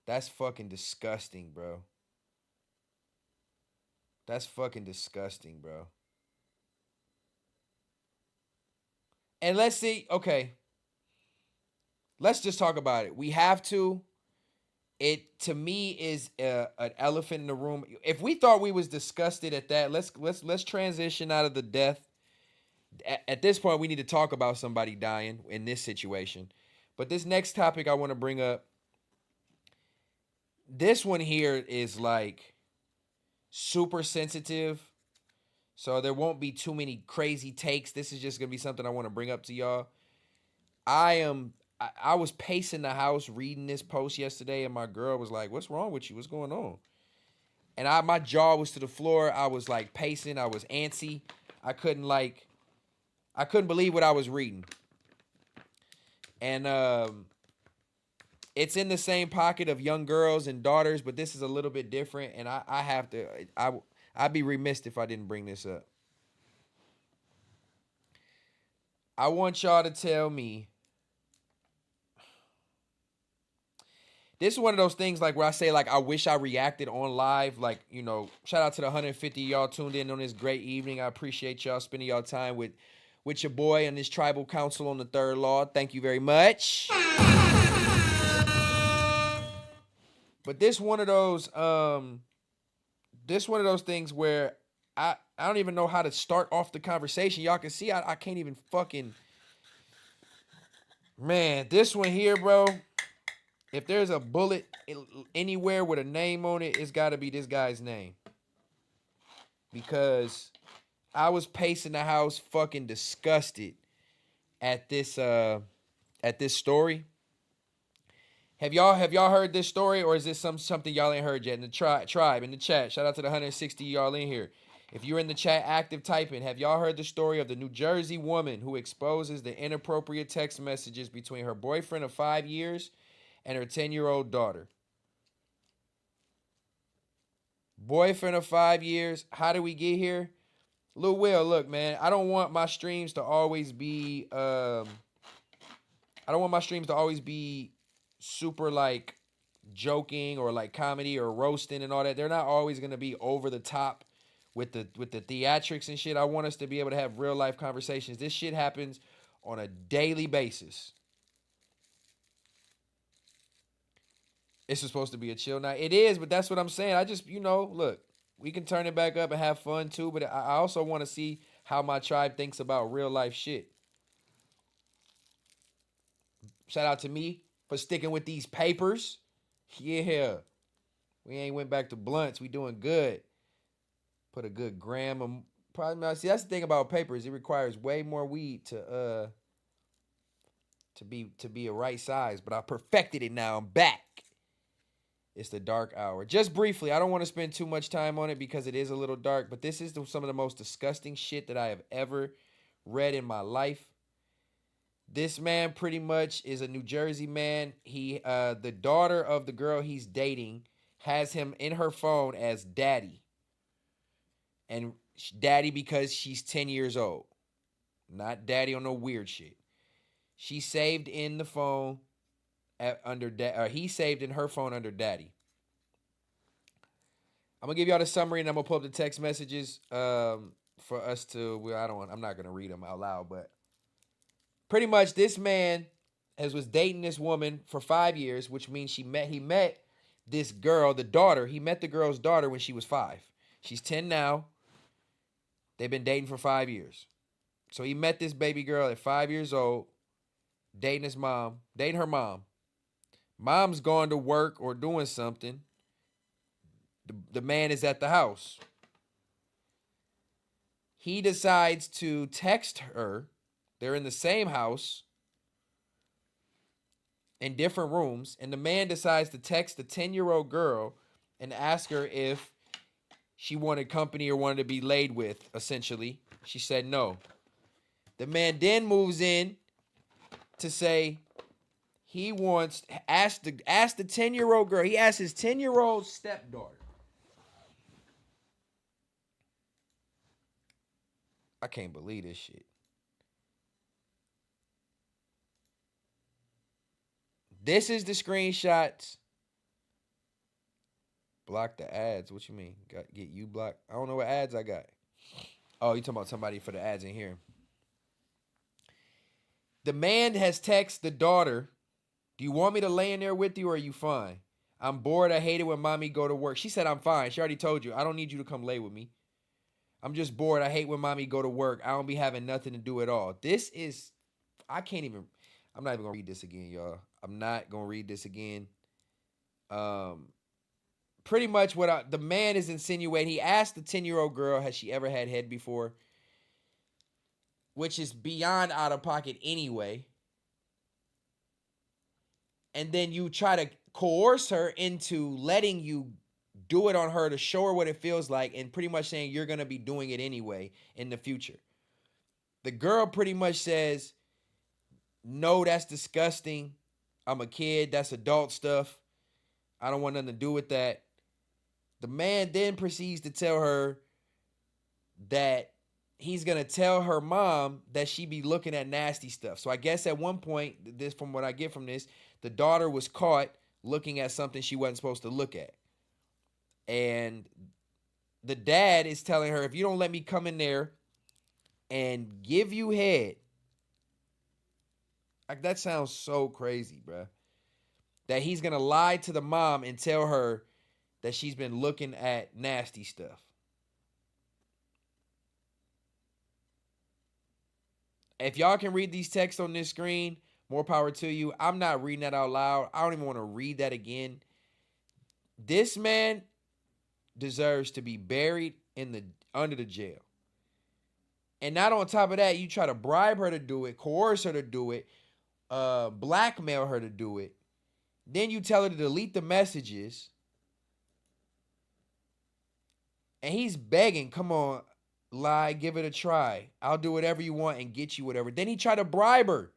That's fucking disgusting, bro. That's fucking disgusting, bro. And let's see, okay. Let's just talk about it. We have to. It, to me, is an elephant in the room. If we thought we was disgusted at that, let's transition out of the death. At this point, we need to talk about somebody dying in this situation. But this next topic I want to bring up, this one here is like super sensitive. So there won't be too many crazy takes. This is just going to be something I want to bring up to y'all. I was pacing the house reading this post yesterday, and my girl was like, "What's wrong with you? What's going on?" And my jaw was to the floor. I was like pacing. I was antsy. I couldn't believe what I was reading. And it's in the same pocket of young girls and daughters, but this is a little bit different. And I'd be remiss if I didn't bring this up. I want y'all to tell me. This is one of those things like where I say like I wish I reacted on live. Like, you know, shout out to the 150 y'all tuned in on this great evening. I appreciate y'all spending y'all time with your boy and this tribal council on the third law. Thank you very much. But this one of those things where I don't even know how to start off the conversation. Y'all can see I can't even fucking, man, this one here, bro. If there's a bullet anywhere with a name on it, it's got to be this guy's name. Because I was pacing the house fucking disgusted at this story. Have y'all heard this story, or is this something y'all ain't heard yet? In the tribe, in the chat, shout out to the 160 y'all in here. If you're in the chat active typing, have y'all heard the story of the New Jersey woman who exposes the inappropriate text messages between her boyfriend of 5 years and her 10-year-old daughter? Boyfriend of 5 years. How did we get here? Lil Will, look, man, I don't want my streams to always be super like joking or like comedy or roasting and all that. They're not always gonna be over the top with the theatrics and shit. I want us to be able to have real life conversations. This shit happens on a daily basis. It's supposed to be a chill night. It is, but that's what I'm saying. I just, look, we can turn it back up and have fun too, but I also want to see how my tribe thinks about real life shit. Shout out to me for sticking with these papers. Yeah. We ain't went back to blunts. We doing good. Put a good gram of, probably not. See, that's the thing about papers. It requires way more weed to be a right size, but I perfected it now. I'm back. It's the dark hour. Just briefly, I don't want to spend too much time on it because it is a little dark, but this is some of the most disgusting shit that I have ever read in my life. This man pretty much is a New Jersey man. He, the daughter of the girl he's dating has him in her phone as daddy. And daddy because she's 10 years old. Not daddy on no weird shit. She saved in the phone he saved in her phone under daddy. I'm gonna give y'all the summary and I'm gonna pull up the text messages for us to. I'm not gonna read them out loud, but pretty much this man was dating this woman for 5 years, which means he met this girl, the daughter. He met the girl's daughter when she was 5. She's 10 now. They've been dating for 5 years. So he met this baby girl at 5 years old, dating her mom. Mom's going to work or doing something. The man is at the house. He decides to text her. They're in the same house in different rooms. And the man decides to text the 10-year-old girl and ask her if she wanted company or wanted to be laid with, essentially. She said no. The man then moves in to say he wants, ask the 10-year-old girl. He asked his 10-year-old stepdaughter. I can't believe this shit. This is the screenshots. Block the ads. What you mean? Get you blocked? I don't know what ads I got. Oh, you talking about somebody for the ads in here. The man has texted the daughter, do you want me to lay in there with you or are you fine? I'm bored. I hate it when mommy go to work. She said, I'm fine. She already told you. I don't need you to come lay with me. I'm just bored. I hate when mommy go to work. I don't be having nothing to do at all. This is, I'm not even going to read this again, y'all. I'm not going to read this again. Pretty much the man is insinuating. He asked the 10-year-old girl, has she ever had head before? Which is beyond out of pocket anyway. And then you try to coerce her into letting you do it on her to show her what it feels like and pretty much saying you're going to be doing it anyway in the future. The girl pretty much says, no, that's disgusting. I'm a kid. That's adult stuff. I don't want nothing to do with that. The man then proceeds to tell her that he's going to tell her mom that she be looking at nasty stuff. So I guess at one point, this from what I get from this, the daughter was caught looking at something she wasn't supposed to look at. And the dad is telling her, if you don't let me come in there and give you head. Like, that sounds so crazy, bruh. That he's going to lie to the mom and tell her that she's been looking at nasty stuff. If y'all can read these texts on this screen, more power to you. I'm not reading that out loud. I don't even want to read that again. This man deserves to be buried under the jail. And not on top of that, you try to bribe her to do it, coerce her to do it, blackmail her to do it. Then you tell her to delete the messages. And he's begging, come on, lie, give it a try. I'll do whatever you want and get you whatever. Then he tried to bribe her.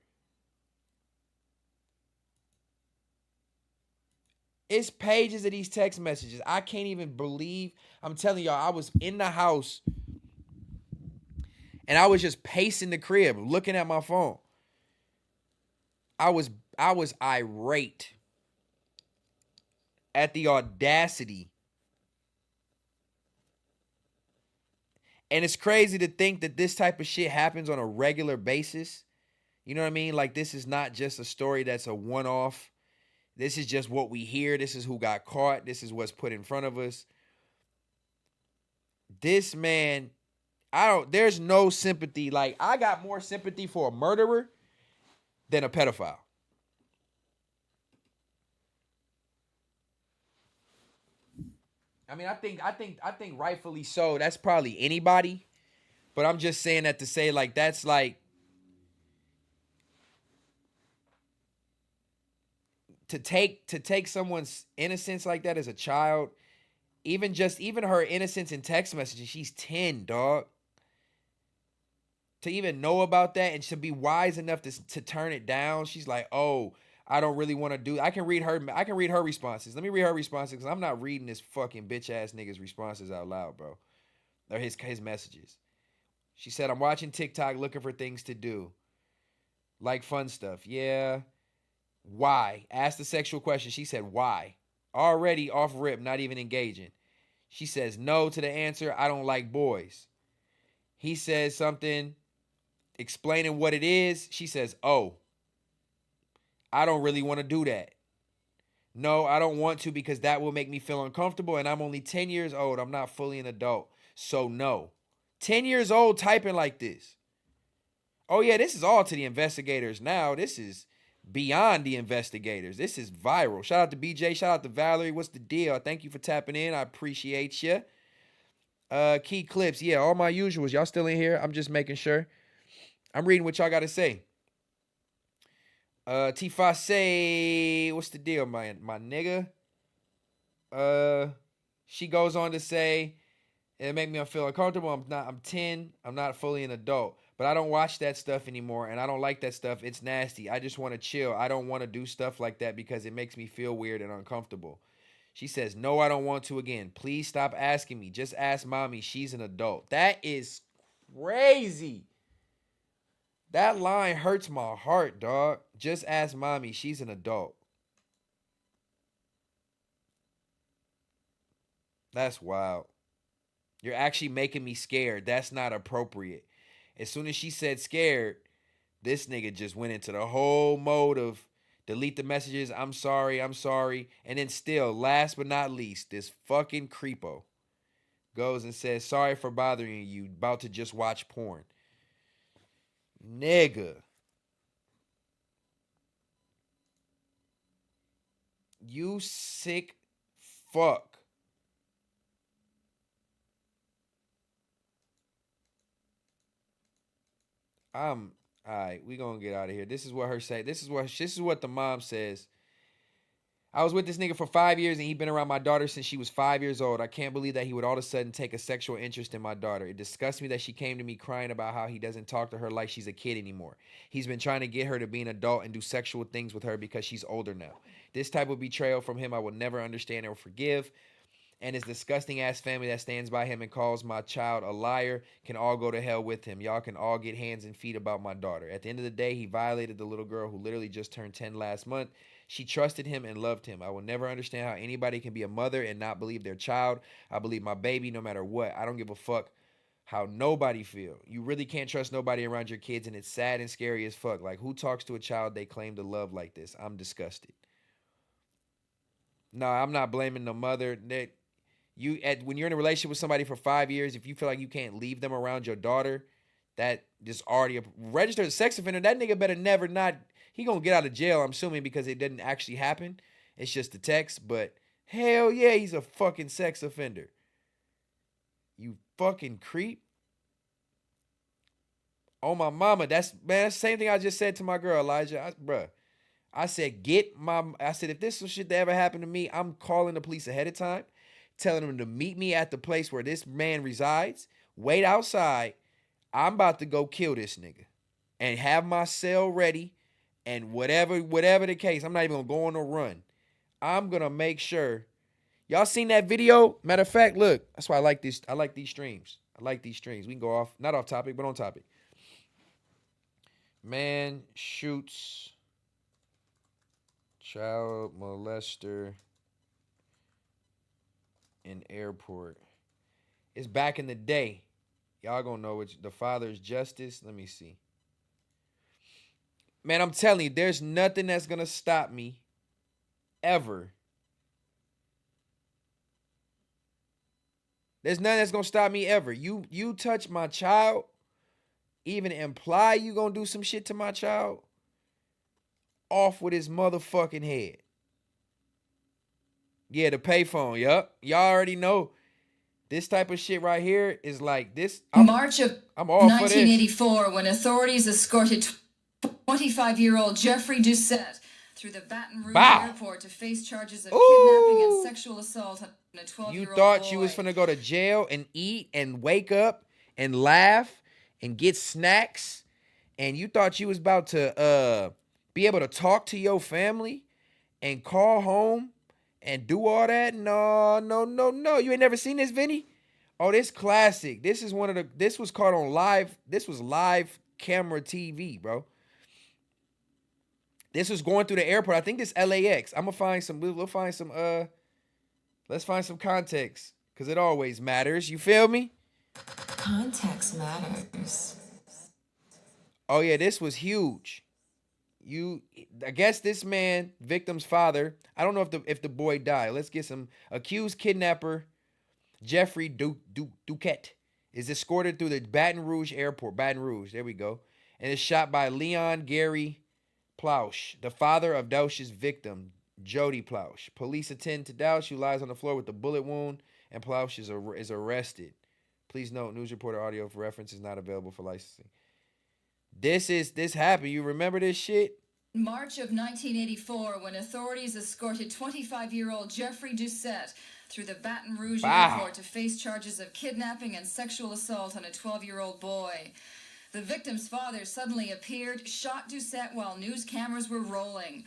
It's pages of these text messages. I can't even believe. I'm telling y'all, I was in the house and I was just pacing the crib, looking at my phone. I was irate at the audacity. And it's crazy to think that this type of shit happens on a regular basis. You know what I mean? Like, this is not just a story that's a one-off. This is just what we hear. This is who got caught. This is what's put in front of us. This man, there's no sympathy. Like, I got more sympathy for a murderer than a pedophile. I mean, I think rightfully so. That's probably anybody. But I'm just saying that to say, like, that's like, to take someone's innocence like that as a child, even her innocence in text messages, she's 10, dog. to even know about that and to be wise enough to turn it down. She's like, oh, I don't really want to do. I can read her responses. Let me read her responses because I'm not reading this fucking bitch ass nigga's responses out loud, bro. Or his messages. She said, I'm watching TikTok looking for things to do. Like fun stuff. Yeah. Why? Asked the sexual question. She said, why? Already off rip, not even engaging. She says no to the answer. I don't like boys. He says something explaining what it is. She says, oh, I don't really want to do that. No, I don't want to because that will make me feel uncomfortable and I'm only 10 years old. I'm not fully an adult. So no. 10 years old typing like this. Oh yeah, this is all to the investigators now. This is beyond the investigators. This is viral. Shout out to BJ. Shout out to Valerie. What's the deal? Thank you for tapping in. I appreciate you. Key clips. Yeah, all my usuals. Y'all still in here? I'm just making sure. I'm reading what y'all got to say. Tifase, what's the deal, my nigga? She goes on to say, it make me feel uncomfortable. I'm 10. I'm not fully an adult. But I don't watch that stuff anymore, and I don't like that stuff. It's nasty. I just want to chill. I don't want to do stuff like that because it makes me feel weird and uncomfortable. She says, no, I don't want to again. Please stop asking me. Just ask mommy. She's an adult. That is crazy. That line hurts my heart, dog. Just ask mommy. She's an adult. That's wild. You're actually making me scared. That's not appropriate. As soon as she said scared, this nigga just went into the whole mode of delete the messages. I'm sorry. And then still, last but not least, this fucking creepo goes and says, sorry for bothering you. About to just watch porn. Nigga. You sick fuck. All right, we gonna get out of here. This is what her say. This is what the mom says. I was with this nigga for 5 years and he been around my daughter since she was 5 years old. I can't believe that he would all of a sudden take a sexual interest in my daughter. It disgusts me that she came to me crying about how he doesn't talk to her like she's a kid anymore. He's been trying to get her to be an adult and do sexual things with her because she's older now. This type of betrayal from him I will never understand or forgive. And his disgusting ass family that stands by him and calls my child a liar can all go to hell with him. Y'all can all get hands and feet about my daughter. At the end of the day, he violated the little girl who literally just turned 10 last month. She trusted him and loved him. I will never understand how anybody can be a mother and not believe their child. I believe my baby no matter what. I don't give a fuck how nobody feel. You really can't trust nobody around your kids, and it's sad and scary as fuck. Like, who talks to a child they claim to love like this? I'm disgusted. No, I'm not blaming the mother. When you're in a relationship with somebody for 5 years, if you feel like you can't leave them around your daughter, that is already a registered sex offender. That nigga better never not. He gonna get out of jail, I'm assuming, because it didn't actually happen. It's just a text, but hell yeah, he's a fucking sex offender. You fucking creep. Oh my mama, that's the same thing I just said to my girl Elijah. I said, if this shit that ever happened to me, I'm calling the police ahead of time, telling them to meet me at the place where this man resides, wait outside. I'm about to go kill this nigga and have my cell ready, and whatever the case, I'm not even gonna go on a run. I'm gonna make sure. Y'all seen that video? Matter of fact, look, that's why I like this. I like these streams. We can go off, not off topic, but on topic. Man shoots child molester in airport. It's back in the day. Y'all gonna know it's the father's justice. Let me see. Man, I'm telling you, there's nothing that's gonna stop me ever. There's nothing that's gonna stop me ever. You touch my child, even imply you gonna do some shit to my child, off with his motherfucking head. Yeah, the payphone. Yup. Y'all already know. This type of shit right here is like this. March of I'm all 1984, when authorities escorted 25-year-old Jeffrey Doucette through the Baton Rouge airport to face charges of kidnapping and sexual assault on a 12-year-old boy. You thought you was finna go to jail and eat and wake up and laugh and get snacks, and you thought you was about to be able to talk to your family and call home and do all that? No. You ain't never seen this, Vinny? Oh, this classic. This was caught on live. This was live camera TV, bro. This was going through the airport. I think this LAX. I'm gonna find some. We'll find some. Let's find some context, because it always matters. You feel me? Context matters. Oh yeah, this was huge. I guess this man, victim's father. I don't know if the boy died. Let's get some. Accused kidnapper Jeffrey Duquette is escorted through the Baton Rouge airport. Baton Rouge, there we go, and is shot by Leon Gary Plausch, the father of Dausch's victim, Jody Plausch. Police attend to Dausch, who lies on the floor with a bullet wound, and Plausch is arrested. Please note, news reporter audio for reference is not available for licensing. This happened. You remember this shit? March of 1984, when authorities escorted 25-year-old Jeffrey Doucette through the Baton Rouge airport to face charges of kidnapping and sexual assault on a 12-year-old boy. The victim's father suddenly appeared, shot Doucette while news cameras were rolling.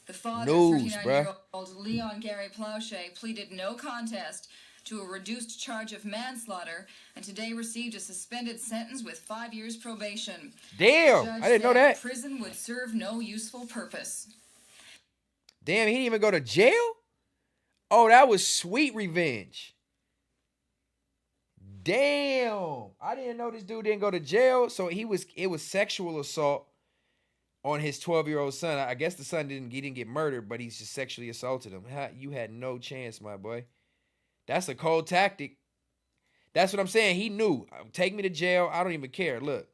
The father, 39-year-old Leon Gary Plauche, pleaded no contest to a reduced charge of manslaughter, and today received a suspended sentence with 5 years probation. Damn, I didn't know that. Prison would serve no useful purpose. Damn, he didn't even go to jail? Oh, that was sweet revenge. Damn, I didn't know this dude didn't go to jail. So it was sexual assault on his 12-year-old son. I guess the son didn't get murdered, but he's just sexually assaulted him. You had no chance, my boy. That's a cold tactic. That's what I'm saying. He knew. Take me to jail. I don't even care. Look,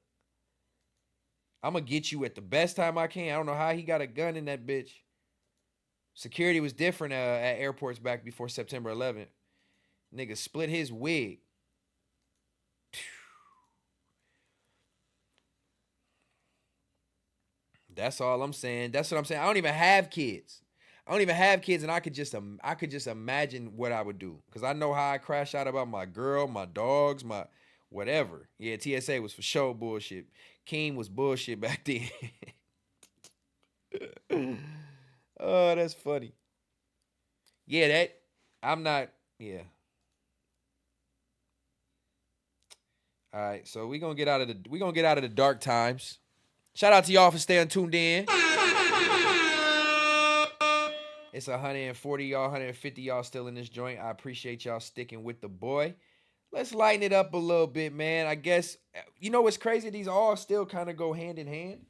I'm going to get you at the best time I can. I don't know how he got a gun in that bitch. Security was different at airports back before September 11th. Nigga split his wig. That's all I'm saying. That's what I'm saying. I don't even have kids. And I could just imagine what I would do, because I know how I crash out about my girl, my dogs, my whatever. Yeah, TSA was for sure bullshit. Keem was bullshit back then. Oh, that's funny. Yeah, yeah. All right, so we're gonna get out of the dark times. Shout out to y'all for staying tuned in. It's 140 y'all, 150 y'all still in this joint. I appreciate y'all sticking with the boy. Let's lighten it up a little bit, man. I guess, you know what's crazy? These all still kind of go hand in hand.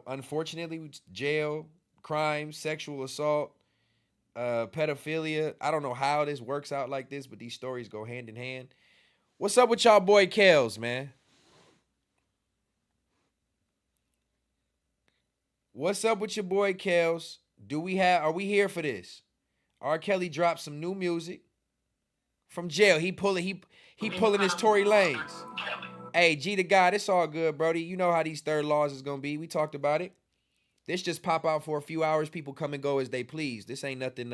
Unfortunately, jail, crime, sexual assault, pedophilia. I don't know how this works out like this, but these stories go hand in hand. What's up with y'all boy Kels, man? What's up with your boy Kels? Are we here for this? R. Kelly dropped some new music from jail. He pulling his Tory Lanez. Hey, G to God, it's all good, Brody. You know how these third laws is gonna be. We talked about it. This just pop out for a few hours. People come and go as they please. This ain't nothing.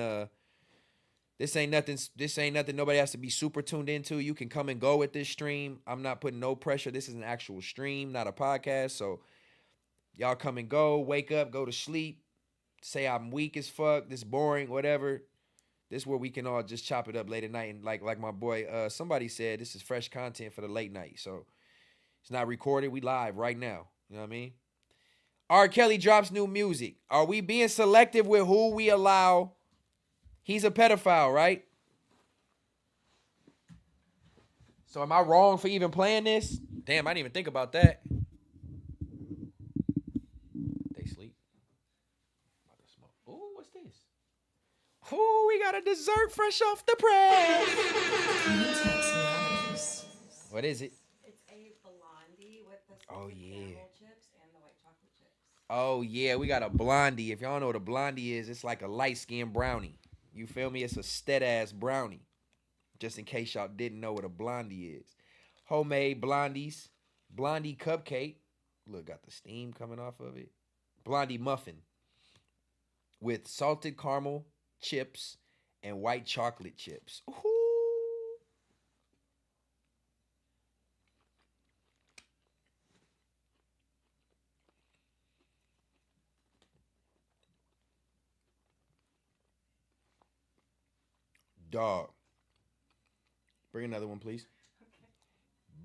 This ain't nothing. Nobody has to be super tuned into. You can come and go with this stream. I'm not putting no pressure. This is an actual stream, not a podcast. So y'all come and go. Wake up. Go to sleep. Say I'm weak as fuck, this boring, whatever. This is where we can all just chop it up late at night. And like my boy, somebody said, this is fresh content for the late night. So it's not recorded. We live right now. You know what I mean? R. Kelly drops new music. Are we being selective with who we allow? He's a pedophile, right? So am I wrong for even playing this? Damn, I didn't even think about that. Ooh, we got a dessert fresh off the press. What is it? It's a blondie with the caramel chips and the white chocolate chips. Oh, yeah, we got a blondie. If y'all don't know what a blondie is, it's like a light-skinned brownie. You feel me? It's a Stet-ass brownie. Just in case y'all didn't know what a blondie is. Homemade blondies. Blondie cupcake. Look, got the steam coming off of it. Blondie muffin. With salted caramel chips and white chocolate chips. Ooh. Dog. Bring another one, please.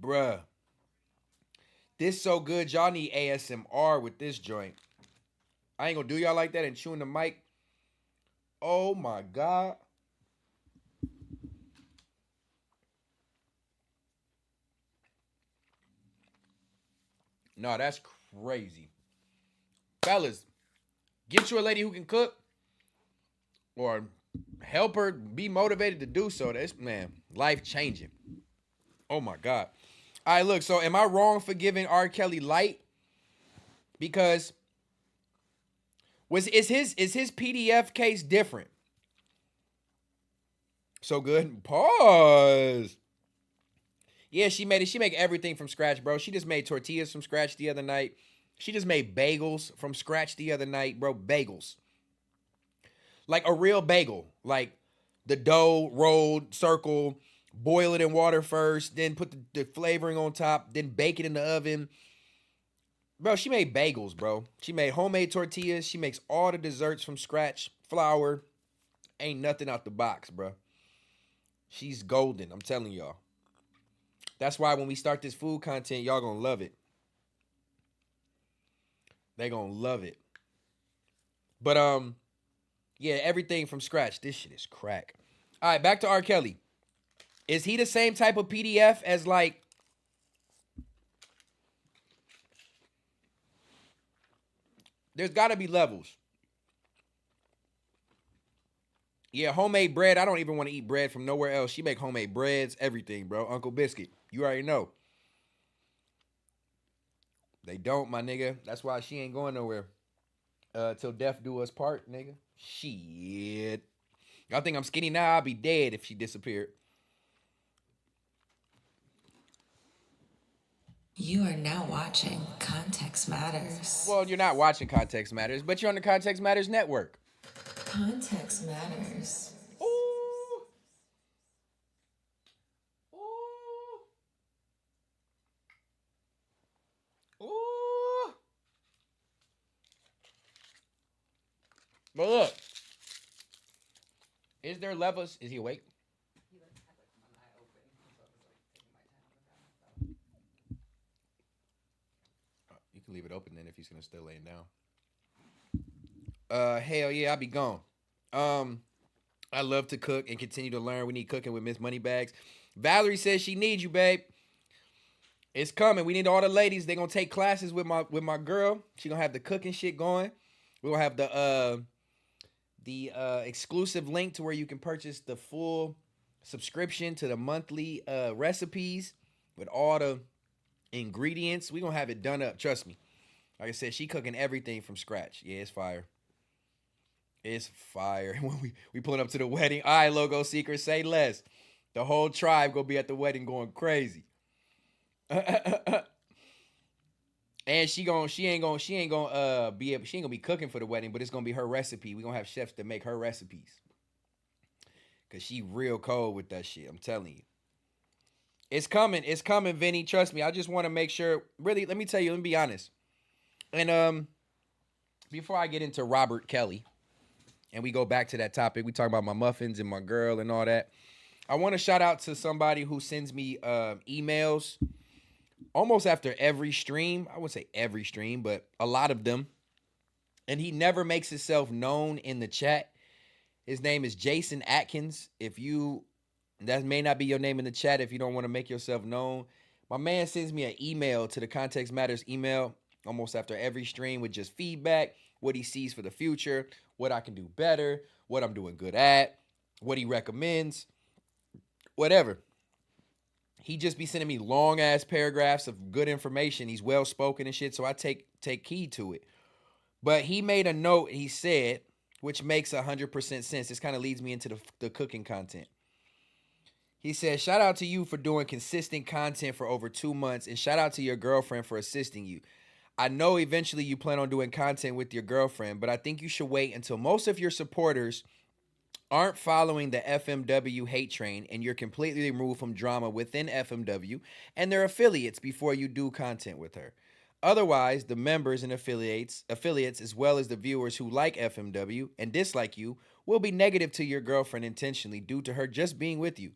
Bruh. This so good. Y'all need ASMR with this joint. I ain't gonna do y'all like that and chewing the mic. Oh my God. No, that's crazy. Fellas, get you a lady who can cook or help her be motivated to do so. That's, man, life changing. Oh my God. All right, look, so am I wrong for giving R. Kelly light? Because is his PDF case different? So good. Pause. Yeah, she made it. She make everything from scratch, bro. She just made tortillas from scratch the other night. She just made bagels from scratch the other night, bro. Bagels. Like a real bagel. Like the dough rolled, circle, boil it in water first, then put the flavoring on top, then bake it in the oven. Bro, she made bagels, bro. She made homemade tortillas. She makes all the desserts from scratch. Flour. Ain't nothing out the box, bro. She's golden, I'm telling y'all. That's why when we start this food content, y'all gonna love it. They gonna love it. But yeah, everything from scratch. This shit is crack. All right, back to R. Kelly. Is he the same type of PDF as like there's gotta be levels. Yeah, homemade bread. I don't even want to eat bread from nowhere else. She make homemade breads, everything, bro. Uncle Biscuit. You already know. They don't, my nigga. That's why she ain't going nowhere. Till death do us part, nigga. Shit. Y'all think I'm skinny now? I'll be dead if she disappeared. You are now watching Context Matters. Well, you're not watching Context Matters, but you're on the Context Matters network. Context Matters. Ooh. Ooh. Ooh. But look. Is there levels? Is he awake? You can leave it open then if he's gonna still laying down. Hell yeah, I'll be gone. I love to cook and continue to learn. We need cooking with Miss Moneybags. Valerie says she needs you, babe. It's coming. We need all the ladies. They're gonna take classes with my girl. She gonna have the cooking shit going. We're gonna have the exclusive link to where you can purchase the full subscription to the monthly recipes with all the ingredients. We're gonna have it done up. Trust me. Like I said, she cooking everything from scratch. Yeah, it's fire. It's fire. When we pulling up to the wedding. All right, Logo Seeker, say less. The whole tribe gonna be at the wedding going crazy. And she ain't gonna be cooking for the wedding, but it's gonna be her recipe. We gonna have chefs that make her recipes. Cause she real cold with that shit. I'm telling you. It's coming, Vinny. Trust me. I just want to make sure. Really, let me tell you, let me be honest. And before I get into Robert Kelly, and we go back to that topic, we talk about my muffins and my girl and all that. I want to shout out to somebody who sends me emails almost after every stream. I wouldn't say every stream, but a lot of them. And he never makes himself known in the chat. His name is Jason Atkins. That may not be your name in the chat if you don't want to make yourself known. My man sends me an email to the Context Matters email almost after every stream with just feedback, what he sees for the future, what I can do better, what I'm doing good at, what he recommends, whatever. He just be sending me long ass paragraphs of good information. He's well spoken and shit, so I take heed to it. But he made a note, he said, which makes 100% sense. This kind of leads me into the cooking content. He said, shout out to you for doing consistent content for over 2 months, and shout out to your girlfriend for assisting you. I know eventually you plan on doing content with your girlfriend, but I think you should wait until most of your supporters aren't following the FMW hate train and you're completely removed from drama within FMW and their affiliates before you do content with her. Otherwise, the members and affiliates, as well as the viewers who like FMW and dislike you, will be negative to your girlfriend intentionally due to her just being with you.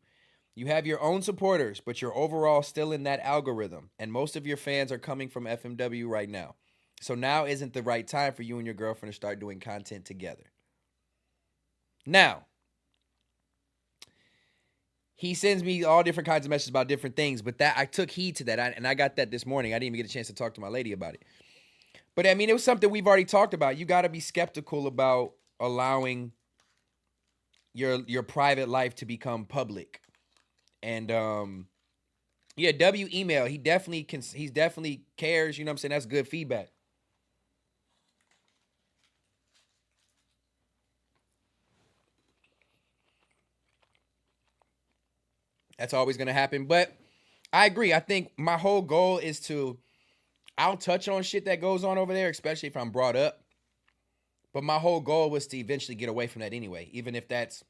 You have your own supporters, but you're overall still in that algorithm, and most of your fans are coming from FMW right now. So now isn't the right time for you and your girlfriend to start doing content together. Now, he sends me all different kinds of messages about different things, but that I took heed to that, and I got that this morning. I didn't even get a chance to talk to my lady about it. But, I mean, it was something we've already talked about. You got to be skeptical about allowing your private life to become public. And, yeah, W email, he definitely cares, you know what I'm saying? That's good feedback. That's always going to happen. But I agree. I think my whole goal is I'll touch on shit that goes on over there, especially if I'm brought up. But my whole goal was to eventually get away from that anyway, even if that's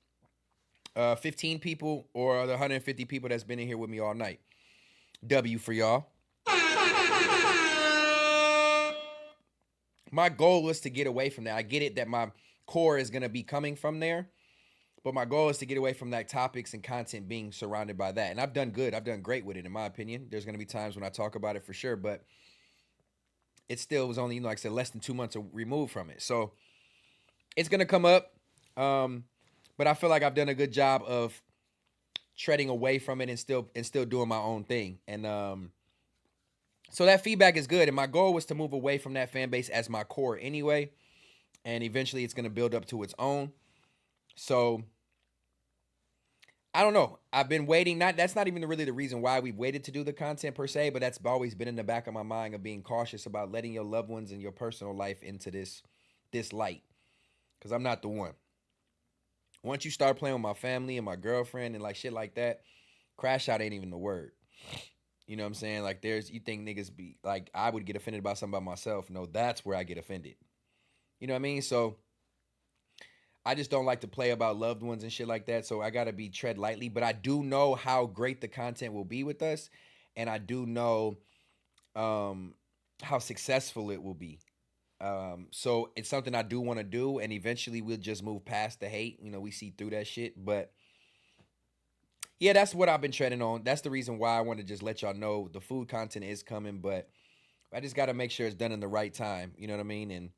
15 people or the 150 people that's been in here with me all night. W for y'all. My goal was to get away from that. I get it that my core is going to be coming from there. But my goal is to get away from that topics and content being surrounded by that. And I've done good. I've done great with it, in my opinion. There's going to be times when I talk about it for sure. But it still was only, like I said, less than 2 months removed from it. So it's going to come up. But I feel like I've done a good job of treading away from it and still doing my own thing. And so that feedback is good. And my goal was to move away from that fan base as my core anyway. And eventually it's going to build up to its own. So I don't know. I've been waiting. That's not even really the reason why we waited to do the content per se, but that's always been in the back of my mind of being cautious about letting your loved ones and your personal life into this light. Because I'm not the one. Once you start playing with my family and my girlfriend and like shit like that, crash out ain't even the word. You know what I'm saying? Like you think niggas be like, I would get offended about something about myself. No, that's where I get offended. You know what I mean? So I just don't like to play about loved ones and shit like that. So I got to tread lightly. But I do know how great the content will be with us. And I do know how successful it will be. So it's something I do want to do. And eventually we'll just move past the hate. You know, we see through that shit. But yeah, that's what I've been treading on. That's the reason why I want to just let y'all know the food content is coming. But I just got to make sure it's done in the right time. You know what I mean? And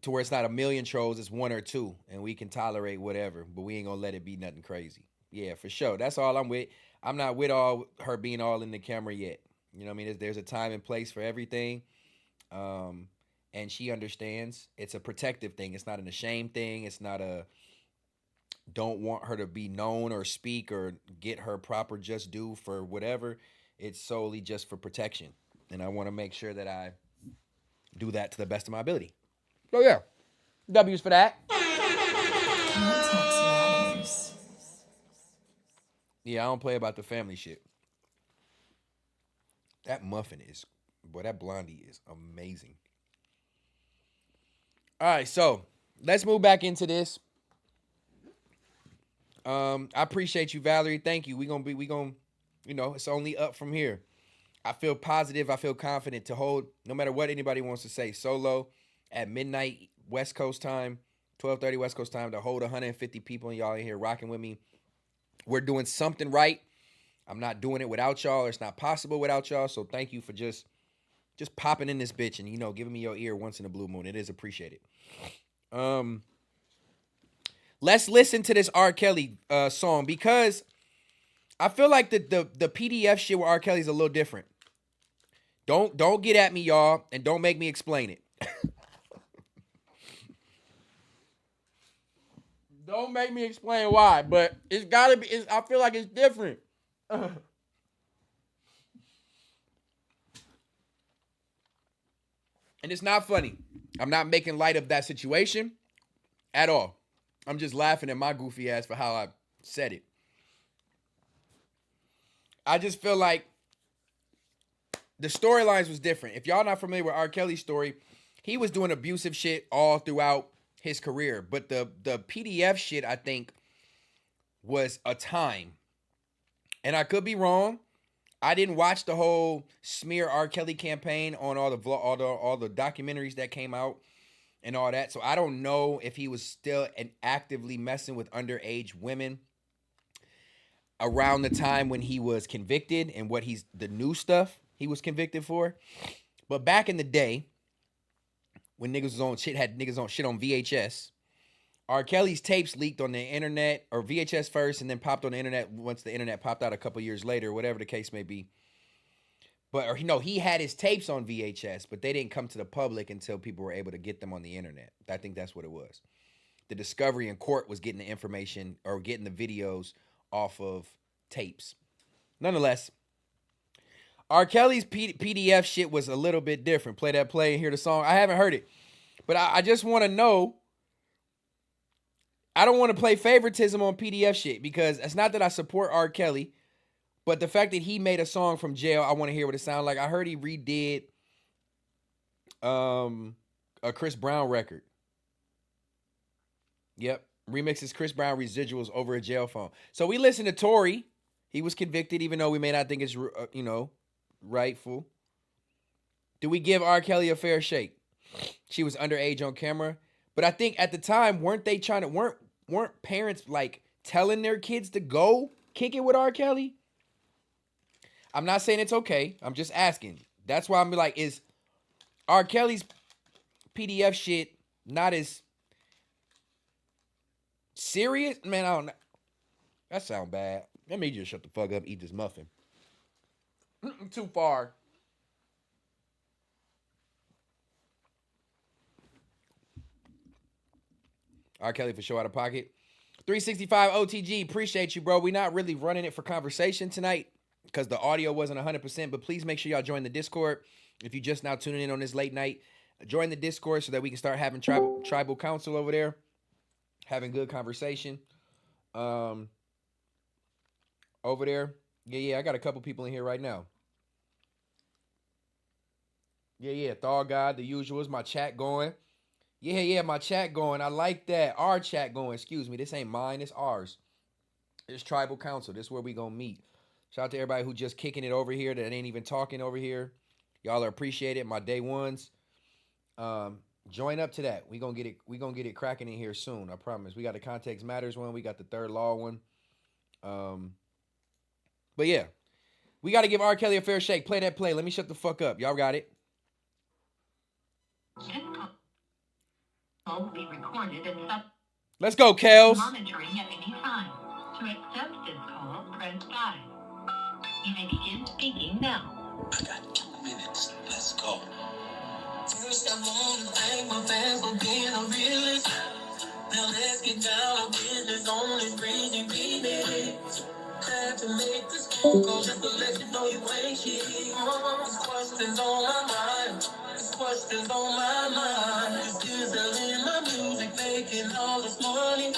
to where it's not a million trolls, it's one or two, and we can tolerate whatever, but we ain't gonna let it be nothing crazy. Yeah, for sure. That's all I'm with. I'm not with all her being all in the camera yet. You know what I mean? There's a time and place for everything, and she understands. It's a protective thing. It's not an ashamed thing. It's not a don't want her to be known or speak or get her proper just due for whatever. It's solely just for protection, and I want to make sure that I do that to the best of my ability. So yeah, W's for that. Yeah, I don't play about the family shit. That muffin that blondie is amazing. All right, so let's move back into this. I appreciate you, Valerie. Thank you. We gonna, you know, it's only up from here. I feel positive. I feel confident to hold, no matter what anybody wants to say, solo at midnight West Coast time, 12:30 West Coast time, to hold 150 people and y'all in here rocking with me. We're doing something right. I'm not doing it without y'all. It's not possible without y'all. So thank you for just popping in this bitch and, you know, giving me your ear once in a blue moon. It is appreciated. Let's listen to this R. Kelly song, because I feel like the PDF shit with R. Kelly is a little different. Don't get at me, y'all, and don't make me explain it. Don't make me explain why, but it's gotta be. I feel like it's different. And it's not funny. I'm not making light of that situation at all. I'm just laughing at my goofy ass for how I said it. I just feel like the storylines was different. If y'all not familiar with R. Kelly's story, he was doing abusive shit all throughout his career. But the PDF shit, I think, was a time. And I could be wrong. I didn't watch the whole smear R. Kelly campaign on all the documentaries that came out and all that. So I don't know if he was still actively messing with underage women around the time when he was convicted and what the new stuff he was convicted for. But back in the day, when niggas was on shit, had niggas on shit on VHS, R. Kelly's tapes leaked on the internet, or VHS first and then popped on the internet once the internet popped out a couple years later, whatever the case may be. But, he had his tapes on VHS, but they didn't come to the public until people were able to get them on the internet. I think that's what it was. The discovery in court was getting the information or getting the videos off of tapes. Nonetheless, R. Kelly's PDF shit was a little bit different. Play and hear the song. I haven't heard it, but I just want to know. I don't want to play favoritism on PDF shit because it's not that I support R. Kelly, but the fact that he made a song from jail, I want to hear what it sounds like. I heard he redid a Chris Brown record. Yep, remixes Chris Brown residuals over a jail phone. So we listened to Tory. He was convicted, even though we may not think it's rightful. Do we give R. Kelly a fair shake? She was underage on camera. But I think at the time, weren't parents like telling their kids to go kick it with R. Kelly? I'm not saying it's okay. I'm just asking. That's why I'm like, is R. Kelly's PDF shit not as serious? Man, I don't know. That sound bad. Let me just shut the fuck up, eat this muffin. Too far. R. Kelly for show out of pocket. 365 OTG, appreciate you, bro. We're not really running it for conversation tonight because the audio wasn't 100%, but please make sure y'all join the Discord. If you just now tuning in on this late night, join the Discord so that we can start having tribal council over there, having good conversation. Over there. Yeah, I got a couple people in here right now. Yeah, Thor God, the usuals, my chat going. Yeah, my chat going. I like that. Our chat going. Excuse me. This ain't mine. It's ours. It's Tribal Council. This is where we gonna meet. Shout out to everybody who just kicking it over here that ain't even talking over here. Y'all are appreciated. My day ones. Join up to that. We gonna get it cracking in here soon. I promise. We got the Context Matters one. We got the Third Law one. But yeah, we got to give R. Kelly a fair shake. Play that play. Let me shut the fuck up. Y'all got it. Will be recorded and Let's go, Kels. monitoring at any time. To accept this call, press 5. You may begin speaking now. I got 2 minutes. Let's go. First, I want to thank my fans for being a realist. Now let's get down to business on this crazy remix. Had to make this phone call just to let you know you ain't shit. There's questions on my mind. There's questions on my mind. This is in my music, making all this money.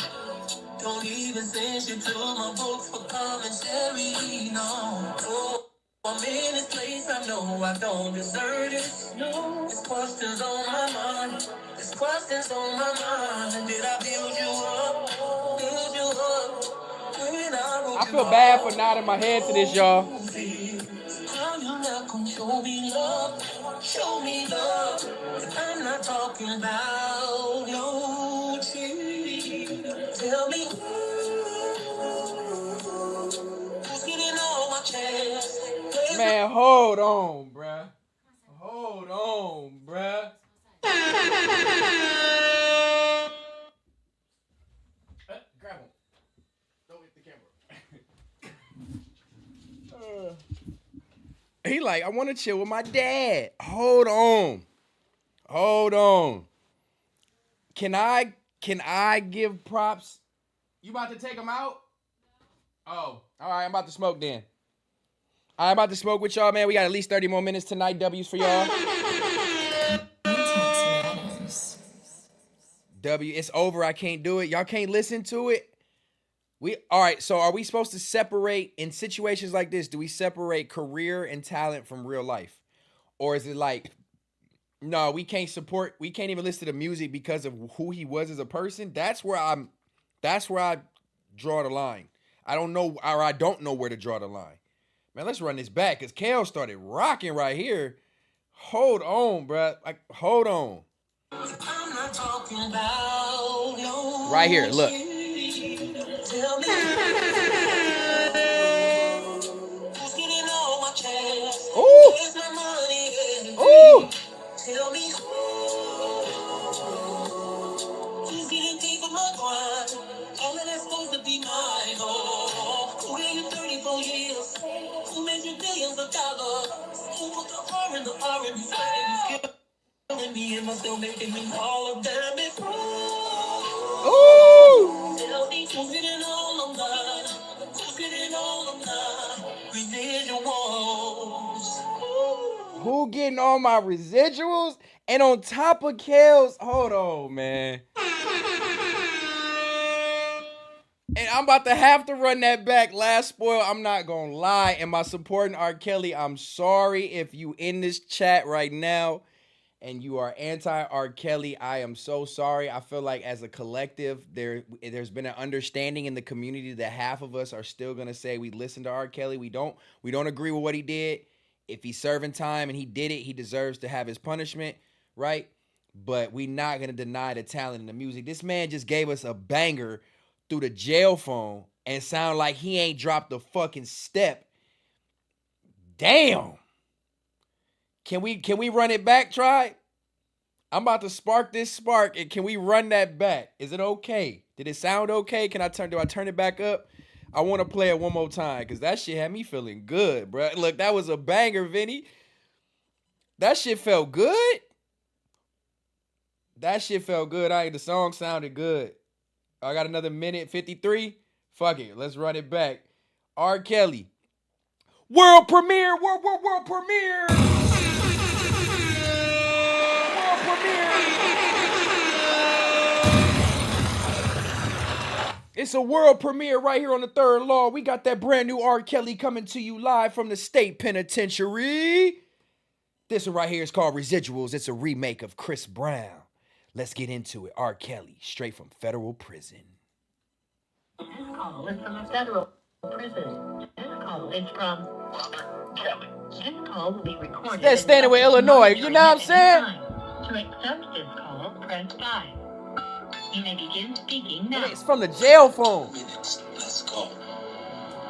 Don't even send shit to my books for commentary, no. Oh, I'm in this place, I know I don't deserve it. No, there's questions on my mind. There's questions on my mind. Did I build you up? Build you up? I feel bad for nodding my head to this, y'all. How you not gonna show me love? Show me love. I'm not talking about no cheating. Tell me who's getting on my chest? Man, hold on, bruh. Hold on, bruh. Grab him. Don't hit the camera. He like, I want to chill with my dad. Hold on. Can I give props? You about to take him out? Oh, all right. I'm about to smoke then. I'm about to smoke with y'all, man. We got at least 30 more minutes tonight. W's for y'all. W, it's over. I can't do it. Y'all can't listen to it. All right, so are we supposed to separate, in situations like this, do we separate career and talent from real life? Or is it like, no, we can't even listen to music because of who he was as a person? That's where I draw the line. I don't know where to draw the line. Man, let's run this back because Kale started rocking right here. Hold on, bruh. Like, hold on. I'm not talking about no right here, look. Tell me who's getting all my checks? Ooh. Where's my money? Ooh. Tell me who's getting deep in my grind? All of that's supposed to be mine. Oh, who gave you 34 years? Who made you billions of dollars? Who put the R in the R and you killing me and myself making me all of them is wrong. Ooh. Tell me who's getting all of mine? Who's getting all of mine? Residuals. Who getting all my residuals? And on top of Kale's, hold on, man. And I'm about to have to run that back. Last spoil, I'm not gonna lie. Am I supporting R. Kelly? I'm sorry if you in this chat right now and you are anti-R. Kelly. I am so sorry. I feel like as a collective, there's been an understanding in the community that half of us are still gonna say we listen to R. Kelly. We don't agree with what he did. If he's serving time and he did it, he deserves to have his punishment, right? But we not gonna deny the talent in the music. This man just gave us a banger through the jail phone and sound like he ain't dropped the fucking step. Damn. Can we run it back, Try? I'm about to spark this spark, and can we run that back? Is it okay? Did it sound okay? Do I turn it back up? I want to play it one more time because that shit had me feeling good, bro. Look, that was a banger, Vinny. That shit felt good. That shit felt good. The song sounded good. I got another minute 53. Fuck it. Let's run it back. R. Kelly. World premiere. World premiere. World premiere. It's a world premiere right here on the Third Law. We got that brand new R. Kelly coming to you live from the state penitentiary. This one right here is called Residuals. It's a remake of Chris Brown. Let's get into it. R. Kelly, straight from federal prison. This call is from a federal prison. This call is from Robert Kelly. This call will be recorded. That's standing with Illinois. You know what I'm saying? To accept this call, press 5. You may begin speaking now. It's from the jail phone. Let's go.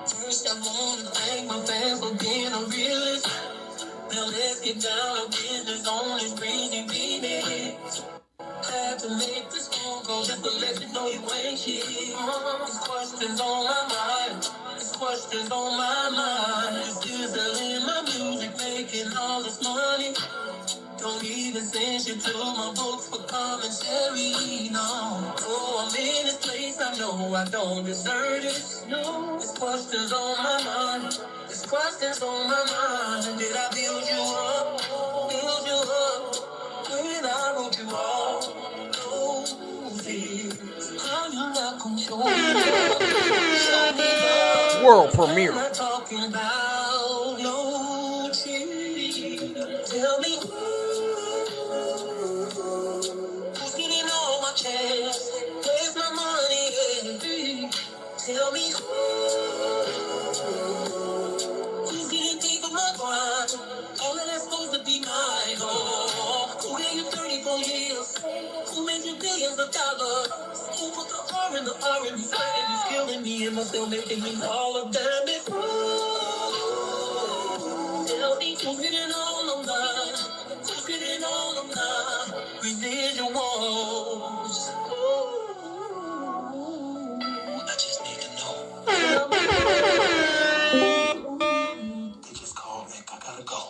First, I want to thank my fans for being a realist. Now let's get down to business on this crazy baby. Had to make this phone call just to let you know you ain't shit. There's questions on my mind. There's questions on my mind. Still selling my music, making all this money. Don't even send shit to my books for commentary, no. Oh, I'm in this place, I know I don't deserve it. No, there's questions on my mind. There's questions on my mind. Did I build you up? Build you up? When I wrote you off? No, how you not gonna show me love? Show me love. World premiere. I'm not talking about no cheating. Tell me who's getting all my checks? Where's my money? Tell me who's getting deep in my grind? All of that's supposed to be mine. Oh, who gave you 34 years? Who made you billions of dollars? Who put the R in the R and you killing me and myself making me all of them is wrong. Tell me who's getting all of mine? Who's getting all of mine? Residuals. I just need to know. They just called me. I gotta go.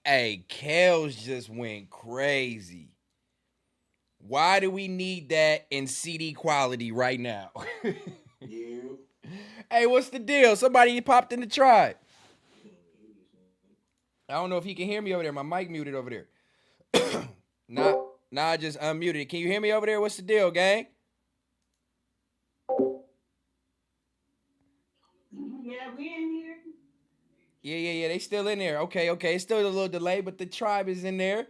Hey, Kels just went crazy. Why do we need that in CD quality right now? Hey, what's the deal? Somebody popped in the tribe. I don't know if he can hear me over there. My mic muted over there. Nah, I just unmuted. Can you hear me over there? What's the deal, gang? Yeah, we in here. Yeah. They still in there. Okay. It's still a little delay, but the tribe is in there.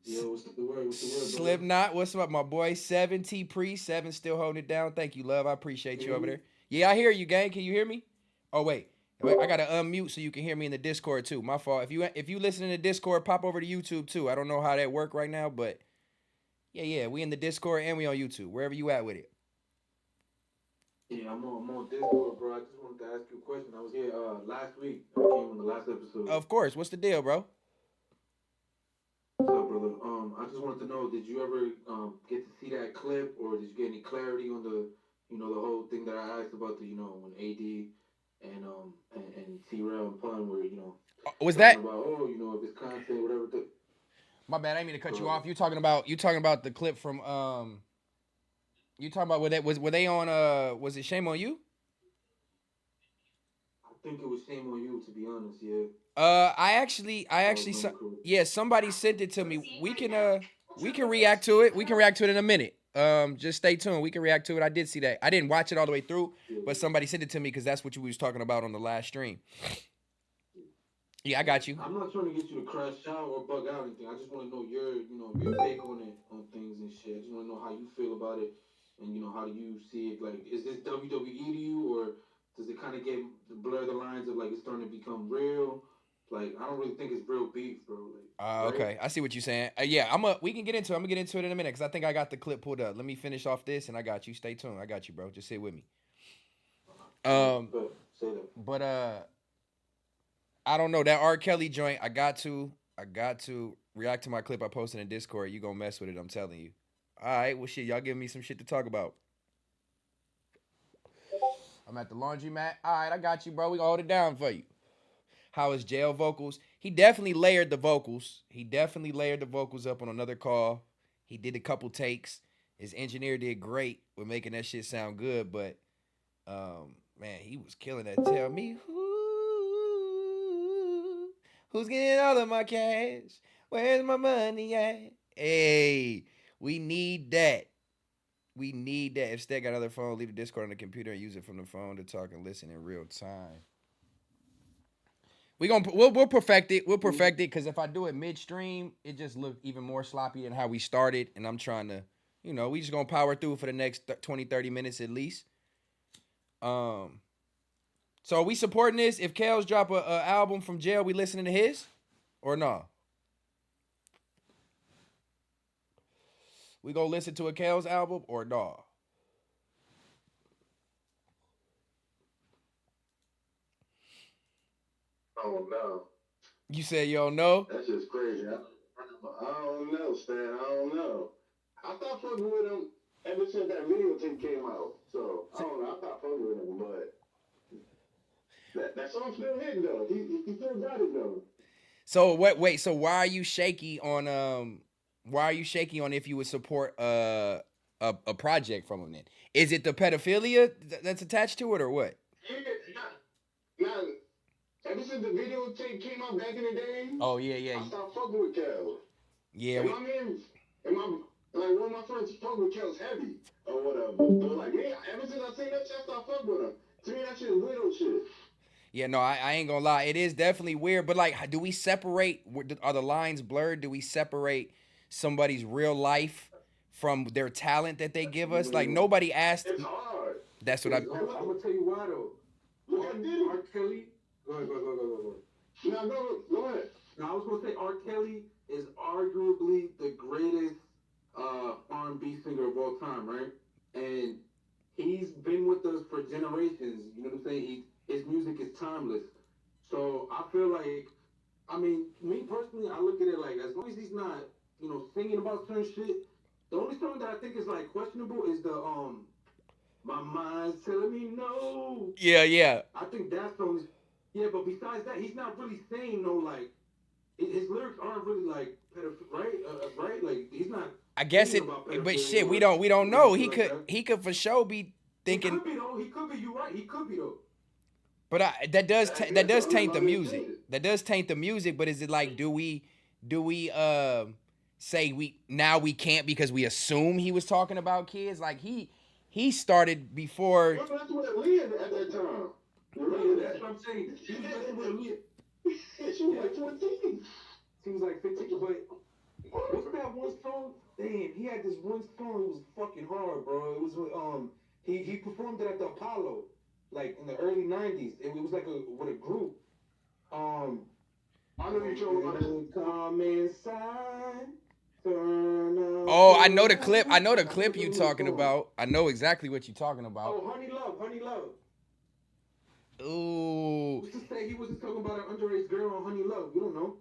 Yo, what's the word? Slipknot, what's up, my boy? 7 T Priest, 7 still holding it down. Thank you, love. I appreciate you over there. Yeah, I hear you, gang. Can you hear me? Oh, wait. I gotta unmute so you can hear me in the Discord too. My fault. If you listen to Discord, pop over to YouTube too. I don't know how that work right now, but yeah, we in the Discord and we on YouTube. Wherever you at with it. Yeah, I'm on Discord, bro. I just wanted to ask you a question. I was here last week. I came on the last episode. Of course. What's the deal, bro? What's up, brother? I just wanted to know, did you ever get to see that clip, or did you get any clarity on the whole thing that I asked about when AD and T-Rail and Pun were was that about if it's content, whatever. My bad, I didn't mean to cut you off. You talking about the clip from you talking about were they on was it Shame on You? I think it was Shame on You, to be honest. Yeah. I actually somebody sent it to me. We can react to it. We can react to it in a minute. Just stay tuned. We can react to it. I did see that. I didn't watch it all the way through, but somebody sent it to me because that's what you was talking about on the last stream. Yeah, I got you. I'm not trying to get you to crash out or bug out or anything. I just want to know your take on things and shit. I just want to know how you feel about it, and how do you see it? Like, is this WWE to you, or does it kind of blur the lines of like it's starting to become real? Like, I don't really think it's real beef, bro. Like, okay, I see what you're saying. Yeah, we can get into it. I'm gonna get into it in a minute because I think I got the clip pulled up. Let me finish off this, and I got you. Stay tuned. I got you, bro. Just sit with me. But I don't know that R. Kelly joint. I got to react to my clip I posted in Discord. You gonna mess with it? I'm telling you. All right, well, shit, y'all giving me some shit to talk about. I'm at the laundromat. All right, I got you, bro. We gonna hold it down for you. How is jail vocals? He definitely layered the vocals. Up on another call. He did a couple takes. His engineer did great with making that shit sound good, but man, he was killing that. Tell me who's getting all of my cash? Where's my money at? Hey, we need that. If Stet got another phone, leave the Discord on the computer and use it from the phone to talk and listen in real time. We'll perfect it. We'll perfect it because if I do it midstream, it just looked even more sloppy than how we started. And I'm trying to, we just gonna power through for the next 20, 30 minutes at least. So are we supporting this? If Kels drop a album from jail, we listening to his or no? We gonna listen to a Kels album or no? Oh no. You said you don't know? That's just crazy. I don't know, Stan. I don't know. I stopped fucking with him ever since that video tape came out. So I don't know. I stopped fucking with him, but that song's still hitting though. He still got it though. So wait. So why are you shaky on if you would support a project from him then? Is it the pedophilia that's attached to it or what? Yeah, ever since the video tape came out back in the day, oh yeah. I stopped fucking with Kel. Yeah. One of my friends fuck with Kel's heavy or whatever. But like, yeah, ever since I seen that shit, I stopped fucking with him. To me, that shit is weirdo shit. Yeah, no, I ain't gonna lie. It is definitely weird. But like, do we separate? Are the lines blurred? Do we separate somebody's real life from their talent that they give us? Like nobody asked. It's hard. That's what I'm gonna tell you why though. Look at R. Kelly. Go ahead. No, go ahead. Now I was gonna say R. Kelly is arguably the greatest R&B singer of all time, right? And he's been with us for generations. You know what I'm saying? His music is timeless. So I feel like, me personally, I look at it like as long as he's not, singing about certain shit. The only song that I think is like questionable is the My Mind's Telling Me No. Yeah. I think that song is. Yeah, but besides that, he's not really saying no, like, his lyrics aren't really like right? Right? Like, he's not. I guess it, but shit, we don't know. He could for sure be thinking. He could be though. He could be. You right? He could be though. But that does taint the music. That does taint the music. But is it like do we say we can't because we assume he was talking about kids? Like he started before. Well, that's what Aaliyah at that time. That's what I'm saying. She was messing with Aaliyah. She was like 14. She was like 15. But what's that one song? Damn, he had this one song. It was fucking hard, bro. It was with he performed it at the Apollo. like in the early '90s. It was like with a group. I know you're talking about. Come inside. Oh, I know the clip. I know the clip you talking about. I know exactly what you talking about. Oh, Honey Love, Honey Love. Ooh. Who's to say he was just talking about an underage girl on Honey Love? You don't know.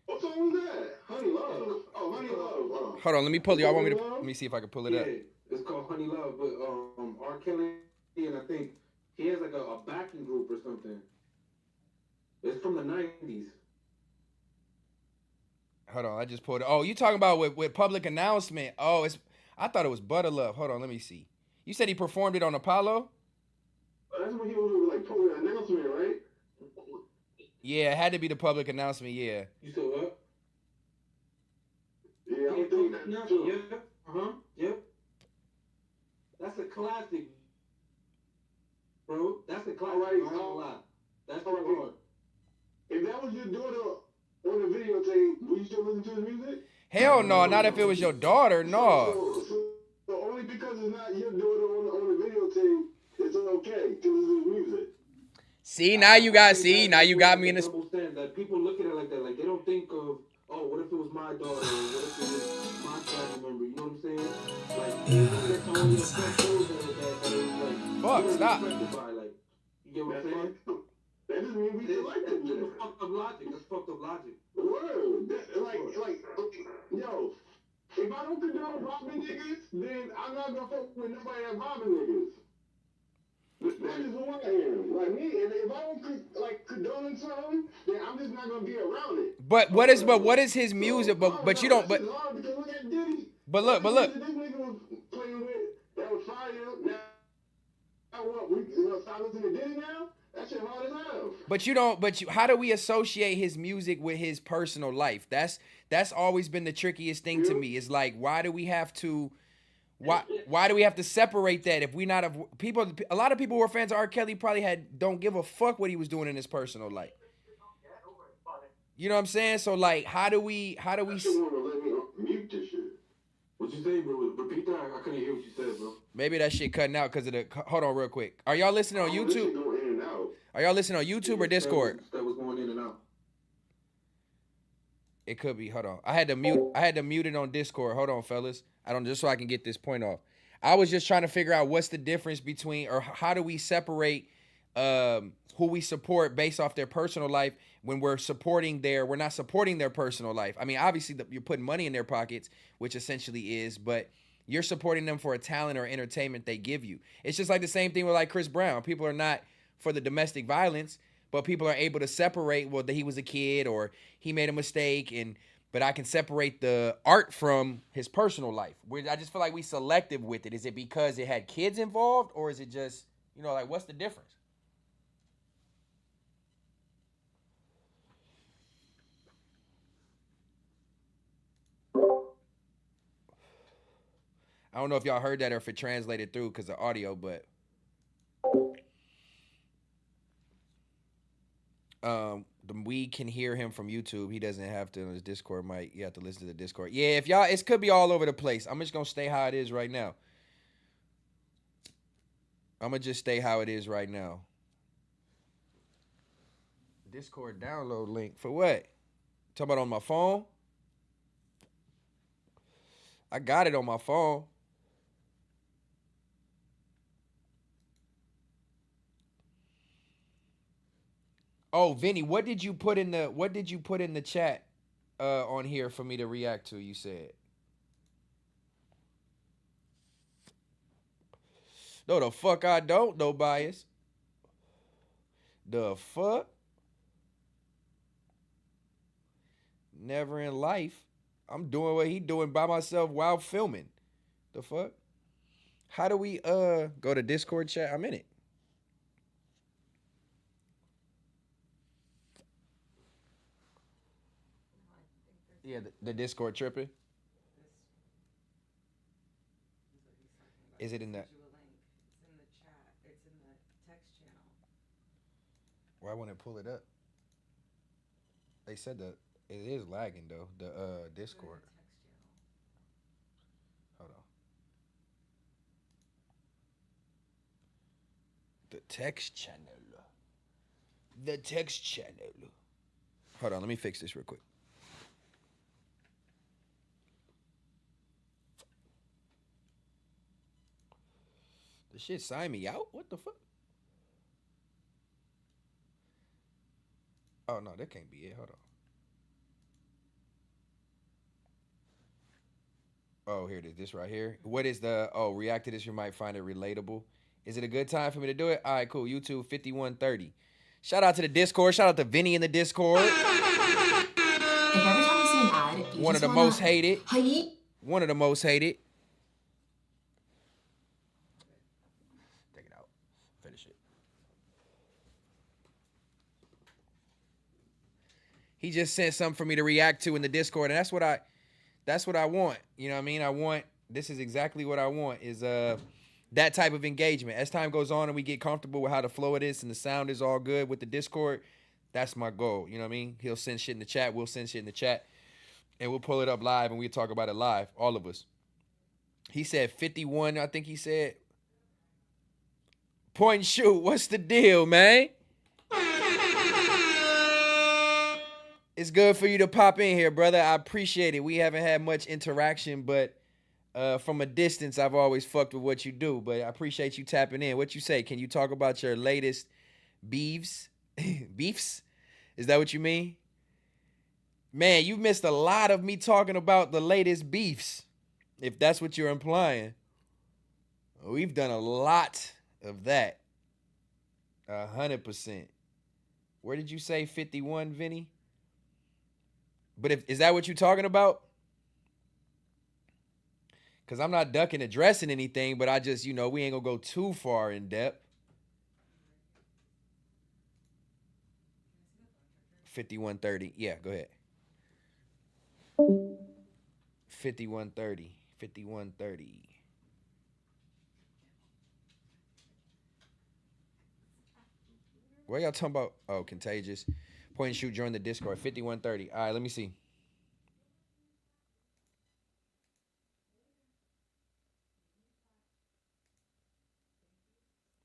What song was that? Honey Love. Oh, Honey Love. Hold on, let me pull it. I want me to. Let me see if I can pull it up. It's called Honey Love, but R. Kelly, and I think he has like a backing group or something. It's from the '90s. Hold on, I just pulled it. Oh, you talking about with public announcement? Oh, I thought it was Butter Love. Hold on, let me see. You said he performed it on Apollo? That's when he was like public announcement, right? Yeah, it had to be the public announcement. Yeah. You said what? Yeah, I'm thinking that too. Yep. Yep. That's a classic, bro. That's a classic. Right, that's all right. If that was your daughter on the videotape, would you still listen to his music? Hell no, not if it was your daughter. No. So only because it's not your daughter on the videotape, it's okay to listen to his music. See, now you got me in this. That people look at it like that, like they don't think of, oh, what if it was my daughter? Or what if it was my family member? You know what I'm saying? Like, that's only affect those that fuck, stop. By, like, you get what I'm saying? That doesn't mean we selected them. That's fucked up logic. That's fucked up logic. Word. Yo, if I don't condone robbing niggas, then I'm not gonna fuck with nobody that robbing niggas. That is who I am. Like me, and if I don't condone something, then I'm just not gonna be around it. But what is his music? But you don't. But look at Diddy. But look. This nigga was playing with that was fire. Now what? We start listening to Diddy now? That shit hard as hell. But you don't. How do we associate his music with his personal life? That's always been the trickiest thing to me. Is like, why do we have to? Why do we have to separate that if we not have people? A lot of people who are fans of R. Kelly probably don't give a fuck what he was doing in his personal life. You know what I'm saying? So like, how do we? That shit wanna let me mute this shit. What you say, bro? Repeat that. I couldn't hear what you said, bro. Maybe that shit cutting out because of the. Hold on, real quick. Are y'all listening on YouTube? Going in and out. Are y'all listening on YouTube or Discord? That was going in and out. It could be. Hold on. I had to mute it on Discord. Hold on, fellas. Just so I can get this point off. I was just trying to figure out what's the difference between, or how do we separate who we support based off their personal life when we're not supporting their personal life. I mean, obviously you're putting money in their pockets, which essentially is, but you're supporting them for a talent or entertainment they give you. It's just like the same thing with like Chris Brown. People are not for the domestic violence, but people are able to separate, well, that he was a kid or he made a mistake, but I can separate the art from his personal life. I just feel like we selective with it. Is it because it had kids involved, or is it just, like, what's the difference? I don't know if y'all heard that or if it translated through because of audio, but we can hear him from YouTube. He doesn't have to on his Discord mic. You have to listen to the Discord. Yeah, if y'all, it could be all over the place. I'm just gonna stay how it is right now. Discord download link for what? Talking about on my phone? I got it on my phone. Oh, Vinny, what did you put in the chat on here for me to react to? You said. No, the fuck I don't. No bias. The fuck? Never in life. I'm doing what he doing by myself while filming. The fuck? How do we go to Discord chat? I'm in it. Yeah, the Discord tripping. Is it in the? It's in the chat. It's in the text channel. Why won't it pull it up? They said that it is lagging though. The Discord. Hold on. The text channel. The text channel. Hold on, let me fix this real quick. The shit sign me out? What the fuck? Oh, no, that can't be it. Hold on. Oh, here it is. This right here. What is the... Oh, react to this. You might find it relatable. Is it a good time for me to do it? All right, cool. YouTube 5130. Shout out to the Discord. Shout out to Vinny in the Discord. If every time you see an ad, you One of the most hated. One of the most hated. Take it out. Finish it. He just sent something for me to react to in the Discord, and that's what I want. You know what I mean? This is exactly what I want, is that type of engagement. As time goes on and we get comfortable with how the flow it is and the sound is all good with the Discord, that's my goal. You know what I mean? He'll send shit in the chat. We'll send shit in the chat. And we'll pull it up live and we'll talk about it live, all of us. He said 51, I think he said. Point and shoot, what's the deal, man? It's good for you to pop in here, brother. I appreciate it. We haven't had much interaction, but from a distance, I've always fucked with what you do. But I appreciate you tapping in. What you say? Can you talk about your latest beefs? Beefs? Is that what you mean? Man, you missed a lot of me talking about the latest beefs, if that's what you're implying. We've done a lot of that. 100%. Where did you say 51, Vinny? But is that what you're talking about? Because I'm not ducking addressing anything, but I just, we ain't going to go too far in depth. 5130. Yeah, go ahead. 5130. 5130. What y'all talking about? Oh, contagious. Point and shoot, join the Discord. 5130. All right, let me see.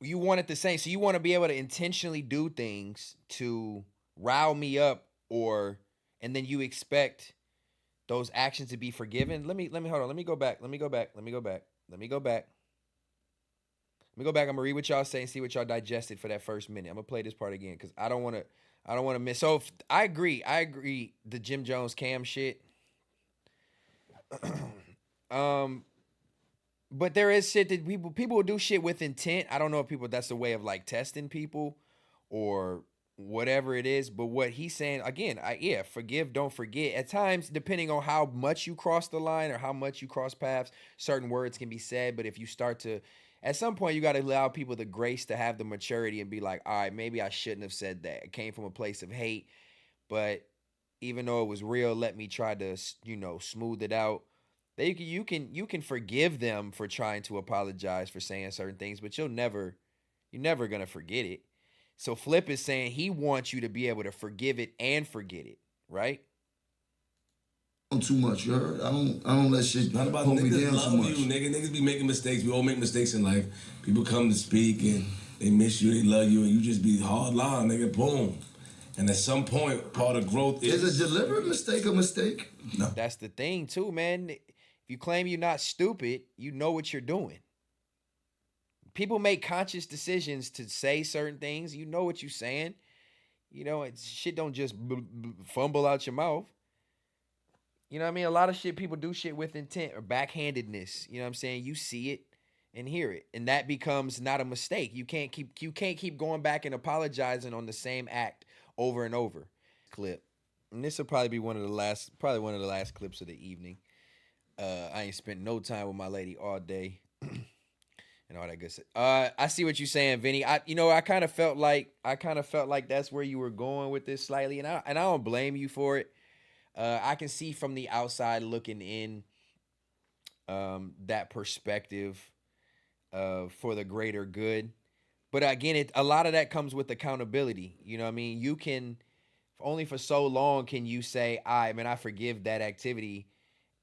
You want it the same. So you want to be able to intentionally do things to rile me up, and then you expect those actions to be forgiven. Let me hold on. Let me go back. I'm gonna read what y'all say and see what y'all digested for that first minute. I'm gonna play this part again because I don't want to miss. So I agree. The Jim Jones Cam shit. But there is shit that people will do shit with intent. I don't know if that's a way of like testing people or whatever it is. But what he's saying again, forgive, don't forget. At times, depending on how much you cross the line or how much you cross paths, certain words can be said. But if you start to, at some point, you got to allow people the grace to have the maturity and be like, all right, maybe I shouldn't have said that. It came from a place of hate, but even though it was real, let me try to, smooth it out. You can forgive them for trying to apologize for saying certain things, but you're never gonna forget it. So Flip is saying he wants you to be able to forgive it and forget it, right? Too much, you heard? I don't let shit not about hold me niggas down love too much. you, nigga. Niggas be making mistakes. We all make mistakes in life. People come to speak and they miss you, they love you, and you just be hard line, nigga. Boom. And at some point, part of growth is a deliberate mistake a mistake? No. That's the thing too, man. If you claim you're not stupid, you know what you're doing. People make conscious decisions to say certain things. You know what you're saying. Shit don't just fumble out your mouth. You know what I mean? A lot of shit, people do shit with intent or backhandedness. You know what I'm saying? You see it and hear it. And that becomes not a mistake. You can't keep going back and apologizing on the same act over and over. Clip. And this will probably be one of the last clips of the evening. I ain't spent no time with my lady all day. And all that good stuff. I see what you're saying, Vinny. I kind of felt like that's where you were going with this slightly, and I don't blame you for it. I can see from the outside looking in that perspective for the greater good. But again, a lot of that comes with accountability. You know what I mean? You can only for so long can you say, I forgive that activity,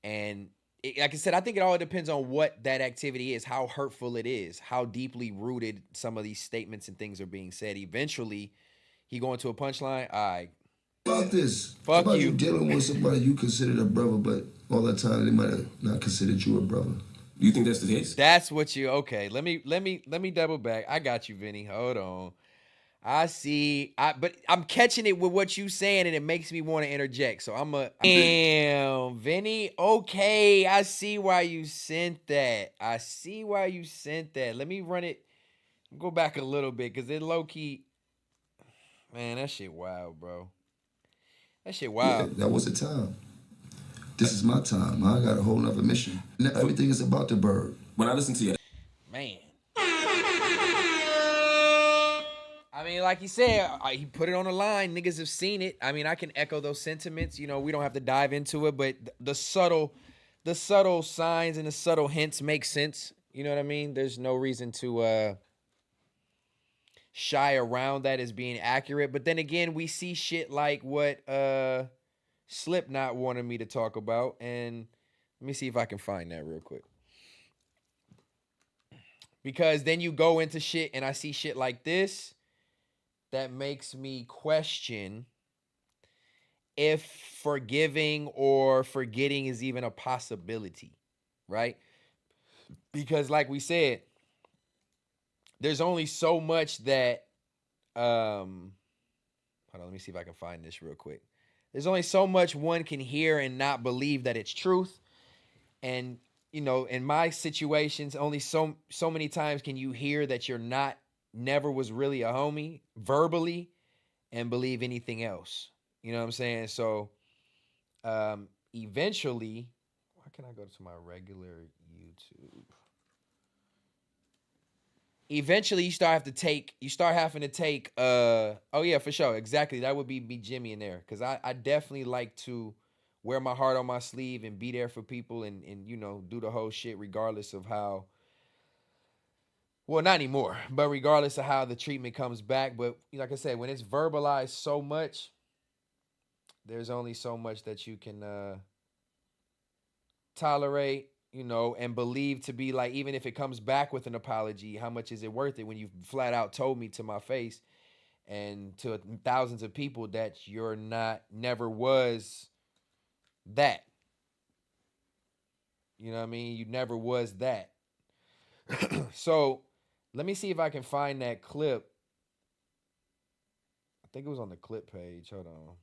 and like I said, I think it all depends on what that activity is, how hurtful it is, how deeply rooted some of these statements and things are being said. Eventually, he going to a punchline. All right. About this. Fuck about you. you dealing with somebody you considered a brother, but all that time they might have not considered you a brother. Do you think that's the case? That's what you. Okay. Let me double back. I got you, Vinny. Hold on. I see. But I'm catching it with what you saying, and it makes me want to interject. So damn, Vinny. Okay, I see why you sent that. Let me run it. Go back a little bit, because it low key. Man, that shit wild, bro. That shit wild. Yeah, that was the time. This is my time. I got a whole nother mission. Everything is about the bird. When I listen to you, man. I mean, like he said, he put it on the line. Niggas have seen it. I mean, I can echo those sentiments. You know, we don't have to dive into it, but the subtle signs and the subtle hints make sense. You know what I mean? There's no reason to shy around that as being accurate. But then again, we see shit like what Slipknot wanted me to talk about. And let me see if I can find that real quick. Because then you go into shit and I see shit like this that makes me question if forgiving or forgetting is even a possibility, right? Because like we said, there's only so much that, hold on, let me see if I can find this real quick. There's only so much one can hear and not believe that it's truth. And, you know, in my situations, only so many times can you hear that you're never was really a homie verbally and believe anything else. You know what I'm saying? So, eventually, why can't I go to my regular YouTube? Eventually you start having to take, oh yeah, for sure. Exactly. That would be me, Jimmy, in there. Cause I definitely like to wear my heart on my sleeve and be there for people and, you know, do the whole shit regardless of how, well, not anymore, but regardless of how the treatment comes back. But like I said, when it's verbalized so much, there's only so much that you can tolerate, you know, and believe to be like, even if it comes back with an apology, how much is it worth it when you flat out told me to my face and to thousands of people that you're never was that. You know what I mean? You never was that. So let me see if I can find that clip. I think it was on the clip page. Hold on.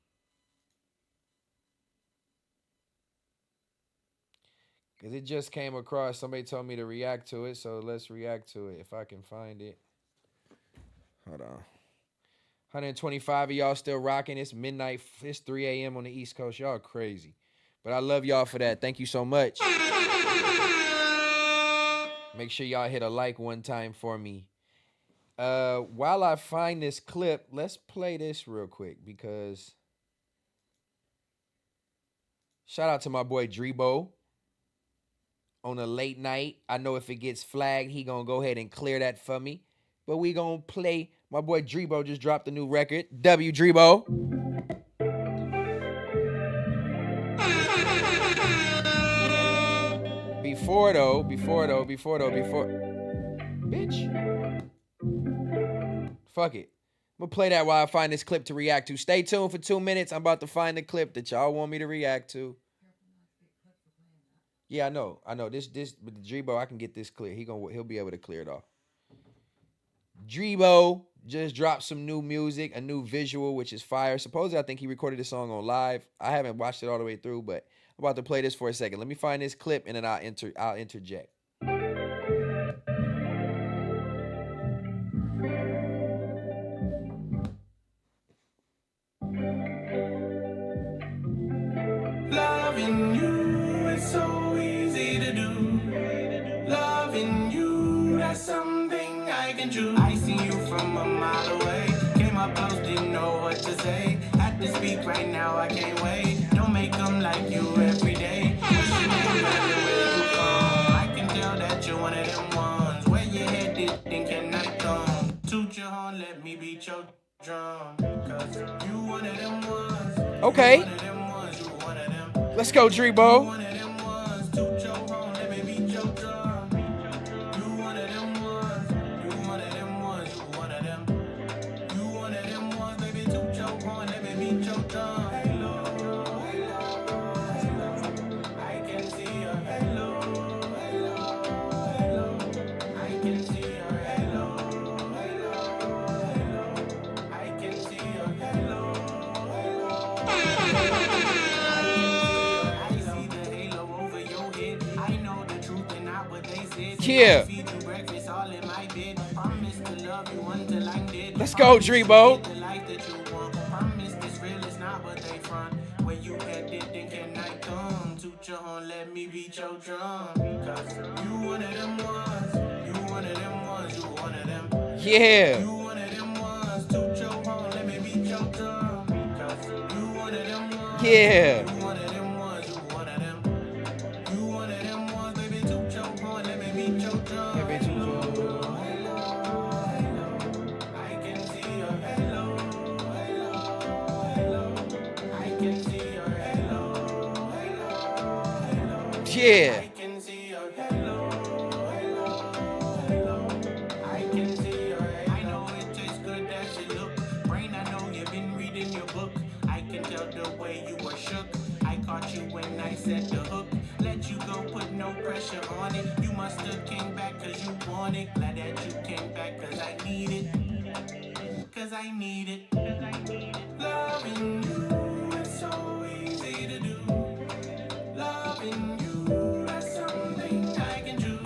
Because it just came across. Somebody told me to react to it, so let's react to it if I can find it. Hold on. 125 of y'all still rocking. It's midnight. It's 3 a.m. on the East Coast. Y'all crazy. But I love y'all for that. Thank you so much. Make sure y'all hit a like one time for me. While I find this clip, let's play this real quick because shout out to my boy Drebo. On a late night. I know if it gets flagged, he gonna go ahead and clear that for me. But we gonna play. My boy Drebo just dropped a new record. W Drebo. Before. Bitch. Fuck it. I'm gonna play that while I find this clip to react to. Stay tuned for 2 minutes. I'm about to find the clip that y'all want me to react to. Yeah, I know. This with the Drebo, I can get this clear. He'll be able to clear it off. Drebo just dropped some new music, a new visual, which is fire. Supposedly, I think he recorded this song on live. I haven't watched it all the way through, but I'm about to play this for a second. Let me find this clip and then I'll interject. Loving you is so easy to do. Loving you, that's something I can do. I see you from a mile away. Came up close, didn't know what to say. Had to speak right now, I can't wait. Don't make them like you every day. I can tell that you're one of them ones. Where you headed, then can I come? Toot your horn, let me beat your drum. Cause you one of them ones. Okay. Let's go, Drebo. Yeah. Let's go, Drebo. When you headed, then can I come to your home? Let me beat your drum. Cause you one of them ones. You one of them ones. You one of them. Yeah. You one of them ones. To your home. Let me beat your drum. Cause you one of them ones. Yeah. You one of them ones. You one of them. You one of them ones. Baby, to your home. Let me beat your drum. Hello, hello, hello. I can see your hello, hello, hello. I can see your hello, hello, hello. Yeah. I can see your hello, hello, hello. I can see your I know it tastes good that you look. Brain, I know you've been reading your book. I can tell the way you were shook. I caught you when I set the hook. Let you go, put no pressure on it. You must have came back cause you want it. Glad that you came back cause I need it. Cause I need it. Loving you is so easy to do. Loving you, that's something I can do.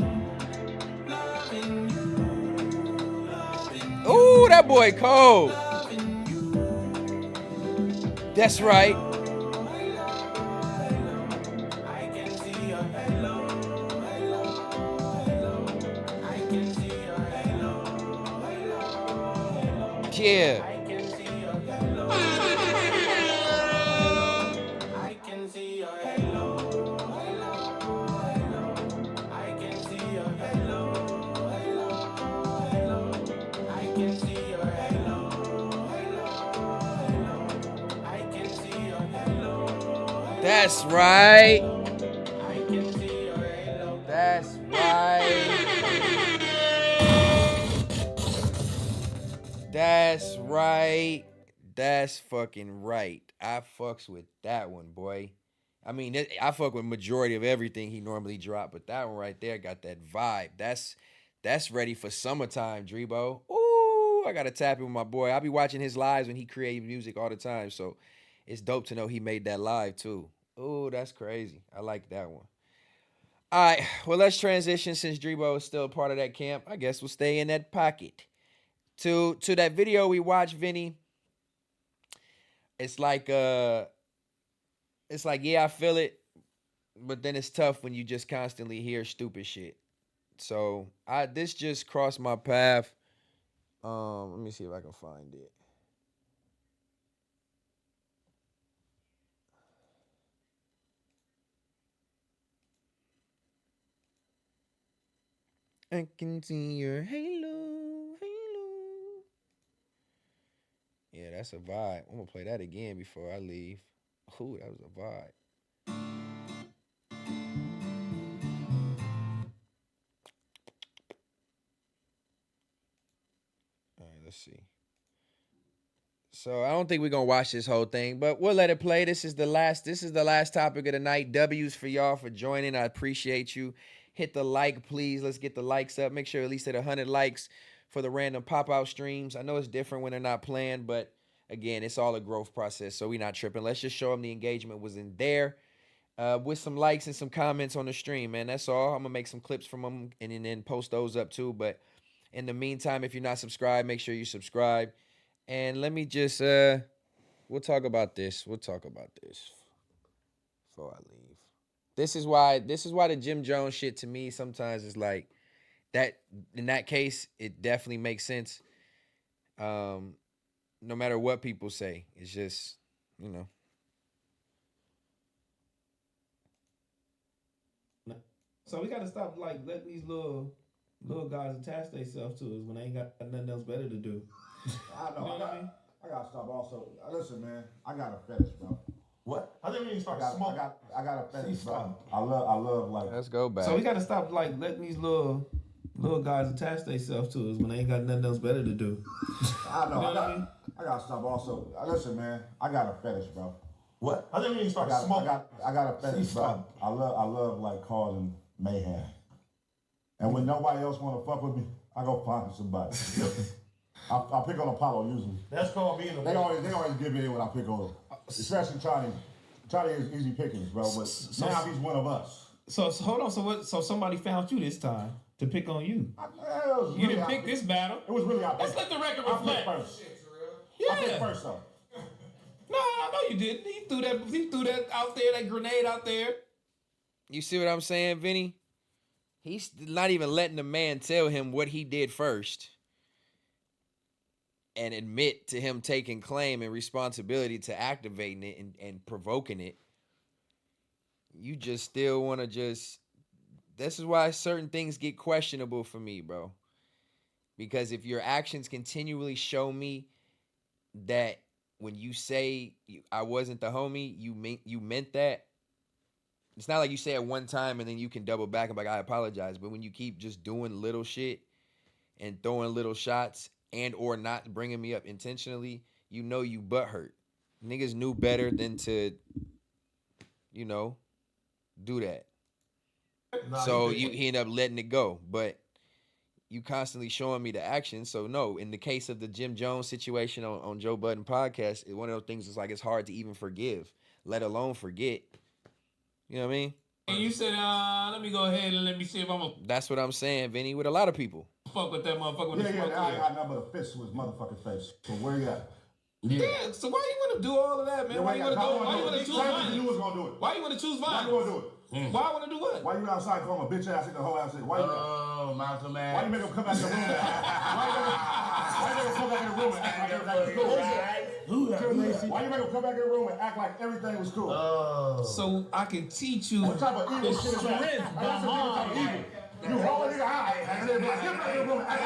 Loving you, loving you. Ooh, that boy cold. That's right. I can see your hello, hello, hello. I can see your hello, hello, hello. Yeah. I can see your hello, hello. I can see your hello, hello, hello. I can see your hello, hello, hello. I can see your hello, hello, hello. I can see your hello. That's right. I can see your hello. That's right. That's right. That's fucking right. I fucks with that one, boy. I mean, I fuck with majority of everything he normally drop, but that one right there got that vibe. That's ready for summertime, Drebo. Ooh, I gotta tap in with my boy. I be watching his lives when he creates music all the time, so it's dope to know he made that live too. Ooh, that's crazy. I like that one. All right, well, let's transition since Drebo is still a part of that camp. I guess we'll stay in that pocket. To that video we watched, Vinny. It's like yeah, I feel it, but then it's tough when you just constantly hear stupid shit. So this just crossed my path. Let me see if I can find it. I can see your halo, halo. Yeah, that's a vibe. I'm gonna play that again before I leave. Ooh, that was a vibe. All right, let's see. So I don't think we're gonna watch this whole thing, but we'll let it play. This is the last topic of the night. W's for y'all for joining. I appreciate you. Hit the like, please. Let's get the likes up. Make sure at least hit 100 likes for the random pop-out streams. I know it's different when they're not planned, but again, it's all a growth process, so we're not tripping. Let's just show them the engagement was in there with some likes and some comments on the stream, man. That's all. I'm gonna make some clips from them and then post those up too. But in the meantime, if you're not subscribed, make sure you subscribe. And let me just we'll talk about this. We'll talk about this before I leave. This is why the Jim Jones shit to me sometimes is like that. In that case, it definitely makes sense. No matter what people say, it's just, you know. So we gotta stop like letting these little guys attach themselves to us when they ain't got nothing else better to do. I know. You know I gotta stop also. Listen, man, I got a fetish, bro. What? I didn't even start smoking. I got a fetish, bro. I love like. Let's go back. So we gotta stop like letting these little guys attach themselves to us when they ain't got nothing else better to do. I know. I gotta stop also. Listen, man, I got a fetish, bro. What? I didn't even start smoking. I got a fetish, bro. I love like causing mayhem. And when nobody else wanna fuck with me, I go find somebody. I pick on Apollo usually. That's called being a. They always give in when I pick on them, especially Charlie. Charlie is easy pickings, bro. But now he's one of us. So hold on. So somebody found you this time? to pick on you. You didn't pick this battle. It was really out there. Let's let the record I picked reflect. first. Yeah. I picked first, though. No, you didn't. He threw that out there, that grenade out there. You see what I'm saying, Vinny? He's not even letting the man tell him what he did first and admit to him taking claim and responsibility to activating it and provoking it. You just still want to just... This is why certain things get questionable for me, bro. Because if your actions continually show me that when you say I wasn't the homie, you meant that. It's not like you say it one time and then you can double back and be like, I apologize. But when you keep just doing little shit and throwing little shots and or not bringing me up intentionally, you know you butthurt. Niggas knew better than to, do that. So he ended up letting it go. But you constantly showing me the action. So no, in the case of the Jim Jones situation on Joe Budden podcast, one of those things is like it's hard to even forgive, let alone forget. You know what I mean? And you said, let me go ahead and let me see if I'm a... That's what I'm saying, Vinny, with a lot of people. Fuck with that motherfucker. Yeah, I got nothing but a fist to his motherfucking face. So where you at? Yeah, so why you want to do all of that, man? Why you want to choose violence? You was gonna do it. Why you want to choose violence? Why you gonna do it? Why I want to do what? Why you outside calling a bitch ass nigga, whole ass nigga? Why you? Oh, Malcolm, man. Why you make him come back in the room? Why you make him come back in the room and act like everything was cool? Why you make him come back in the room and act like everything was cool? So I can teach you what type of evil the shit is that? strength That's a different type of evil. You hold a nigga high and then get back in the room and act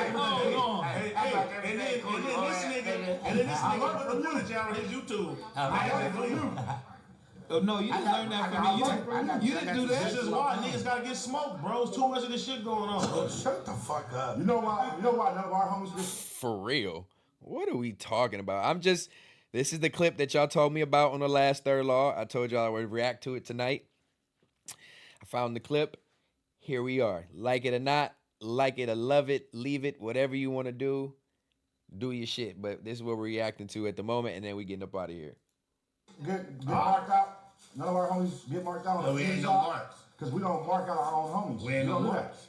like everything was cool. And then this nigga put the footage out on his YouTube. I got it from you. Oh, no, you didn't learn that from me. You didn't do that. This is why niggas gotta get smoked, bro. It's too much of this shit going on. Shut the fuck up. You know why none of our homies get... For real. What are we talking about? This is the clip that y'all told me about on the last Third Law. I told y'all I would react to it tonight. I found the clip. Here we are. Like it or not, like it or love it, leave it, whatever you want to do your shit. But this is what we're reacting to at the moment, and then we getting up out of here. Get marked out. None of our homies get marked out. No, we ain't no marks. Because we don't mark out our own homies. We ain't no marks.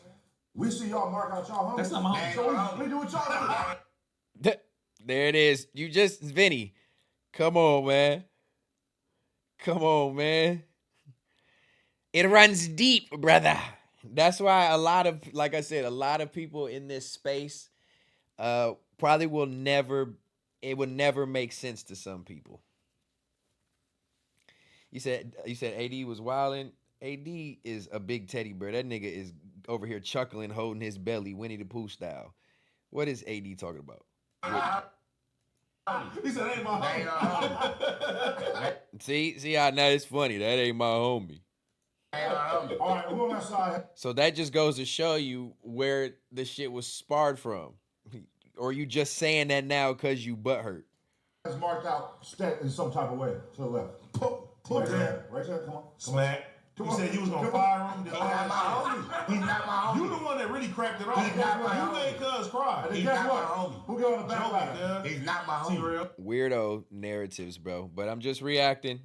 We see y'all mark out y'all homies. That's not my homie. So we do what y'all do. There it is. Vinny. Come on, man. Come on, man. It runs deep, brother. That's why like I said, a lot of people in this space probably will never make sense to some people. You said AD was wilding. AD is a big teddy bear. That nigga is over here chuckling, holding his belly, Winnie the Pooh style. What is AD talking about? He said, ain't my homie. See, I know it's funny. That ain't my homie. All right, who on that side? So that just goes to show you where the shit was sparred from. Or you just saying that now because you butthurt. That's marked out Stet in some type of way to the left. Right there, come on. Smack. You said you was gonna fire him. He's not my homie. He's not my homie. You the one that really cracked it off. He's not my You homie. made Cuz cry. He's not my homie. Who got on the back? He's not my homie. Weirdo narratives, bro. But I'm just reacting.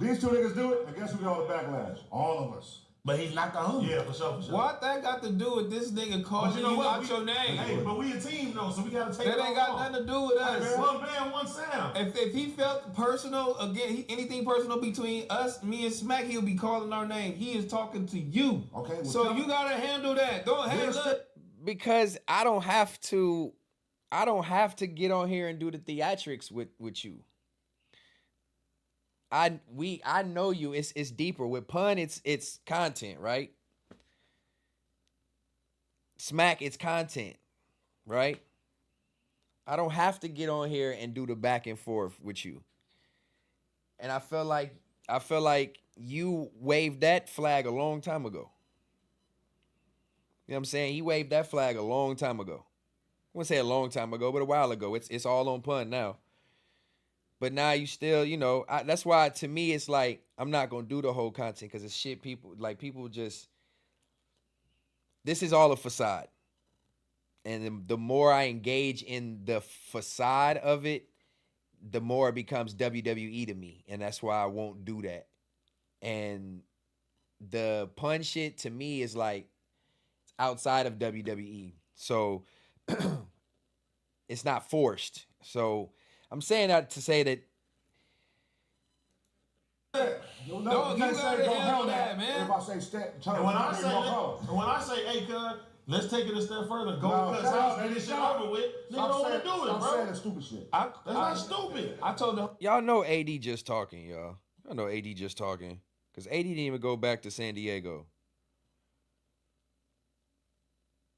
These two niggas do it, and guess who got on the backlash? All of us. But he's not the homie. Yeah, for sure. What that got to do with this nigga calling you out your name? Hey, but we a team though, so we gotta take that it ain't got nothing to do with us. Hey, one band, one sound. If he felt personal, again, anything personal between us, me and Smack, he'll be calling our name. He is talking to you. Okay. Well, so you gotta handle that. Don't handle it. Because I don't have to get on here and do the theatrics with you. I know you. It's deeper. With Pun, it's content, right? Smack, it's content, right? I don't have to get on here and do the back and forth with you. And I feel like you waved that flag a long time ago. You know what I'm saying? He waved that flag a long time ago. I wouldn't say a long time ago, but a while ago. It's all on Pun now. But now you still, that's why to me it's like I'm not gonna do the whole content because it's shit people just. This is all a facade, and the more I engage in the facade of it, the more it becomes WWE to me, and that's why I won't do that. And the Pun shit to me is like outside of WWE. So it's not forced. So I'm saying that to say that No, you can't say go hell that, man. If I say Stet, And when I say, hey, cuz, let's take it a step further. Go cuz house, get this shit over with. Nigga don't want to do it, bro. Stop saying that stupid shit. That's not stupid. I told them. y'all know AD just talking, y'all. Y'all know AD just talking. Because AD didn't even go back to San Diego.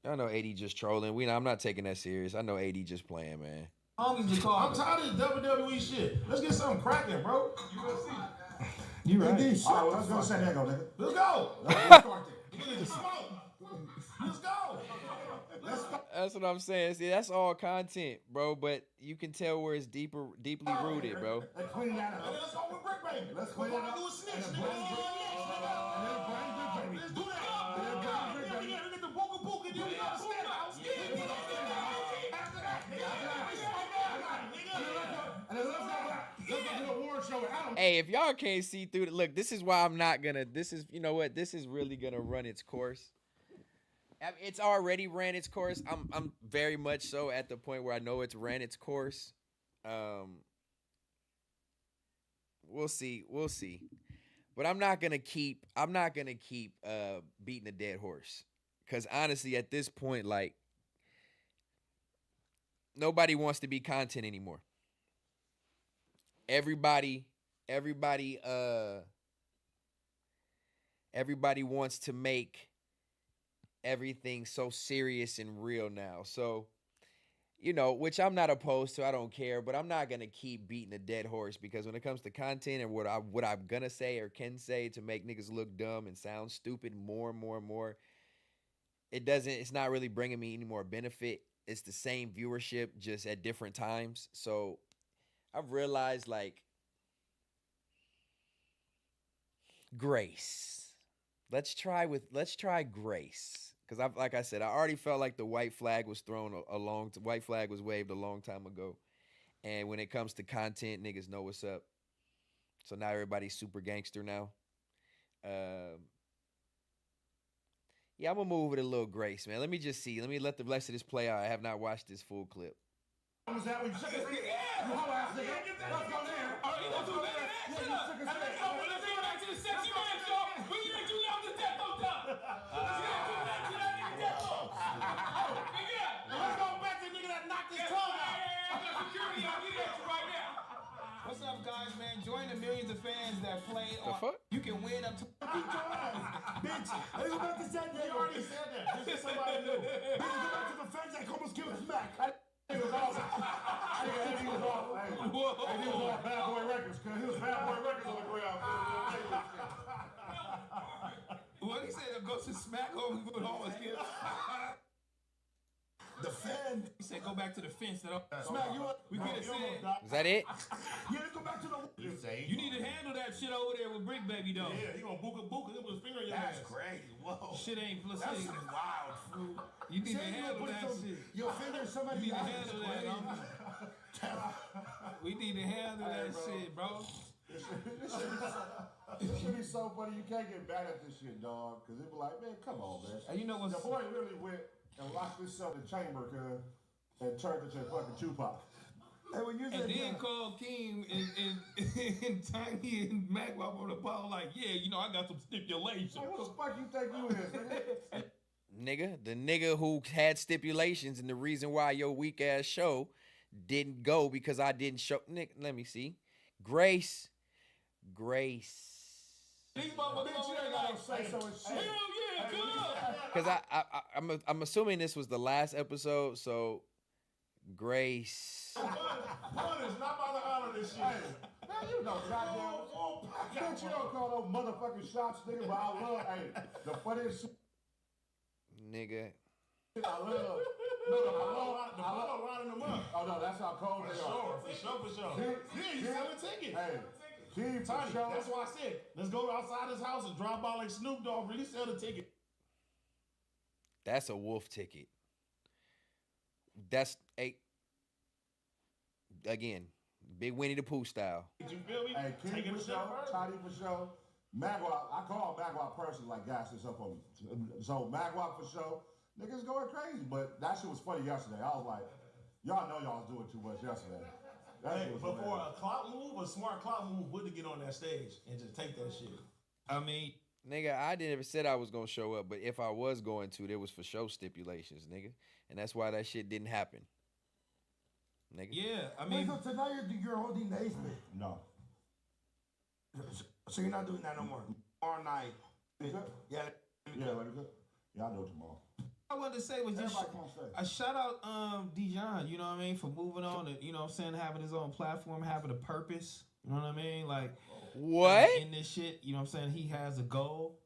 Y'all know AD just trolling. I'm not taking that serious. I know AD just playing, man. I'm tired of this WWE shit. Let's get something cracking, bro. You gonna see. You right. Let's go San Diego, nigga. Let's go. Let's smoke. Let's go. That's what I'm saying. See, that's all content, bro. But you can tell where it's deeply rooted, bro. Let's clean that up. Let's go with Brick Baby. Let's clean it up. Do a snitch, Let's do that. Get the booga booga. Then we got a Stet house. Hey, if y'all can't see through it, look, this is why I'm not gonna. This is, you know what? This is really gonna run its course. It's already ran its course. I'm very much so at the point where I know it's ran its course. We'll see. But I'm not gonna keep beating a dead horse. Cause honestly, at this point, like, nobody wants to be content anymore. Everybody wants to make everything so serious and real now. So, you know, which I'm not opposed to. I don't care, but I'm not gonna keep beating a dead horse, because when it comes to content and what I'm gonna say or can say to make niggas look dumb and sound stupid more and more, it's not really bringing me any more benefit. It's the same viewership, just at different times. So I've realized, like, grace. Let's try grace. Because like I said, I already felt like the white flag was waved a long time ago. And when it comes to content, niggas know what's up. So now everybody's super gangster now. Yeah, I'm gonna move with a little grace, man. Let me just see. Let me let the rest of this play out. I have not watched this full clip. Was that when you shook his head? You hoe ass nigga. Let's go there. Oh, you gonna do better than that? Shut up. Let's go back to the sexy man show. We gonna do that with the death on top. Let's go back to that nigga death on. Let's go back to the nigga that knocked his tongue out. I got security. I'll get at you right now. What's up, guys, man? Join the millions of fans that play on. fuck? You can win up to. Bitch, I was about to say that. You already said that. This is somebody new. Bitch, go back to the fans that almost give us smack. He was off. He was off. He was off Bad Boy Records, cause he was Bad Boy Records on the ground. What he said? Go to smack home with all his kids. The fan. He said, go back to the fence. Smack you up. We could have said. Is that it? Yeah, let's go back to the. You need to handle that shit over there with Brick Baby, though. Yeah, he gonna booka him with his finger in your ass. That's crazy. Whoa. Shit ain't plus. That's wild, fool. You need to handle that shit. Your finger in somebody's You need to eye. handle that. We need to handle that shit, bro. This should be so funny. You can't get mad at this shit, dog. Cause it be like, man, come on, man. And you know what's. The boy really went and locked himself in the chamber, cause and turned into fucking Tupac. And then called King and Tiny and Mac up on the ball like, yeah, you know, I got some stipulations. Like, what the fuck you think you is, Nigga, the nigga who had stipulations, and the reason why your weak ass show didn't go because I didn't show. Nick, let me see. Grace. Bitch, you ain't gotta say so and shit. Hell yeah, good. Because I'm assuming this was the last episode, so Grace. One is not about to honor this shit. Man, you know, goddamn. Bitch, you don't call those motherfucking shots, nigga, but I love, the funniest shit. Nigga. I love. I love lining them up. Oh, no, that's how cold they are. For sure. Yeah, you selling tickets. Hey, Tiny, that's why I said, let's go outside his house and drive by like Snoop Dogg, really sell the ticket. That's a wolf ticket. That's again, big Winnie the Pooh style. Did you feel me? Hey, King for sure, Tiny for sure. Magwap, I called Magwap personally, like, gas this up on me. So Magwap for sure, niggas going crazy. But that shit was funny yesterday. I was like, y'all know y'all was doing too much yesterday. But for a clout move, a smart clout move would to get on that stage and just take that shit. I mean, nigga, I didn't ever said I was gonna show up, but if I was going to, there was for show stipulations, nigga, and that's why that shit didn't happen, nigga. Yeah, I mean, so tonight you're holding the ace pick. No. So you're not doing that no more. Tomorrow night. Yeah. Yeah, let me go. Yeah, I'll do it tomorrow. I wanted to say was just a shout out Dijon, you know what I mean, for moving on and, you know what I'm saying, having his own platform, having a purpose, you know what I mean? Like what? In this shit, you know what I'm saying? He has a goal.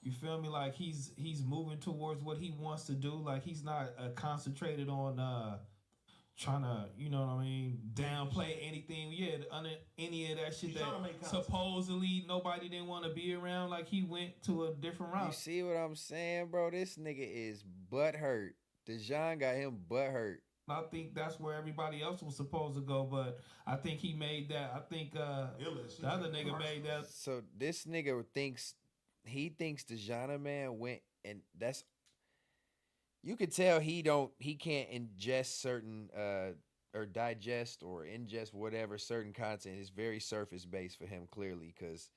You feel me? Like he's moving towards what he wants to do. Like he's not concentrated on trying to, you know what I mean, downplay anything. Yeah, any of that shit that supposedly nobody didn't want to be around. Like he went to a different route. You see what I'm saying, bro? This nigga is butthurt. Dijon got him butthurt. I think that's where everybody else was supposed to go, but I think he made that. I think the other nigga made that. So this nigga thinks Dijon man went, and that's. You could tell he can't ingest certain or digest or ingest whatever certain content. It's very surface based for him, clearly, because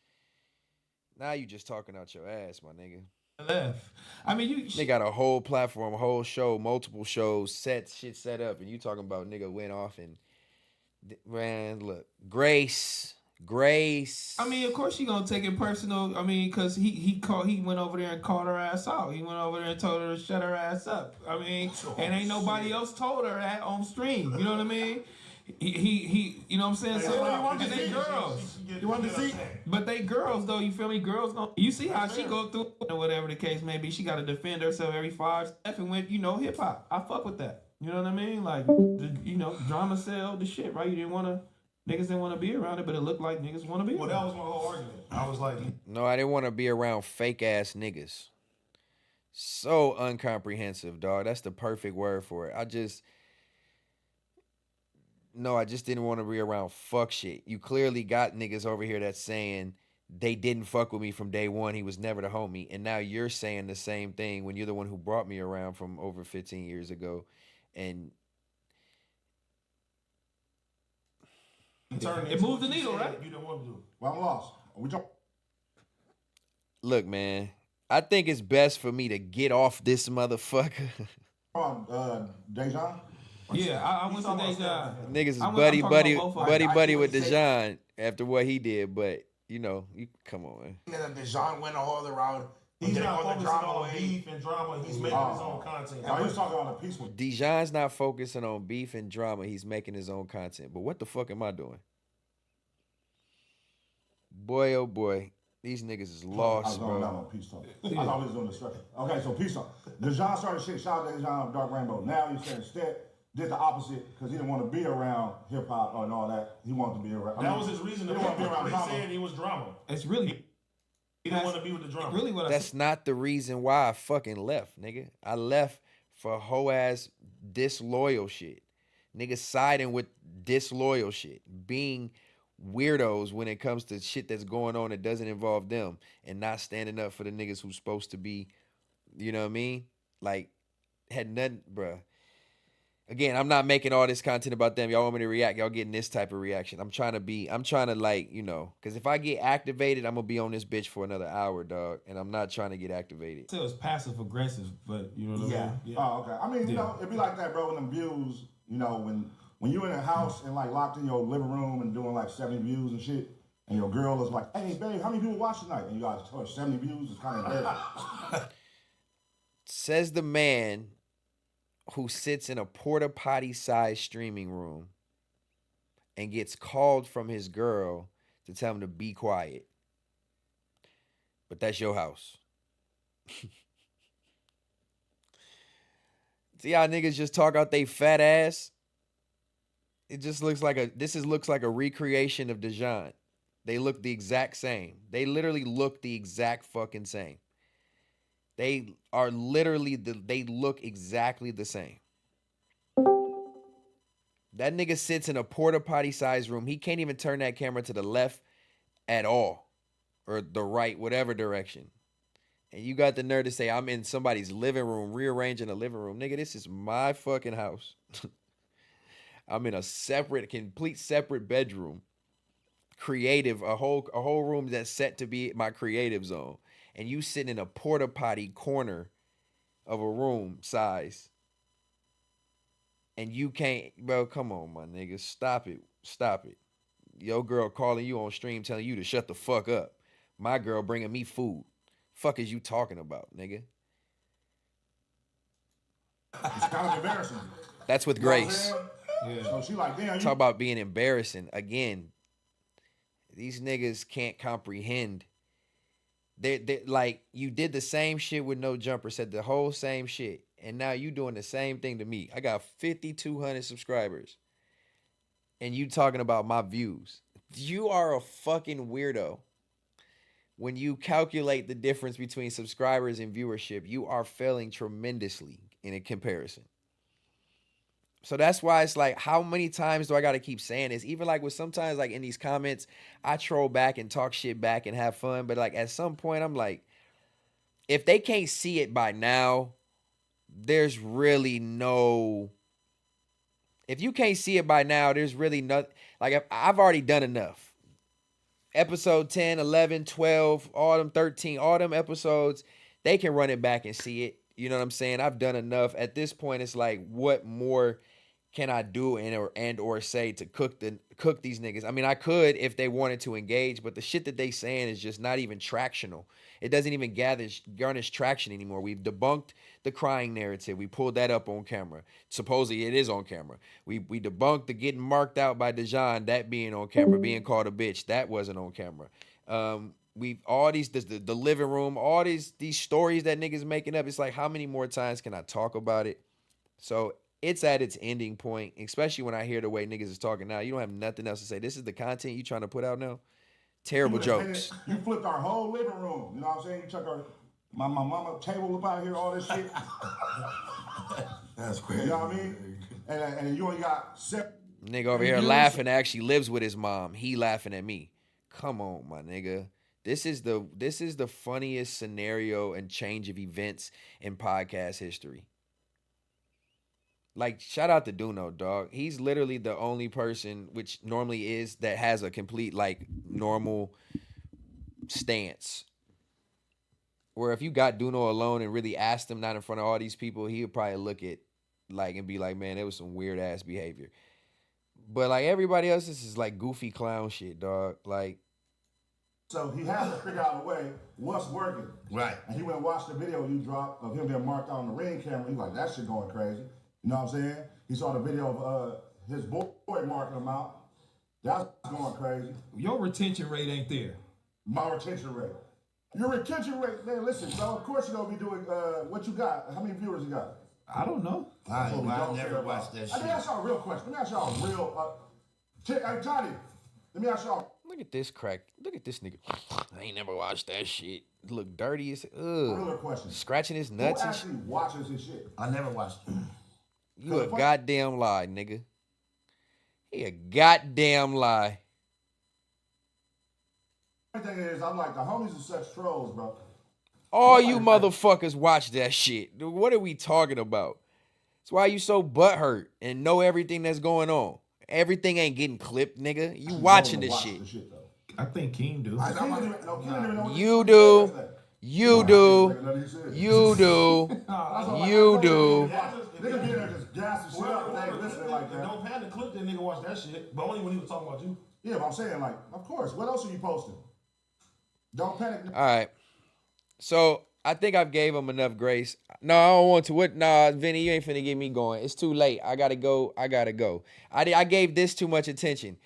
now you just talking out your ass, my nigga. Left. I mean, they got a whole platform, a whole show, multiple shows, shit set up, and you talking about nigga went off and man, look, Grace. I mean, of course she gonna take it personal. I mean, cause he went over there and called her ass out. He went over there and told her to shut her ass up. I mean, and ain't nobody else told her that on stream. You know what I mean? He you know what I'm saying? So and they girls. You want to see? But they girls though, you feel me? Girls gonna, you see how she go through or whatever the case may be. She gotta defend herself every 5 steps and went, you know, hip hop. I fuck with that. You know what I mean? Like, you know, drama sell the shit, right? Niggas didn't want to be around it, but it looked like niggas want to be around it. Well, that was my whole argument. I was like... No, I didn't want to be around fake-ass niggas. So incomprehensive, dog. That's the perfect word for it. I just didn't want to be around fuck shit. You clearly got niggas over here that's saying they didn't fuck with me from day one. He was never the homie. And now you're saying the same thing when you're the one who brought me around from over 15 years ago. And... It moved the needle, right? You don't want to do. Well, I'm lost. Look, man, I think it's best for me to get off this motherfucker. Dejan? Yeah, I went to Dejan. Niggas is buddy with Dejan after what he did, but you know, you come on, man. Dejan went all the route. He's not focusing on beef and drama. He's making his own content. I was talking about a peaceful. Dijon's not focusing on beef and drama. He's making his own content. But what the fuck am I doing? Boy, oh boy. These niggas is lost, bro. I was peace talk. I thought we was doing the structure. Okay, so peace talk. Dijon started shit. Shout out to Dijon Dark Rainbow. Now he's saying Stet did the opposite because he didn't want to be around hip hop and all that. He wanted to be around. That was his reason to be around drama. He said he was drama. It's really... He didn't want to be with the drama. Really what That's not the reason why I fucking left, nigga. I left for hoe ass disloyal shit. Niggas siding with disloyal shit. Being weirdos when it comes to shit that's going on that doesn't involve them. And not standing up for the niggas who's supposed to be, you know what I mean? Like, had nothing, bruh. Again, I'm not making all this content about them. Y'all want me to react. Y'all getting this type of reaction. I'm trying to like, you know, because if I get activated, I'm going to be on this bitch for another hour, dog. And I'm not trying to get activated. So it's passive aggressive, but you know what I mean? Yeah. Oh, okay. I mean, you know, it'd be like that, bro, when them views, you know, when you in a house and like locked in your living room and doing like 70 views and shit, and your girl is like, hey, babe, how many people watch tonight? And you guys tell her 70 views. It's kind of embarrassing. Says the man who sits in a porta potty sized streaming room and gets called from his girl to tell him to be quiet. But that's your house. See how niggas just talk out they fat ass? It just looks like a recreation of Dijon. They look the exact same. They literally look the exact fucking same. They are literally, they look exactly the same. That nigga sits in a porta potty sized room. He can't even turn that camera to the left at all. or the right, whatever direction. And you got the nerve to say I'm in somebody's living room, rearranging a living room. Nigga, this is my fucking house. I'm in a complete separate bedroom. Creative, a whole room that's set to be my creative zone. And you sitting in a porta potty corner of a room size. And you can't, bro, come on, my nigga. Stop it. Stop it. Your girl calling you on stream telling you to shut the fuck up. My girl bringing me food. Fuck is you talking about, nigga? It's kind of embarrassing. That's with Grace. Yeah. So she like, damn. Talk about being embarrassing. Again, these niggas can't comprehend. They like, you did the same shit with No Jumper, said the whole same shit. And now you doing the same thing to me. I got 5,200 subscribers. And you talking about my views. You are a fucking weirdo. When you calculate the difference between subscribers and viewership, you are failing tremendously in a comparison. So that's why it's like, how many times do I got to keep saying this? Even like with sometimes like in these comments, I troll back and talk shit back and have fun. But like at some point, I'm like, if they can't see it by now, there's really no... If you can't see it by now, there's really nothing. Like, I've already done enough. Episode 10, 11, 12, all them 13, all them episodes, they can run it back and see it. You know what I'm saying? I've done enough. At this point, it's like, what more can I do and or say to cook these niggas? I mean, I could if they wanted to engage, but the shit that they saying is just not even tractional. It doesn't even garnish traction anymore. We've debunked the crying narrative. We pulled that up on camera. Supposedly it is on camera. We debunked the getting marked out by Dejan, that being on camera, being called a bitch. That wasn't on camera. We've all these the living room, all these stories that niggas making up. It's like, how many more times can I talk about it? So it's at its ending point, especially when I hear the way niggas is talking now. You don't have nothing else to say. This is the content you trying to put out now? Terrible jokes. You flipped our whole living room. You know what I'm saying? You took my mama table up out here, all this shit. That's crazy. You know what I mean? And you only got 7. Nigga over here laughing actually lives with his mom. He laughing at me. Come on, my nigga. This is the funniest scenario and change of events in podcast history. Like, shout out to Duno, dog. He's literally the only person, which normally is, that has a complete, like, normal stance. Where if you got Duno alone and really asked him, not in front of all these people, he would probably look at, like, and be like, man, it was some weird-ass behavior. But, like, everybody else, this is, like, goofy clown shit, dog. Like... So he has to figure out a way what's working. Right. And he went and watched the video you dropped of him being marked out on the Ring camera. He's like, that shit going crazy. You know what I'm saying? He saw the video of his boy marking him out. That's going crazy. Your retention rate ain't there. My retention rate. Your retention rate, man, listen, bro, of course you're going to be doing what you got. How many viewers you got? I don't know. I never watched that shit. Let me ask y'all a real question. Let me ask y'all a real... hey, Johnny, let me ask y'all... Look at this crack. Look at this nigga. I ain't never watched that shit. Look dirty as... Real question. Scratching his nuts. Who actually watches his shit? I never watched it. You a goddamn lie, nigga. He a goddamn lie. The thing is, I'm like, the homies are such trolls, bro. All you motherfuckers watch that shit. What are we talking about? That's why you so butthurt and know everything that's going on. Everything ain't getting clipped, nigga. You watching this shit. I think King do. You do. You do. You do. You do. Nigga get there just gassing shit up, they listening like that. Don't have to clip that nigga watch that shit, but only when he was talking about you. Yeah, but I'm saying, like, of course. What else are you posting? Don't panic. All right. So I think I've gave him enough grace. No, I don't want to. What? Nah, Vinny, you ain't finna get me going. It's too late. I gotta go. I gave this too much attention.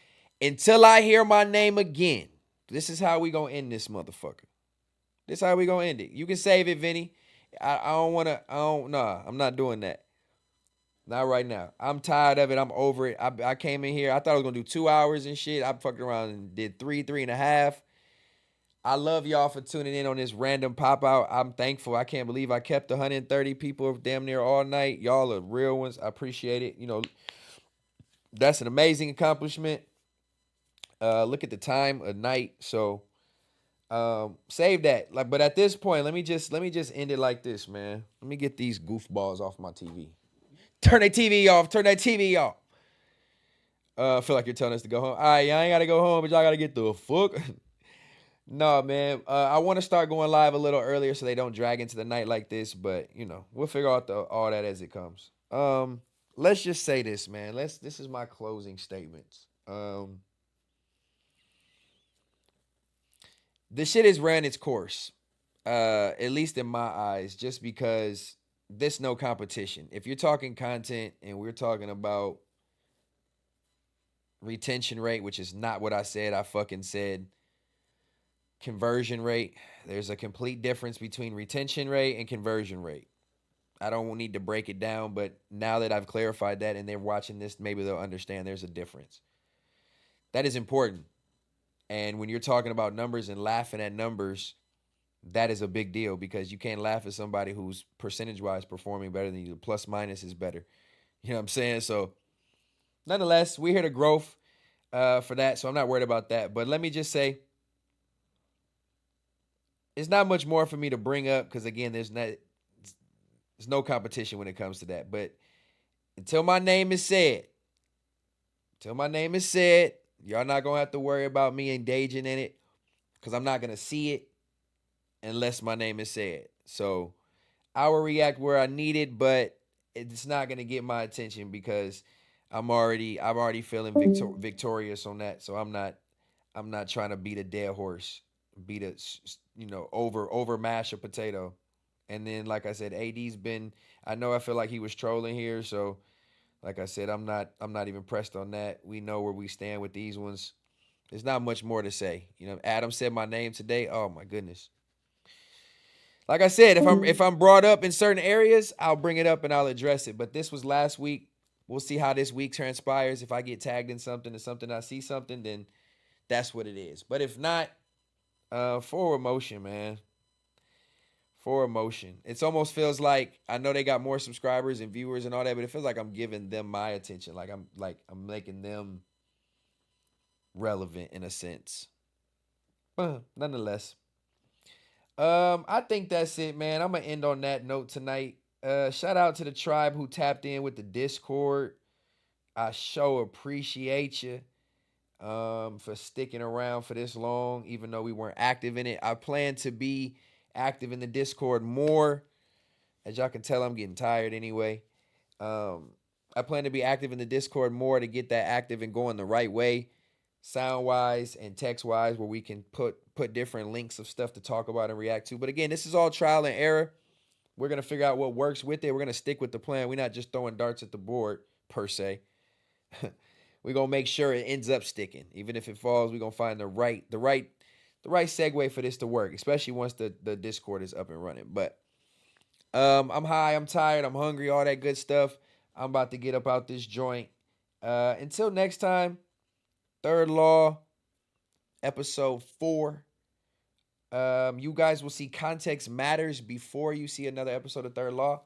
Until I hear my name again, this is how we gonna end this motherfucker. This is how we gonna end it. You can save it, Vinny. I'm not doing that. Not right now. I'm tired of it. I'm over it. I came in here. I thought I was going to do 2 hours and shit. I fucked around and did 3.5. I love y'all for tuning in on this random pop-out. I'm thankful. I can't believe I kept 130 people damn near all night. Y'all are real ones. I appreciate it. You know, that's an amazing accomplishment. Look at the time of night. So Save that. Like, but at this point, let me just end it like this, man. Let me get these goofballs off my TV. Turn that TV off. Turn that TV off. I feel like you're telling us to go home. All right, y'all ain't gotta go home, but y'all gotta get the fuck. No, man. I want to start going live a little earlier so they don't drag into the night like this. But you know, we'll figure out all that as it comes. Let's just say this, man. This is my closing statements. The shit has ran its course, at least in my eyes, just because there's no competition. If you're talking content and we're talking about retention rate, which is not what I said, I fucking said conversion rate. There's a complete difference between retention rate and conversion rate. I don't need to break it down, but now that I've clarified that and they're watching this, maybe they'll understand there's a difference. That is important. And when you're talking about numbers and laughing at numbers, that is a big deal because you can't laugh at somebody who's percentage-wise performing better than you. Plus minus is better. You know what I'm saying? So, nonetheless, we're here to growth for that, so I'm not worried about that. But let me just say, it's not much more for me to bring up because, again, there's no competition when it comes to that. But until my name is said, y'all not going to have to worry about me engaging in it because I'm not going to see it unless my name is said. So I will react where I need it, but it's not going to get my attention because I'm already feeling victorious on that. So I'm not trying to beat a dead horse, over mash a potato. And then, like I said, AD's been, I feel like he was trolling here. So like I said, I'm not even pressed on that. We know where we stand with these ones. There's not much more to say. You know, Adam said my name today. Oh my goodness. Like I said, if I'm brought up in certain areas, I'll bring it up and I'll address it. But this was last week. We'll see how this week transpires. If I get tagged in something I see something, then that's what it is. But if not, forward motion, man. For emotion. It almost feels like I know they got more subscribers and viewers and all that, but it feels like I'm giving them my attention. I'm making them relevant in a sense. But nonetheless. I think that's it, man. I'm gonna end on that note tonight. Shout out to the tribe who tapped in with the Discord. I sure appreciate you for sticking around for this long, even though we weren't active in it. I plan to be active in the Discord more. As y'all can tell, I'm getting tired anyway. I plan to be active in the Discord more to get that active and going the right way, sound-wise and text-wise, where we can put different links of stuff to talk about and react to. But again, this is all trial and error. We're going to figure out what works with it. We're going to stick with the plan. We're not just throwing darts at the board, per se. We're going to make sure it ends up sticking. Even if it falls, we're going to find the right segue for this to work, especially once the Discord is up and running. But I'm high, I'm tired, I'm hungry, all that good stuff. I'm about to get up out this joint. Until next time, Third Law, episode 4. You guys will see Context Matters before you see another episode of Third Law.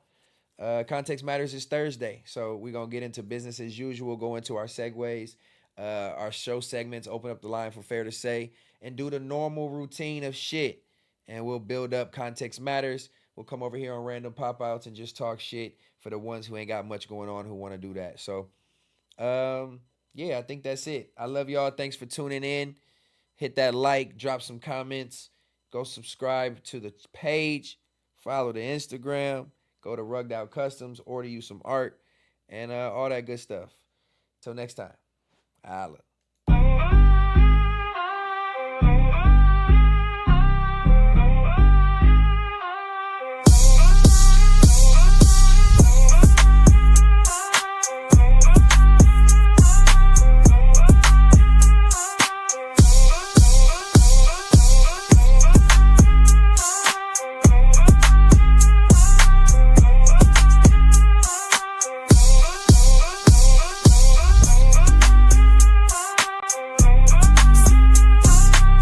Context Matters is Thursday, so we're going to get into business as usual, go into our segues, our show segments, open up the line for Fair to Say, and do the normal routine of shit. And we'll build up Context Matters. We'll come over here on random pop-outs and just talk shit for the ones who ain't got much going on who want to do that. So, yeah, I think that's it. I love y'all. Thanks for tuning in. Hit that like, drop some comments. Go subscribe to the page. Follow the Instagram. Go to Rugged Out Customs. Order you some art. And all that good stuff. Till next time. Holla.